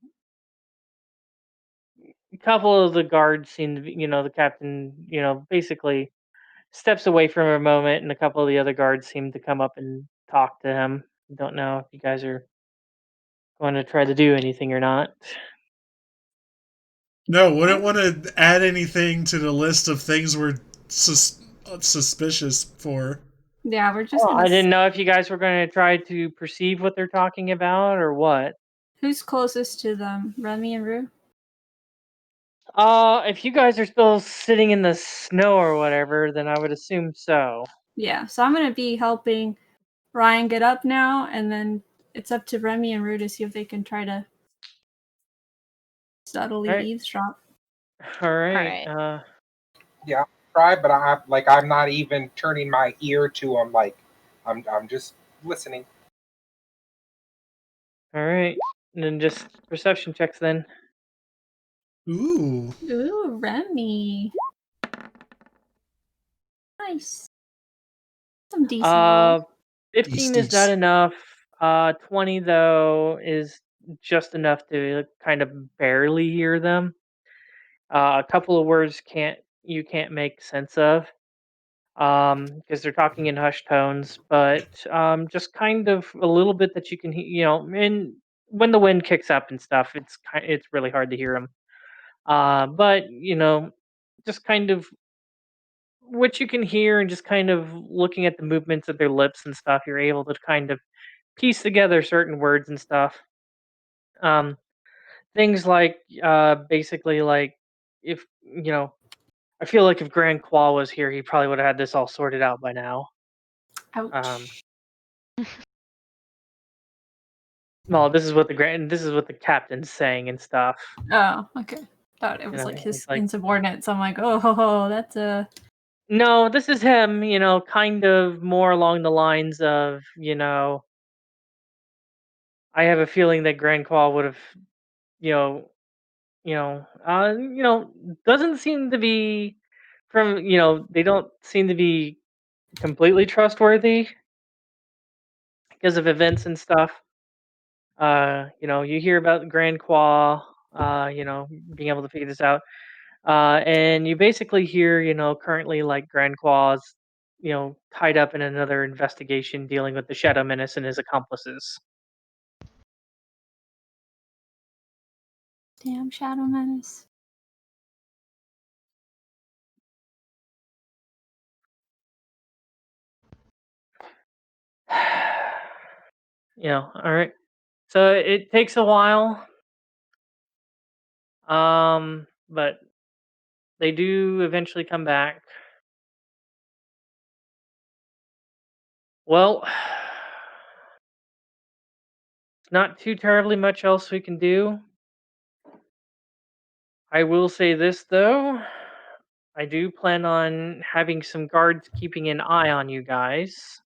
a couple of the guards seem to be, the captain, basically steps away for a moment, and a couple of the other guards seem to come up and talk to him. Don't know if you guys are going to try to do anything or not. No, wouldn't want to add anything to the list of things we're suspicious for. Yeah, we're just Well, gonna. I didn't know if you guys were going to try to perceive what they're talking about or what. Who's closest to them? Remy and Roux? If you guys are still sitting in the snow or whatever, then I would assume so. Yeah, so I'm gonna be helping Ryan get up now, and then it's up to Remy and Roux to see if they can try to subtly Right. eavesdrop. All right. Alright. Yeah, try, but I'm not even turning my ear to him. Like, I'm just listening. All right. And then just perception checks then. Ooh. Ooh, Remy. Nice. Some decent rolls. 15 is not enough. 20 though is just enough to kind of barely hear them. A couple of words you can't make sense of. Because they're talking in hushed tones, but just kind of a little bit that you can hear, and when the wind kicks up and stuff, it's really hard to hear them. But just kind of what you can hear and just kind of looking at the movements of their lips and stuff, you're able to kind of piece together certain words and stuff. Um, Things like basically like if I feel like if Grand Qual was here, he probably would have had this all sorted out by now. Ouch. Well, this is what the captain's saying and stuff. Oh, okay. Thought it was like his insubordinate, so I'm like, oh, that's a. No, this is him, kind of more along the lines of, I have a feeling that Grand Qual would have, you know, doesn't seem to be they don't seem to be completely trustworthy because of events and stuff. You hear about Grand Qual, being able to figure this out. And you basically hear, currently like Grand Qual's, tied up in another investigation dealing with the Shadow Menace and his accomplices. Damn Shadow Menace. All right. So it takes a while. But they do eventually come back. Well, not too terribly much else we can do. I will say this though. I do plan on having some guards keeping an eye on you guys.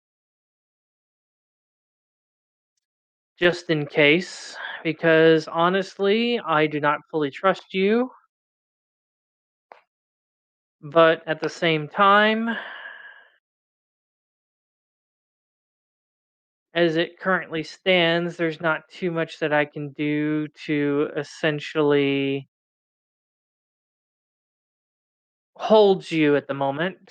Just in case. Because honestly, I do not fully trust you. But at the same time, as it currently stands, there's not too much that I can do to essentially hold you at the moment.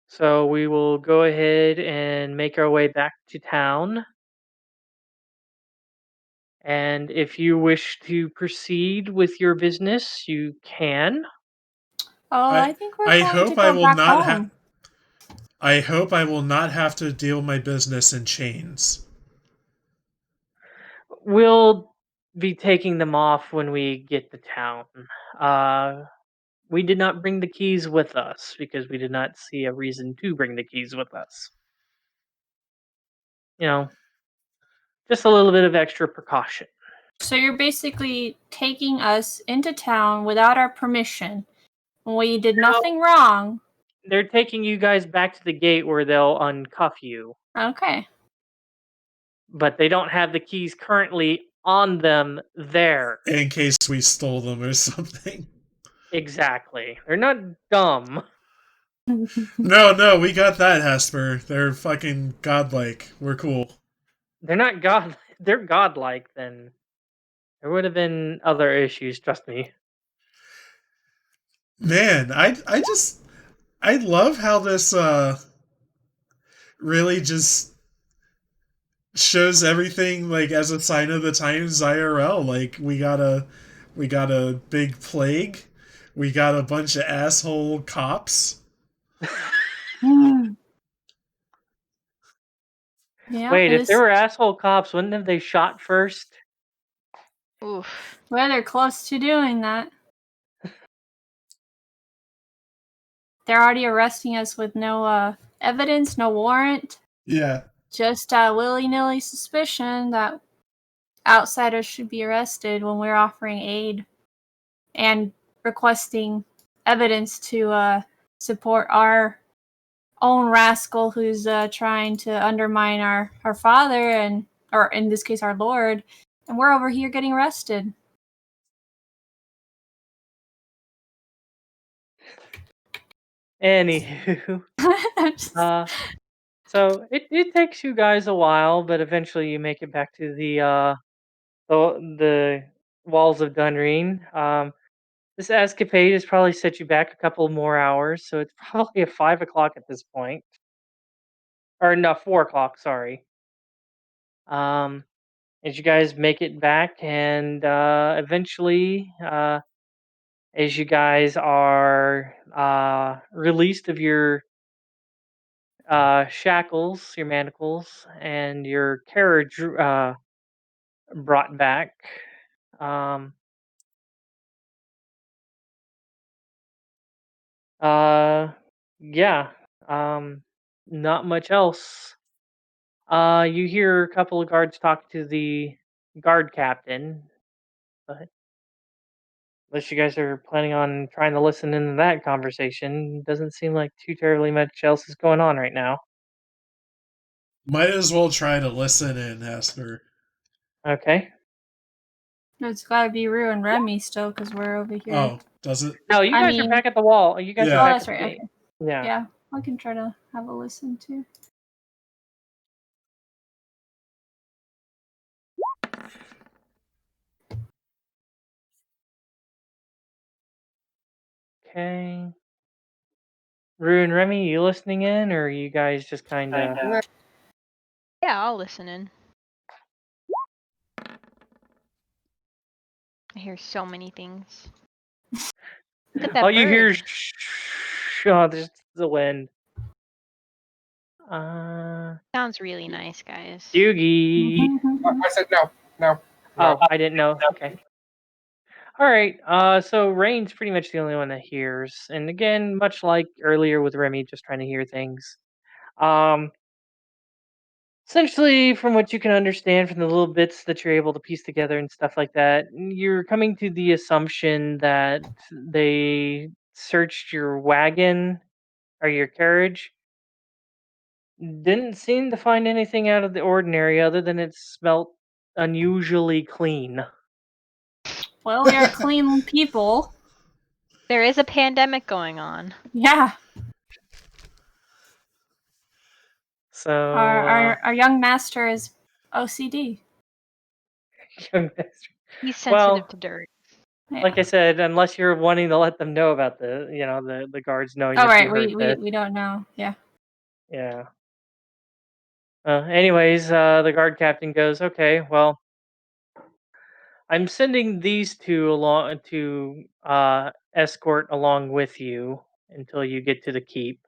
So we will go ahead and make our way back to town. And if you wish to proceed with your business, you can. Oh, I think we're I going hope to go I will back not home. I hope I will not have to deal my business in chains. We'll be taking them off when we get to town. We did not bring the keys with us because we did not see a reason to bring the keys with us. You know, just a little bit of extra precaution. So you're basically taking us into town without our permission. We did nothing wrong. They're taking you guys back to the gate where they'll uncuff you. Okay. But they don't have the keys currently on them there. In case we stole them or something. Exactly. They're not dumb. No, we got that, Hesper. They're fucking godlike. We're cool. They're not god. They're godlike. Then there would have been other issues. Trust me. Man, I love how this really just shows everything like as a sign of the times IRL. Like we got a big plague. We got a bunch of asshole cops. Yeah, Wait, if there were asshole cops, wouldn't have they shot first? Oof. Well, they're close to doing that. They're already arresting us with no evidence, no warrant. Yeah. Just willy-nilly suspicion that outsiders should be arrested when we're offering aid and requesting evidence to support our own rascal who's trying to undermine our father or in this case our lord, and we're over here getting arrested. Anywho, so it takes you guys a while, but eventually you make it back to the walls of Dunreen. This escapade has probably set you back a couple more hours, so it's probably at 5 o'clock at this point. Or no, 4 o'clock. Sorry. As you guys make it back, and eventually, as you guys are released of your shackles, your manacles, and your carriage brought back. Um, yeah. Not much else. You hear a couple of guards talk to the guard captain, but unless you guys are planning on trying to listen into that conversation, doesn't seem like too terribly much else is going on right now. Might as well try to listen in, Hesper. Okay. It's gotta be Roux and Remy still, because we're over here. Oh, does it? No, you guys are back at the wall. You guys are back that's at the right. gate. Okay. Yeah. Yeah, I can try to have a listen too. Okay. Roux and Remy, you listening in, or are you guys just kind of? Yeah, I'll listen in. I hear so many things. Look at that All you hear bird. is oh, there's the wind. Sounds really nice, guys. Yugi. I said no. Oh, I didn't know. Okay. All right. So Raine's pretty much the only one that hears, and again, much like earlier with Remy, just trying to hear things. Essentially, from what you can understand from the little bits that you're able to piece together and stuff like that, you're coming to the assumption that they searched your wagon or your carriage. Didn't seem to find anything out of the ordinary other than it smelt unusually clean. Well, we are clean people. There is a pandemic going on. Yeah. So Our young master is OCD. young master. He's sensitive Well, to dirt. Yeah. like I said, unless you're wanting to let them know about the guards knowing Oh that right, you heard this. we don't know. Yeah. Yeah. Anyways, the guard captain goes, okay, well, I'm sending these two along to escort along with you until you get to the keep.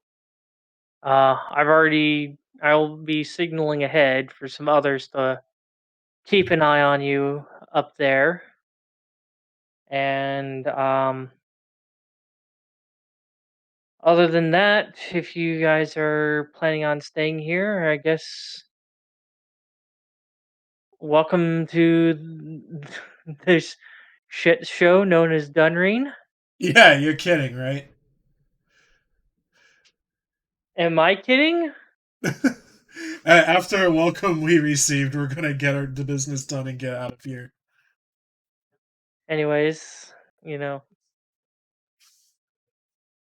I'll be signaling ahead for some others to keep an eye on you up there. And other than that, if you guys are planning on staying here, I guess welcome to this shit show known as Dunreen. Yeah, you're kidding, right? Am I kidding? After a welcome we received, we're gonna get the business done and get out of here. Anyways,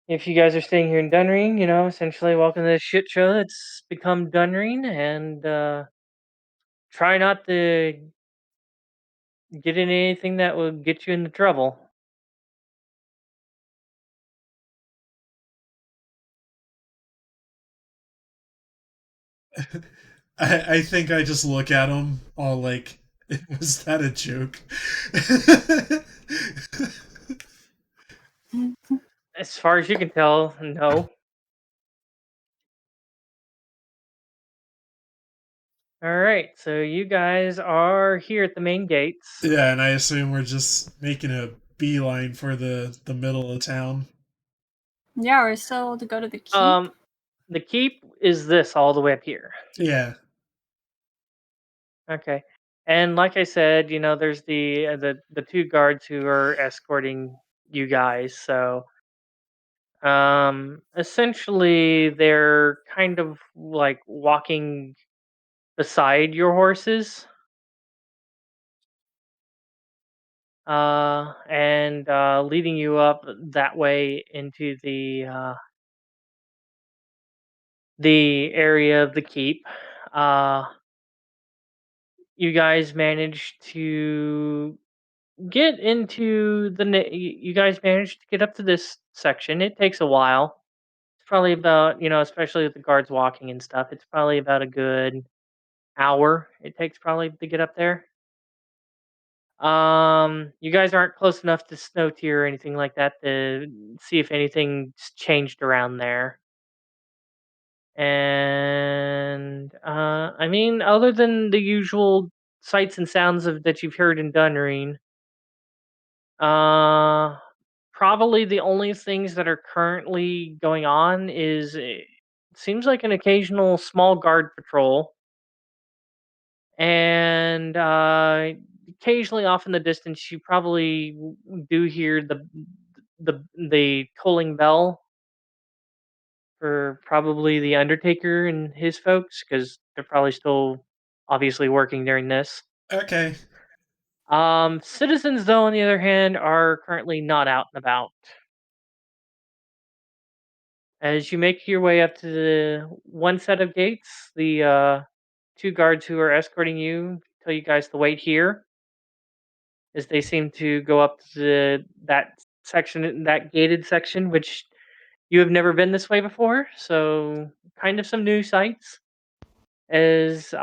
if you guys are staying here in Dunreen, essentially welcome to this shit show that's become Dunreen, and try not to get in anything that will get you into trouble. I think I just look at him all like, was that a joke? As far as you can tell, no. Alright, so you guys are here at the main gates. Yeah, and I assume we're just making a beeline for the middle of town. Yeah, we're still to go to the keep. The keep is this all the way up here. Yeah. Okay. And like I said, there's the two guards who are escorting you guys. So, essentially, they're kind of like walking beside your horses, and leading you up that way into the area of the keep. You guys managed to get into you guys managed to get up to this section. It takes a while. It's probably about, especially with the guards walking and stuff, it's probably about a good hour it takes probably to get up there. You guys aren't close enough to snow tier or anything like that to see if anything's changed around there. And I mean, other than the usual sights and sounds that you've heard in Dunreen, Uh, probably the only things that are currently going on is it seems like an occasional small guard patrol, and occasionally off in the distance you probably do hear the tolling bell for probably the Undertaker and his folks because they're probably still obviously working during this. Okay. Citizens, though, on the other hand, are currently not out and about. As you make your way up to the one set of gates, the two guards who are escorting you tell you guys to wait here, as they seem to go up to that section, that gated section, which you have never been this way before. So, kind of some new sights. As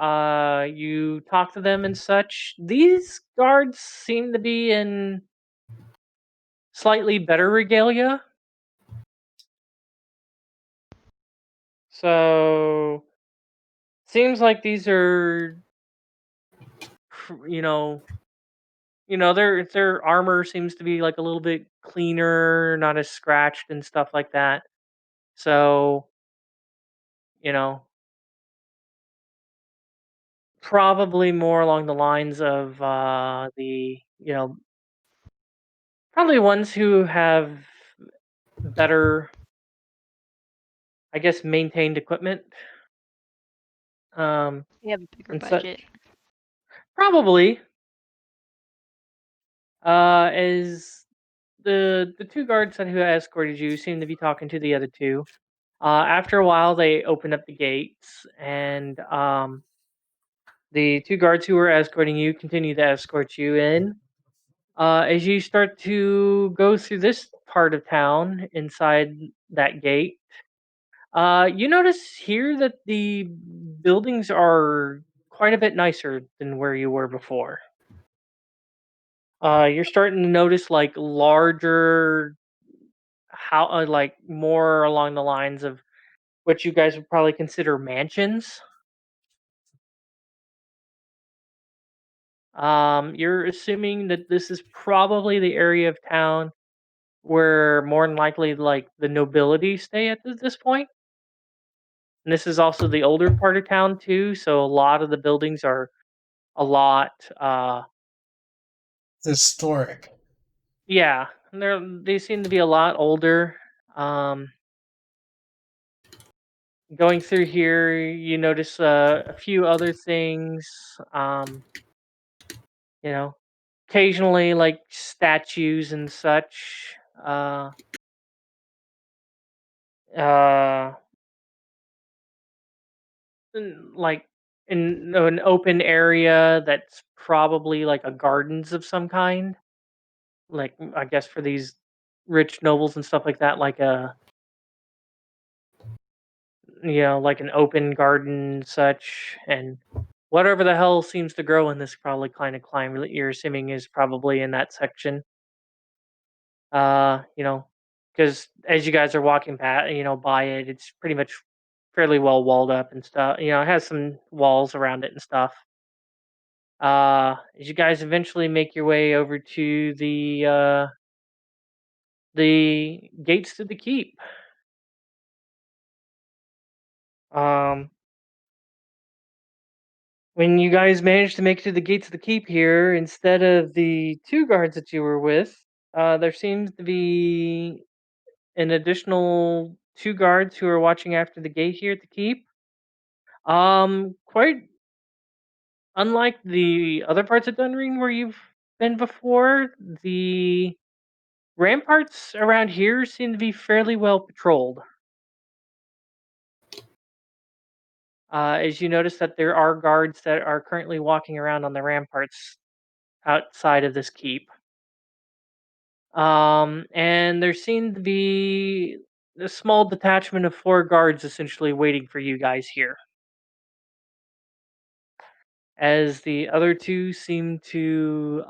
you talk to them and such, these guards seem to be in slightly better regalia. So, seems like these are, you know, their armor seems to be like a little bit cleaner, not as scratched and stuff like that. So, you know, probably more along the lines of probably ones who have better, I guess, maintained equipment. You have a bigger And budget. such. Probably. As the two guards who escorted you seem to be talking to the other two. After a while, they open up the gates, and the 2 guards who were escorting you continue to escort you in. As you start to go through this part of town inside that gate, you notice here that the buildings are quite a bit nicer than where you were before. You're starting to notice like larger, how like more along the lines of what you guys would probably consider mansions. You're assuming that this is probably the area of town where more than likely like the nobility stay at this point. And this is also the older part of town too, so a lot of the buildings are a lot Historic. yeah, they seem to be a lot older. Um Going through here, you notice a few other things. You know, occasionally like statues and such. Uh, like in an open area that's probably like a gardens of some kind. Like I guess for these rich nobles and stuff like that, like a like an open garden such, and whatever the hell seems to grow in this probably kind of climate that you're assuming is probably in that section. You know, because as you guys are walking by it, it's pretty much fairly well walled up and stuff. It has some walls around it and stuff. As you guys eventually make your way over to the gates to the keep. Um, when you guys manage to make it to the gates of the keep here, instead of the 2 guards that you were with, there seems to be an additional 2 guards who are watching after the gate here at the keep. Quite unlike the other parts of Dunreen where you've been before, the ramparts around here seem to be fairly well patrolled. As you notice that there are guards that are currently walking around on the ramparts outside of this keep. And there seemed to be a small detachment of 4 guards essentially waiting for you guys here. As the other 2 seem to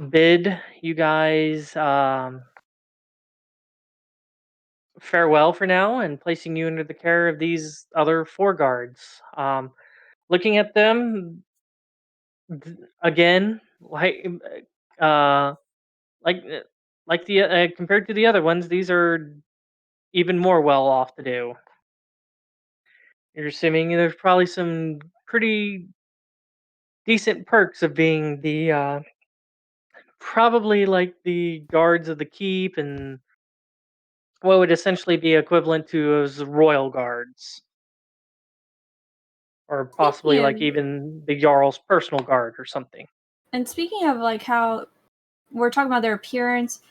bid you guys farewell for now and placing you under the care of these other 4 guards. Looking at them again, uh, like like the compared to the other ones, these are even more well off to do. You're assuming there's probably some pretty decent perks of being the probably like the guards of the keep and what would essentially be equivalent to as royal guards. Or possibly like Speaking of, even the Jarl's personal guard or something. and speaking of like how we're talking about their appearance,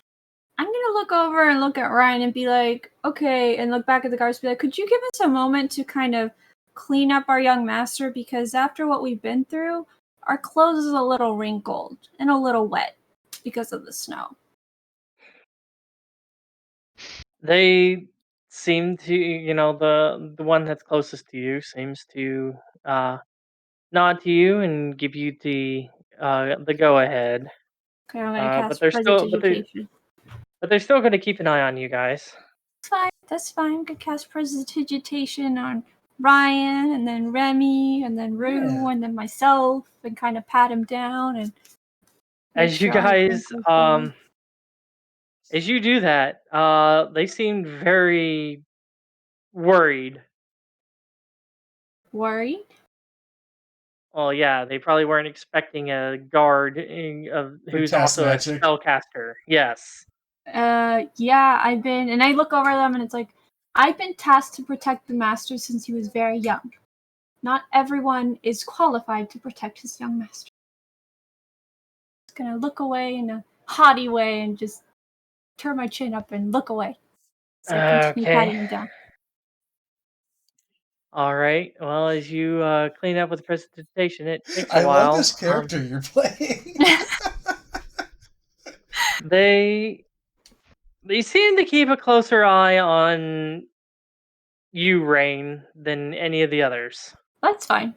I'm gonna look over and look at Ryan and be like, okay, and look back at the guards and be like, could you give us a moment to kind of clean up our young master? Because after what we've been through, our clothes is a little wrinkled and a little wet because of the snow. They seem to, the one that's closest to you seems to nod to you and give you the go ahead. Okay, I'm gonna But cast they're still Prestidigitation. but they're still going to keep an eye on you guys. That's fine. I'm gonna cast Prestidigitation on Ryan, and then Remy, and then Roux, and then myself, and kind of pat him down and As you guys as you do that, they seem very worried. Worried? Well, yeah, they probably weren't expecting a guard who's also magic. a spellcaster. Yes. Yeah, and I look over them and it's like, I've been tasked to protect the master since he was very young. Not everyone is qualified to protect his young master. Just gonna look away in a haughty way and just turn my chin up and look away. So I continue Okay. patting him down. All right. Well, as you clean up with presentation, it takes a I while. love this character you're playing. They seem to keep a closer eye on you, Raine, than any of the others. That's fine.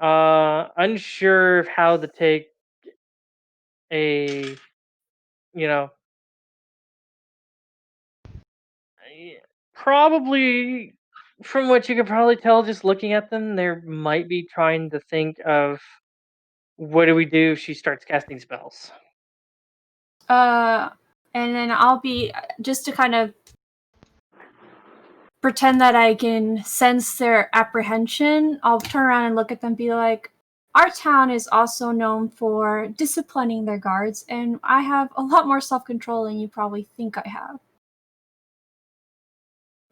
Unsure of how to take a, you know, probably from what you could probably tell just looking at them, they might be trying to think of what do we do if she starts casting spells. And then I'll be just to kind of pretend that I can sense their apprehension. I'll turn around and look at them and be like, our town is also known for disciplining their guards, and I have a lot more self-control than you probably think I have.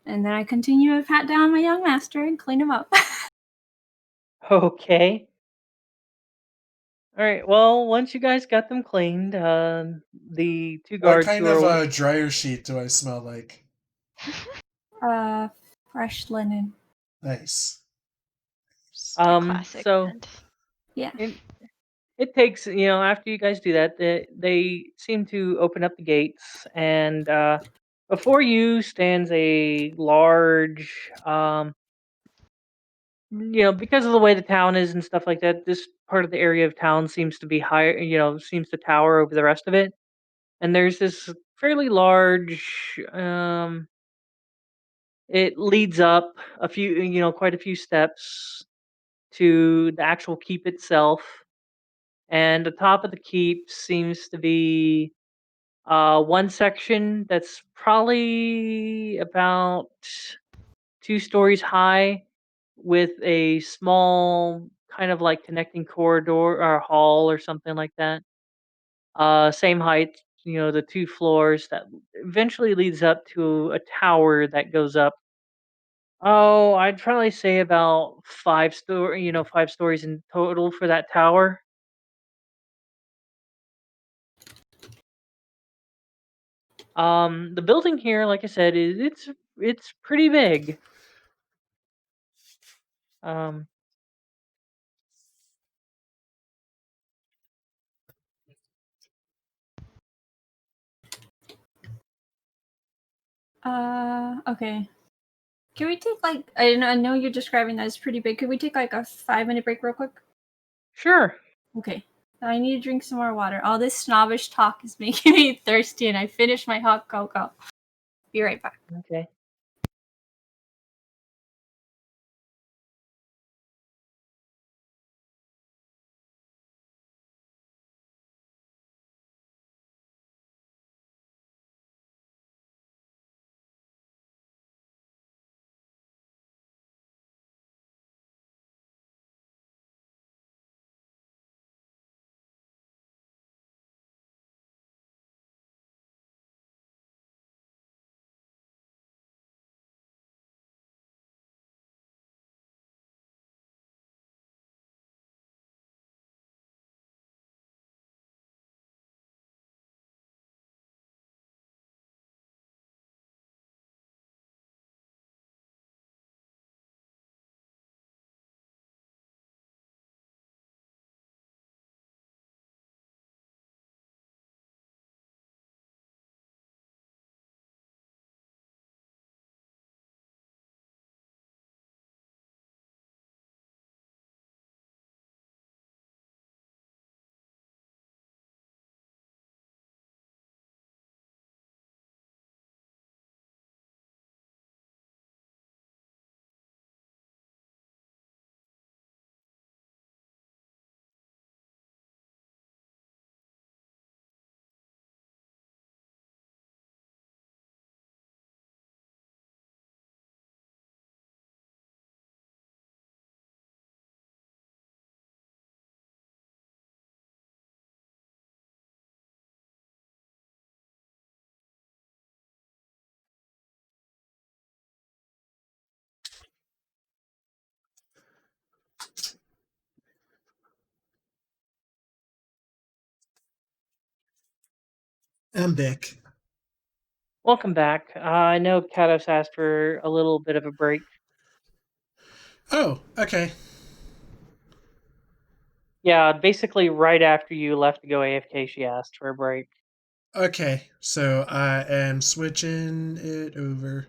And then I continue to pat down my young master and clean him up. Okay. All right. Well, once you guys got them cleaned, the two What guards kind who are of dryer sheet do I smell like? Fresh linen. Nice. Classic. so Yeah. it takes, after you guys do that, they seem to open up the gates, and before you stands a large, because of the way the town is and stuff like that, this part of the area of town seems to be higher, seems to tower over the rest of it. And there's this fairly large, it leads up a few, quite a few steps to the actual keep itself. And the top of the keep seems to be one section that's probably about 2 stories high, with a small kind of like connecting corridor or hall or something like that. Same height, the 2 floors that eventually leads up to a tower that goes up. Oh, I'd probably say about 5 stories in total for that tower. The building here, like I said, it's pretty big. Um, Okay. Can we take I know you're describing that as pretty big. Could we take a 5-minute break real quick? sure. Okay. I need to drink some more water. All this snobbish talk is making me thirsty, and I finished my hot cocoa. Be right back. Okay. I'm back. Welcome back. I know Cados asked for a little bit of a break. Oh, okay. Yeah, basically right after you left to go AFK, she asked for a break. Okay, so I am switching it over.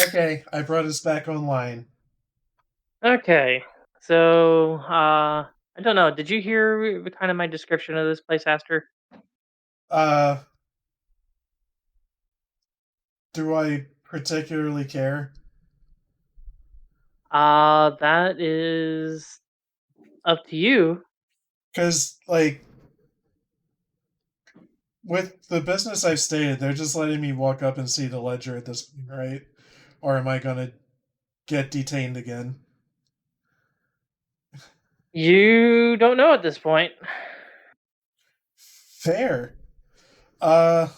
Okay, I brought us back online. Okay, so I don't know. Did you hear kind of my description of this place, Aster? Do I particularly care? That is up to you. Because, like, with the business I've stated, they're just letting me walk up and see the ledger at this point, right? Or am I gonna get detained again? You don't know at this point. Fair. Alright,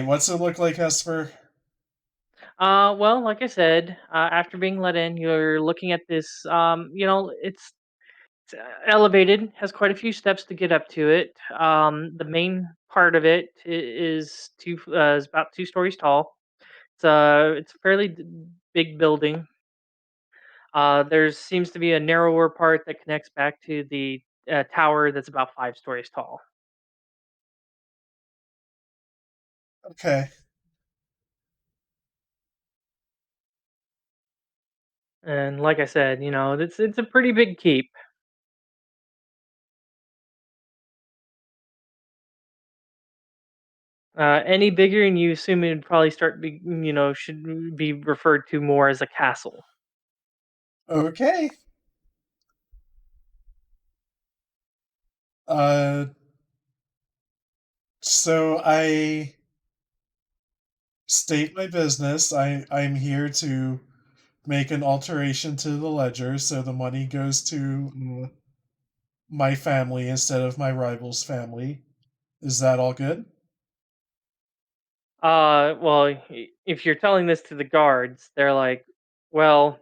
what's it look like, Hesper? Well, like I said, after being let in, you're looking at this. It's elevated, has quite a few steps to get up to it. The main part of it is about 2 stories tall. It's a fairly big building. There seems to be a narrower part that connects back to the tower that's about 5 stories tall. Okay. And like I said, it's a pretty big keep. Any bigger, and you assume it would probably should be referred to more as a castle. Okay. Uh, so I state my business. I'm here to make an alteration to the ledger so the money goes to my family instead of my rival's family. Is that all good? Well, if you're telling this to the guards, they're like, well,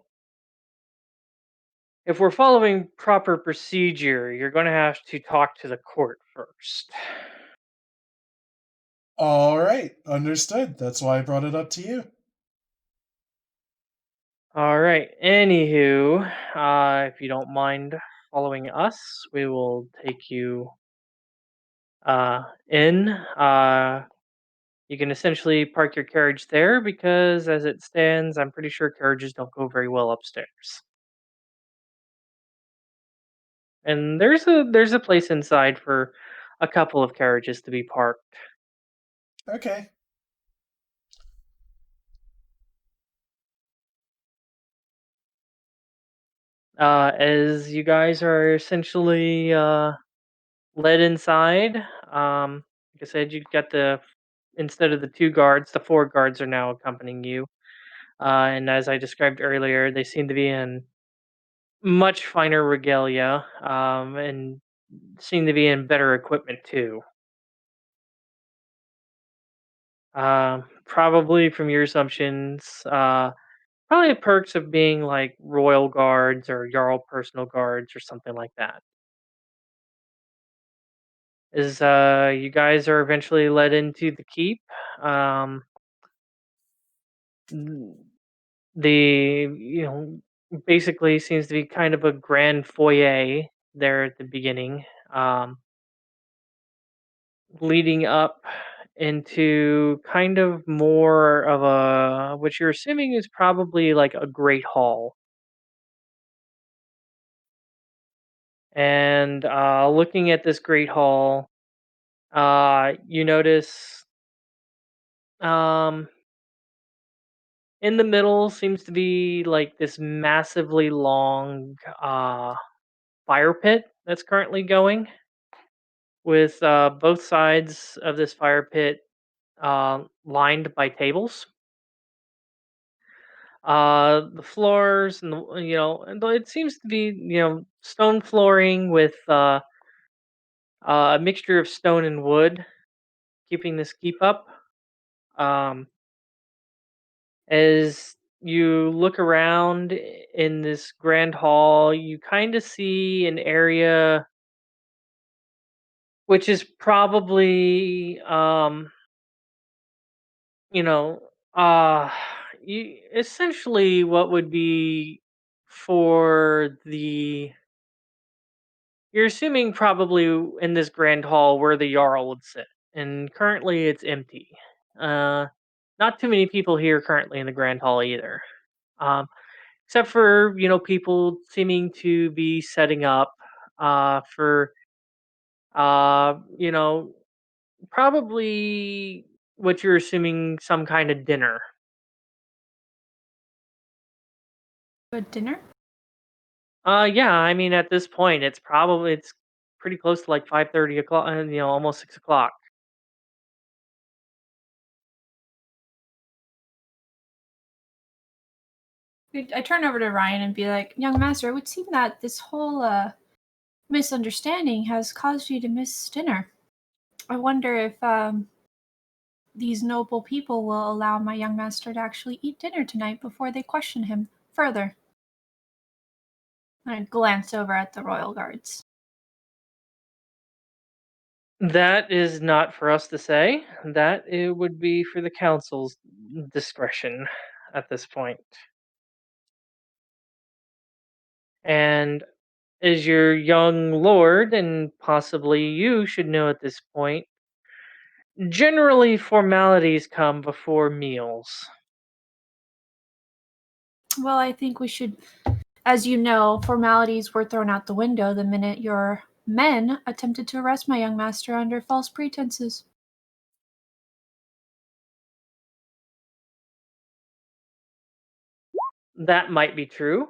if we're following proper procedure, you're going to have to talk to the court first. All right, understood. That's why I brought it up to you. All right. Anywho, if you don't mind following us, we will take you in. You can essentially park your carriage there because, as it stands, I'm pretty sure carriages don't go very well upstairs. And there's a place inside for a couple of carriages to be parked. Okay. As you guys are essentially led inside, like I said, you got instead of the 2 guards, the 4 guards are now accompanying you. And as I described earlier, they seem to be in much finer regalia, and seem to be in better equipment too. Probably from your assumptions, probably the perks of being like royal guards or jarl personal guards or something like that. As you guys are eventually led into the keep. The basically seems to be kind of a grand foyer there at the beginning, leading up into kind of more of a, what you're assuming is probably like a great hall. And looking at this great hall, you notice in the middle seems to be like this massively long fire pit that's currently going, with both sides of this fire pit lined by tables. The floors and and it seems to be stone flooring with a mixture of stone and wood, keeping this keep up. Um, as you look around in this grand hall, you kind of see an area which is probably you know, uh, essentially what would be for the. You're assuming probably in this grand hall where the Jarl would sit, and currently it's empty. Uh, Not too many people here currently in the grand hall either, except for people seeming to be setting up for you know probably what you're assuming some kind of dinner. Good dinner? Yeah, I mean at this point it's pretty close to like 5:30 o'clock, and almost 6 o'clock. I turn over to Ryan and be like, young master, it would seem that this whole misunderstanding has caused you to miss dinner. I wonder if these noble people will allow my young master to actually eat dinner tonight before they question him further. I glance over at the royal guards. That is not for us to say. That it would be for the council's discretion at this point. And as your young lord, and possibly you should know at this point, generally formalities come before meals. Well, I think we should, as you know, formalities were thrown out the window the minute your men attempted to arrest my young master under false pretenses. That might be true,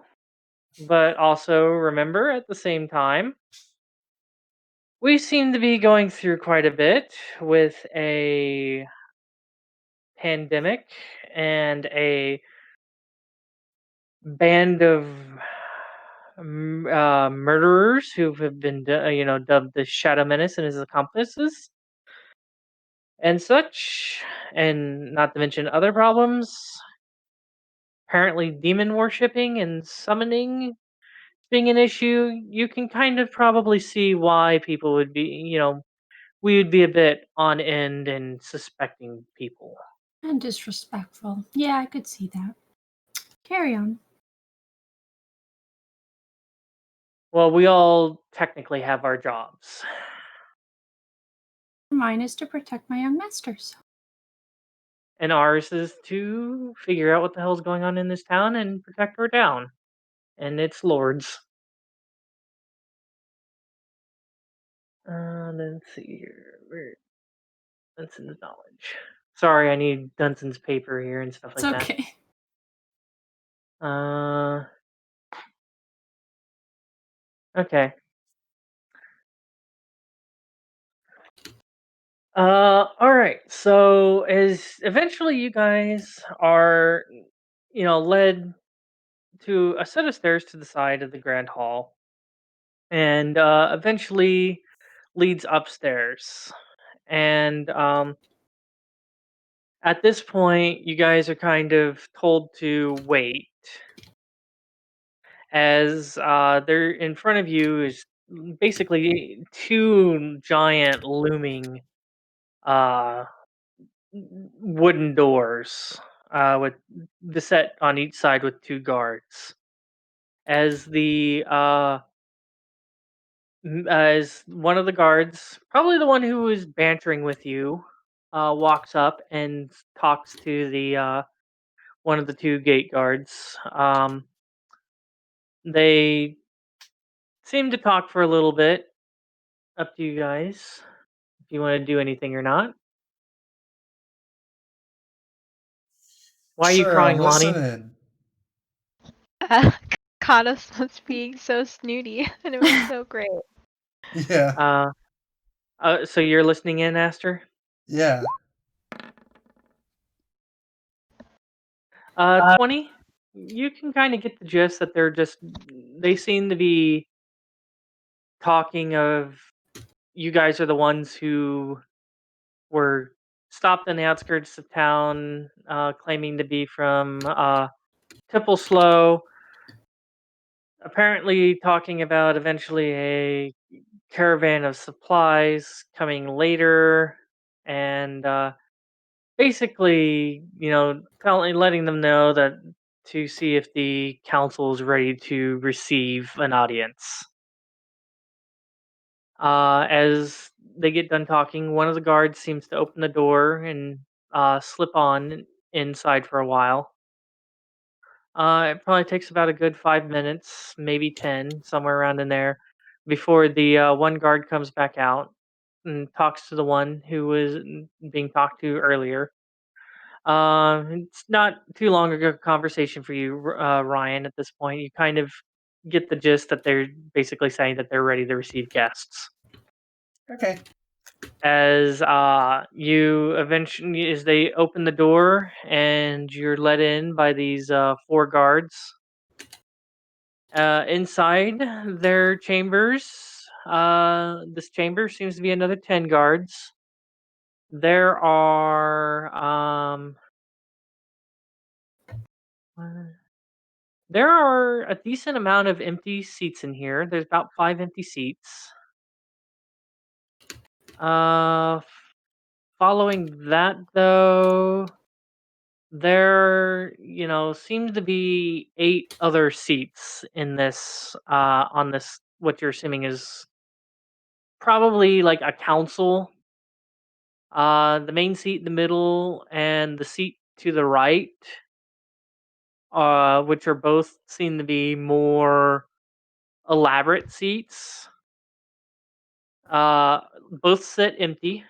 but also remember at the same time, we seem to be going through quite a bit with a pandemic and a band of murderers who have been, dubbed the Shadow Menace and his accomplices and such, and not to mention other problems. Apparently, demon worshipping and summoning being an issue. You can kind of probably see why people would be, we would be a bit on end and suspecting people. And disrespectful. Yeah, I could see that. Carry on. Well, we all technically have our jobs. Mine is to protect my young masters. And ours is to figure out what the hell's going on in this town and protect our town and its lords. Let's see here. Where Dunsen's knowledge. Sorry, I need Dunsen's paper here and stuff like It's okay. that. Okay. All right. So as eventually you guys are, led to a set of stairs to the side of the grand hall, and eventually leads upstairs. And at this point, you guys are kind of told to wait, as there in front of you is basically two giant looming wooden doors with the set on each side with two guards. As as one of the guards, probably the one who was bantering with you, walks up and talks to the one of the two gate guards. They seem to talk for a little bit. Up to you guys if you want to do anything or not. Why are you Sure, I'll crying, listen Lani? in. Cados was being so snooty, and it was so great. Yeah. So you're listening in, Aster? Yeah. 20. You can kind of get the gist that they seem to be talking of you guys are the ones who were stopped in the outskirts of town, claiming to be from Slow. Apparently, talking about eventually a caravan of supplies coming later, and basically, letting them know that to see if the council is ready to receive an audience. As they get done talking, one of the guards seems to open the door and slip on inside for a while. It probably takes about a good 5 minutes, maybe 10, somewhere around in there, before the one guard comes back out and talks to the one who was being talked to earlier. It's not too long ago conversation for you, Ryan. At this point, you kind of get the gist that they're basically saying that they're ready to receive guests. Okay. As as they open the door and you're let in by these four guards. Inside their chambers, this chamber seems to be another 10 guards. There are a decent amount of empty seats in here. There's about 5 empty seats. Following that, though, there seems to be 8 other seats in this on this, what you're assuming is probably like a council. The main seat in the middle and the seat to the right, which are both seem to be more elaborate seats. Both sit empty.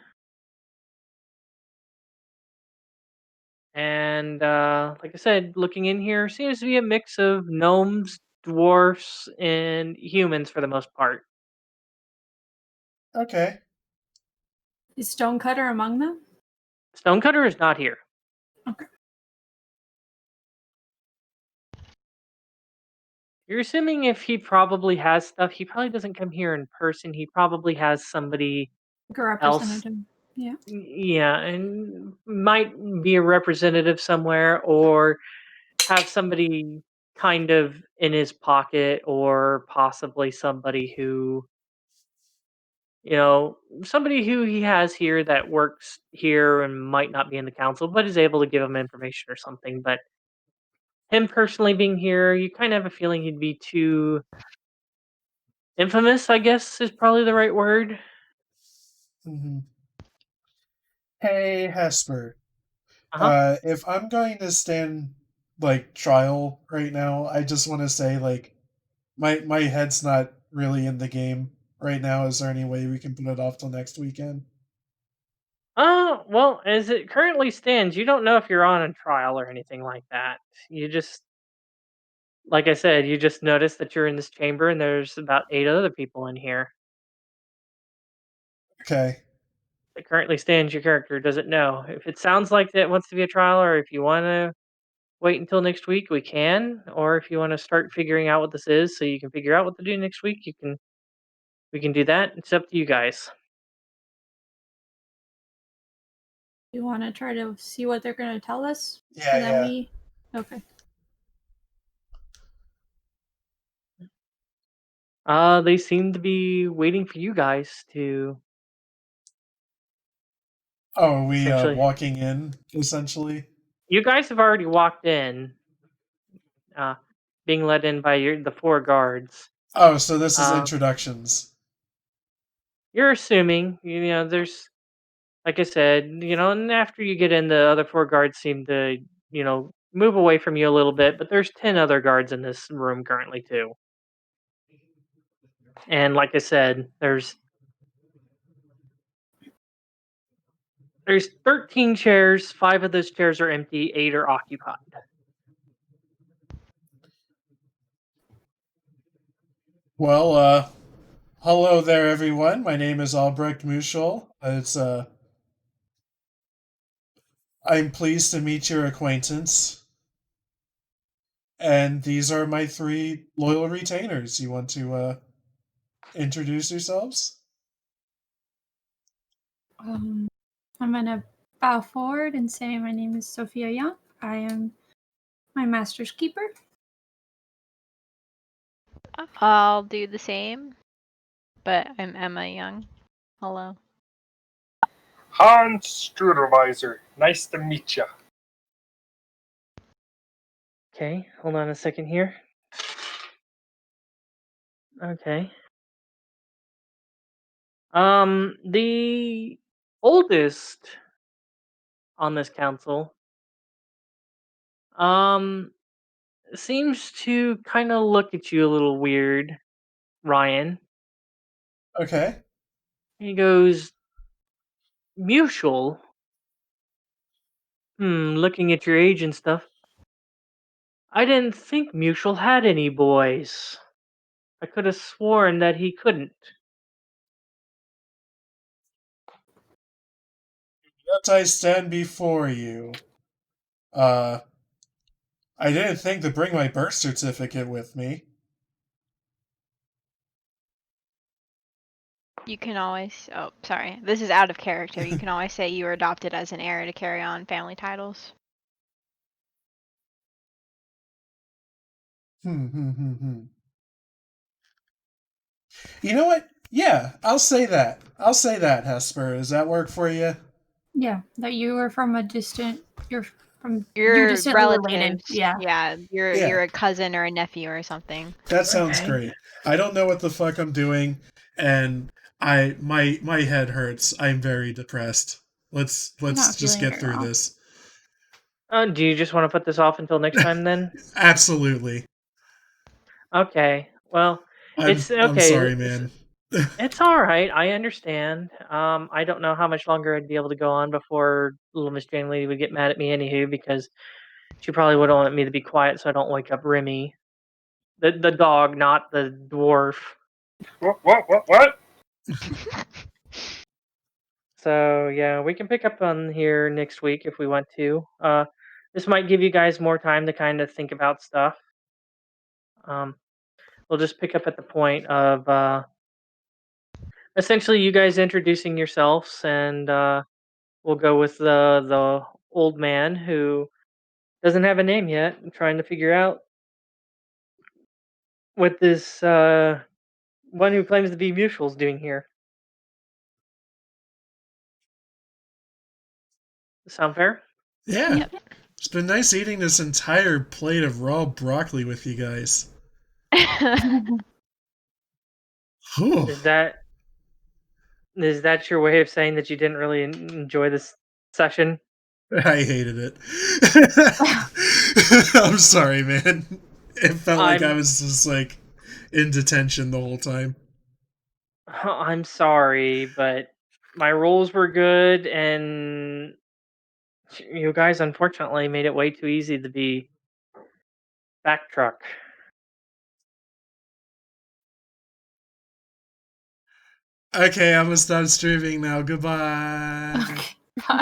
And like I said, looking in here seems to be a mix of gnomes, dwarfs, and humans for the most part. Okay. Is Stonecutter among them? Stonecutter is not here. Okay. You're assuming if he probably has stuff, he probably doesn't come here in person. He probably has somebody Like a else. representative. Yeah. Yeah, and might be a representative somewhere or have somebody kind of in his pocket, or possibly somebody who somebody who he has here that works here and might not be in the council but is able to give him information or something. But him personally being here, you kind of have a feeling he'd be too infamous, I guess is probably the right word. Mm-hmm. Hey, Hesper. Uh-huh. If I'm going to stand like trial right now, I just want to say like my head's not really in the game right now. Is there any way we can put it off till next weekend? Well, as it currently stands, you don't know if you're on a trial or anything like that. You just, like I said, you just notice that you're in this chamber and there's about 8 other people in here. Okay. It currently stands, your character doesn't know. If it sounds like that wants to be a trial, or if you want to wait until next week, we can. Or if you want to start figuring out what this is, so you can figure out what to do next week, you can. We can do that. It's up to you guys. You want to try to see what they're going to tell us? Yeah, and then Okay. They seem to be waiting for you guys to Oh, are we essentially. walking in, essentially? You guys have already walked in, being led in by the 4 guards. Oh, so this is Uh, introductions. You're assuming, there's, like I said, and after you get in, the other 4 guards seem to, move away from you a little bit, but there's 10 other guards in this room currently too. And like I said, there's 13 chairs, 5 of those chairs are empty, 8 are occupied. Well, hello there, everyone. My name is Albrecht Muschel. I'm pleased to meet your acquaintance. And these are my 3 loyal retainers. You want to introduce yourselves? I'm gonna bow forward and say my name is Sophia Young. I am my master's keeper. I'll do the same, but I'm Emma Young. Hello. Hans Strudelweiser, nice to meet ya. Okay, hold on a second here. Okay. The oldest on this council, seems to kind of look at you a little weird, Ryan. Okay. He goes, Mutual? Looking at your age and stuff. I didn't think Mutual had any boys. I could have sworn that he couldn't. Yet I stand before you. I didn't think to bring my birth certificate with me. You can always. Oh, sorry. This is out of character. You can always say you were adopted as an heir to carry on family titles. You know what? Yeah, I'll say that. I'll say that, Hesper. Does that work for you? Yeah, that you are from a distant. You're You're distantly related. relatives. Yeah. You're a cousin or a nephew or something. That sounds Okay. great. I don't know what the fuck I'm doing, and my head hurts. I'm very depressed. Let's Not just feeling get very through well. this. Do you just want to put this off until next time then? Absolutely. Okay. Well, it's okay. I'm sorry, man. It's all right. I understand. I don't know how much longer I'd be able to go on before little Miss Jane Lady would get mad at me anywho, because she probably would want me to be quiet so I don't wake up Remy. The dog, not the dwarf. What? So yeah, we can pick up on here next week if we want to. This might give you guys more time to kind of think about stuff. We'll just pick up at the point of essentially you guys introducing yourselves, and we'll go with the old man who doesn't have a name yet, and trying to figure out what this one who claims to be Mutual's doing here. Sound fair? Yeah. Yep. It's been nice eating this entire plate of raw broccoli with you guys. Whew. Is that your way of saying that you didn't really enjoy this session? I hated it. I'm sorry, man. It felt like I was just like in detention the whole time. I'm sorry, but my rules were good, and you guys unfortunately made it way too easy to be backtrack. Okay, I'm gonna stop streaming now. Goodbye. Okay. Bye.